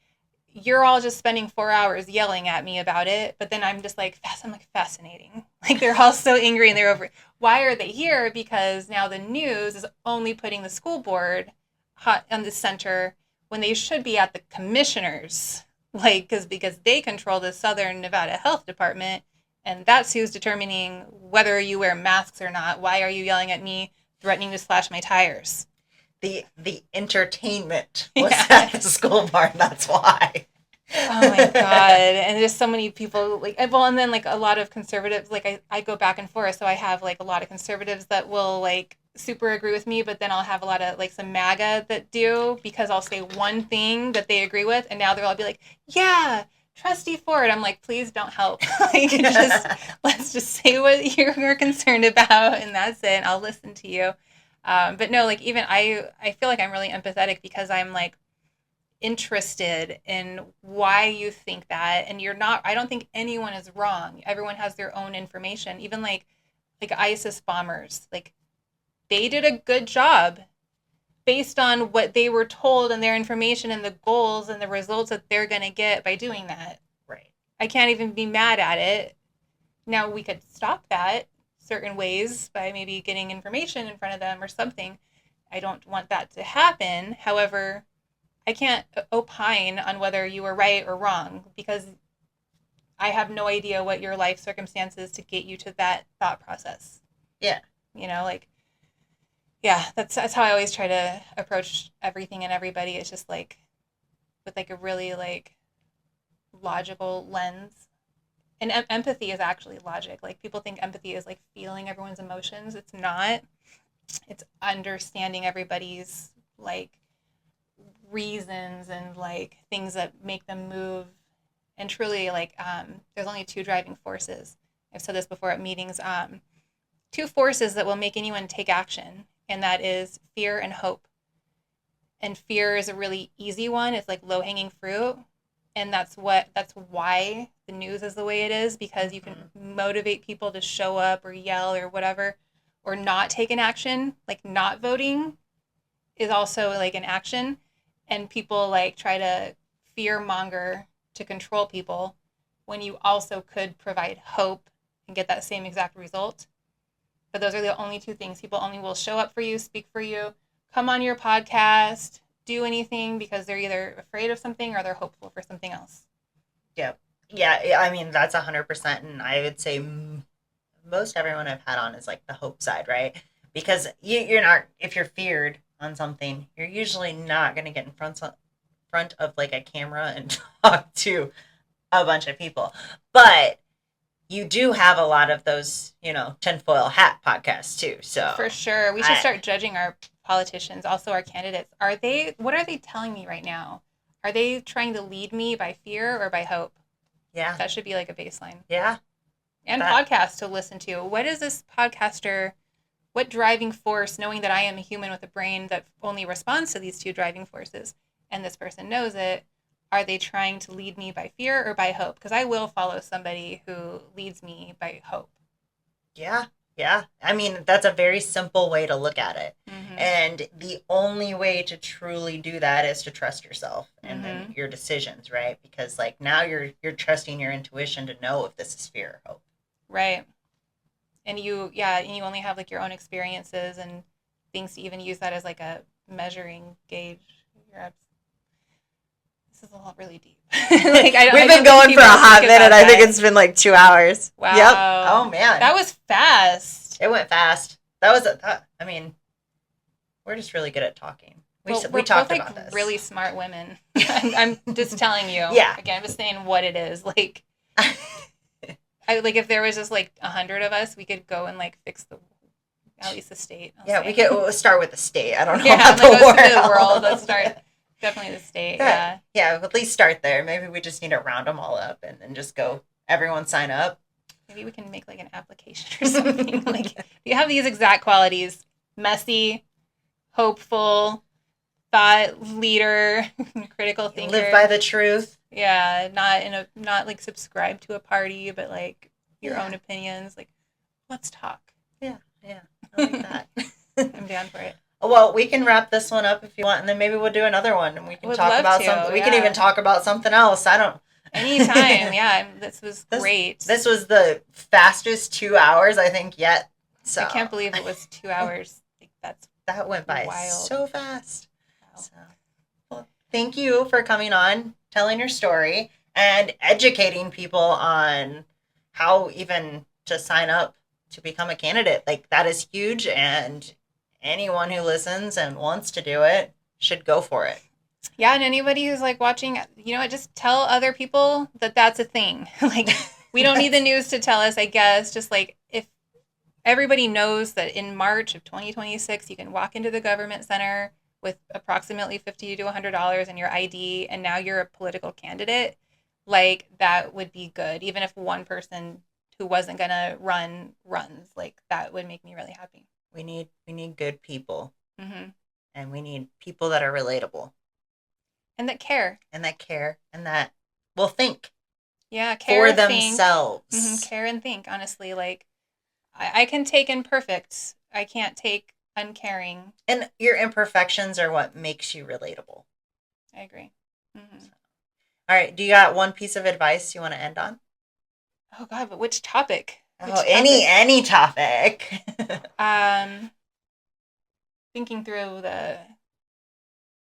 You're all just spending 4 hours yelling at me about it, but then I'm like fascinating. Like they're all so angry and they're over. Why are they here? Because now the news is only putting the school board hot on the center when they should be at the commissioners, like because they control the Southern Nevada Health Department, and that's who's determining whether you wear masks or not. Why are you yelling at me, threatening to slash my tires? The entertainment was at Yeah. the school bar. That's why. Oh my god! And there's so many people like well, and then like a lot of conservatives. Like I go back and forth, so I have like a lot of conservatives that will like super agree with me, but then I'll have a lot of like some MAGA that do because I'll say one thing that they agree with, and now they'll all be like, "Yeah, Trustee Ford." I'm like, please don't help. Like just let's just say what you're concerned about, and that's it. And I'll listen to you. But no, like even I feel like I'm really empathetic because I'm like interested in why you think that, and you're not. I don't think anyone is wrong. Everyone has their own information. Even like ISIS bombers, like they did a good job based on what they were told and their information and the goals and the results that they're going to get by doing that. Right. I can't even be mad at it. Now we could stop that certain ways by maybe getting information in front of them or something. I don't want that to happen. However, I can't opine on whether you were right or wrong because I have no idea what your life circumstances to get you to that thought process. Yeah. Like, yeah, that's how I always try to approach everything and everybody. It's just like with like a really like logical lens. And empathy is actually logic. Like people think empathy is like feeling everyone's emotions. It's not. It's understanding everybody's like reasons and like things that make them move. And truly like there's only two driving forces. I've said this before at meetings. Two forces that will make anyone take action, and that is fear and hope. And fear is a really easy one. It's like low hanging fruit, and that's why the news is the way it is because you can motivate people to show up or yell or whatever, or not take an action. Like not voting is also like an action, and people like try to fear monger to control people when you also could provide hope and get that same exact result. But those are the only two things. People only will show up for you, speak for you, come on your podcast, do anything because they're either afraid of something or they're hopeful for something else. Yeah. Yeah. I mean, that's 100%. And I would say most everyone I've had on is like the hope side, right? Because you're not, if you're feared on something, you're usually not going to get in front of like a camera and talk to a bunch of people. But you do have a lot of those, tinfoil hat podcasts too. So For sure. We should start judging our politicians, also our candidates. What are they telling me right now? Are they trying to lead me by fear or by hope? Yeah. That should be like a baseline. Yeah. And podcasts to listen to. What is this podcaster, what driving force, knowing that I am a human with a brain that only responds to these two driving forces, and this person knows it, are they trying to lead me by fear or by hope? Because I will follow somebody who leads me by hope. Yeah. Yeah. I mean, that's a very simple way to look at it. Mm-hmm. And the only way to truly do that is to trust yourself and then your decisions, right? Because like now you're trusting your intuition to know if this is fear or hope. Right. And you only have like your own experiences and things to even use that as like a measuring gauge. This is all really deep. We've been going for a hot minute. I think it's been like 2 hours. Wow. Yep. Oh man. That was fast. It went fast. I mean, we're just really good at talking. We talked both, about like, this. Really smart women. I'm just telling you. Yeah. Again, I'm just saying what it is. Like, if there was just like 100 of us, we could go and like fix at least the state. We could start with the state. I don't know about the world. Let's start. Definitely the state. Yeah. Yeah, at least start there. Maybe we just need to round them all up and then just go. Everyone sign up. Maybe we can make like an application or something. Like, you have these exact qualities: messy, hopeful, thought leader, critical thinker. Live by the truth. Yeah, not like subscribe to a party, but like your own opinions. Like, let's talk. Yeah, I like that. I'm down for it. Well, we can wrap this one up if you want, and then maybe we'll do another one, and we can talk about something. We can even talk about something else. Anytime, yeah. This was great. This was the fastest 2 hours I think yet. So I can't believe it was 2 hours. That went by wild. So fast. Wow. So, well, thank you for coming on, telling your story, and educating people on how even to sign up to become a candidate. Like, that is huge, and anyone who listens and wants to do it should go for it. Yeah, and anybody who's like watching, just tell other people that that's a thing. Like, we don't need the news to tell us, I guess. Just like, if everybody knows that in March of 2026, you can walk into the government center with approximately $50 to $100 in your ID, and now you're a political candidate, like, that would be good. Even if one person who wasn't going to run runs, like, that would make me really happy. We need good people. Mm-hmm. And we need people that are relatable. And that care. And that will think. Yeah, care for themselves. Mm-hmm. Care and think, honestly. Like, I can take imperfect. I can't take uncaring. And your imperfections are what makes you relatable. I agree. Mm-hmm. All right. Do you got one piece of advice you want to end on? Oh, God, but which topic? Any topic. Thinking through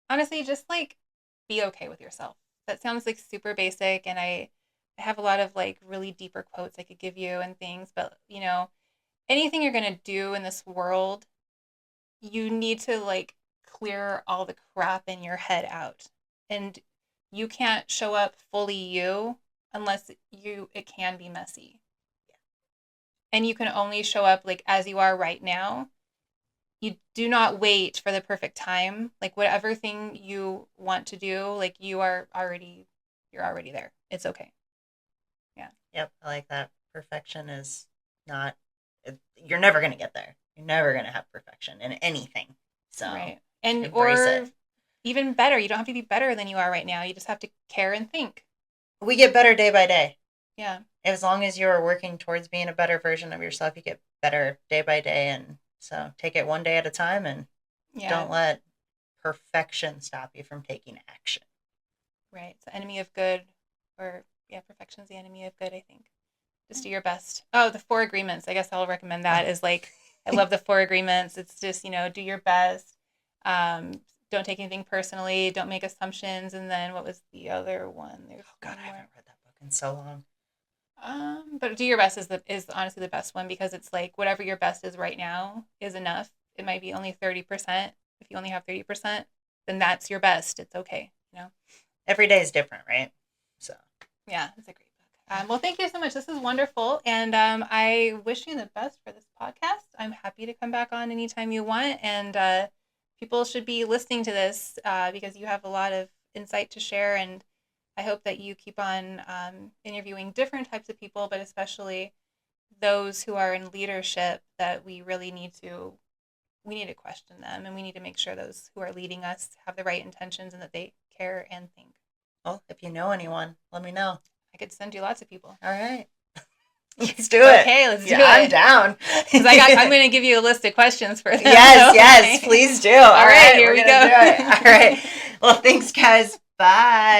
honestly, just like, be okay with yourself. That sounds like super basic, and I have a lot of like really deeper quotes I could give you and things, but anything you're going to do in this world, you need to like clear all the crap in your head out. And you can't show up fully you unless it can be messy. And you can only show up like as you are right now. You do not wait for the perfect time. Like, whatever thing you want to do, like, you're already there. It's okay. Yeah. Yep. I like that. Perfection is not, you're never going to get there. You're never going to have perfection in anything. So, right. And, embrace it. Even better, you don't have to be better than you are right now. You just have to care and think. We get better day by day. Yeah. As long as you're working towards being a better version of yourself, you get better day by day. And so take it one day at a time, and don't let perfection stop you from taking action. Right. It's the enemy of good, perfection is the enemy of good, I think. Just do your best. Oh, the 4 agreements. I guess I'll recommend that. Is like, I love the 4 agreements. It's just, do your best. Don't take anything personally. Don't make assumptions. And then what was the other one? I haven't read that book in so long. But do your best is honestly the best one, because it's like, whatever your best is right now is enough. It might be only 30%. If you only have 30%, then that's your best. It's okay. Every day is different, right? So yeah, it's a great book. Well, thank you so much. This is wonderful. And I wish you the best for this podcast. I'm happy to come back on anytime you want. And people should be listening to this because you have a lot of insight to share. And I hope that you keep on interviewing different types of people, but especially those who are in leadership that we really need to question them, and we need to make sure those who are leading us have the right intentions and that they care and think. Well, if you know anyone, let me know. I could send you lots of people. All right. Let's do it. Okay, let's do it. I'm down. Because I'm going to give you a list of questions for them. Yes, please do. All right, here we go. Do it. All right. Well, thanks, guys. Bye.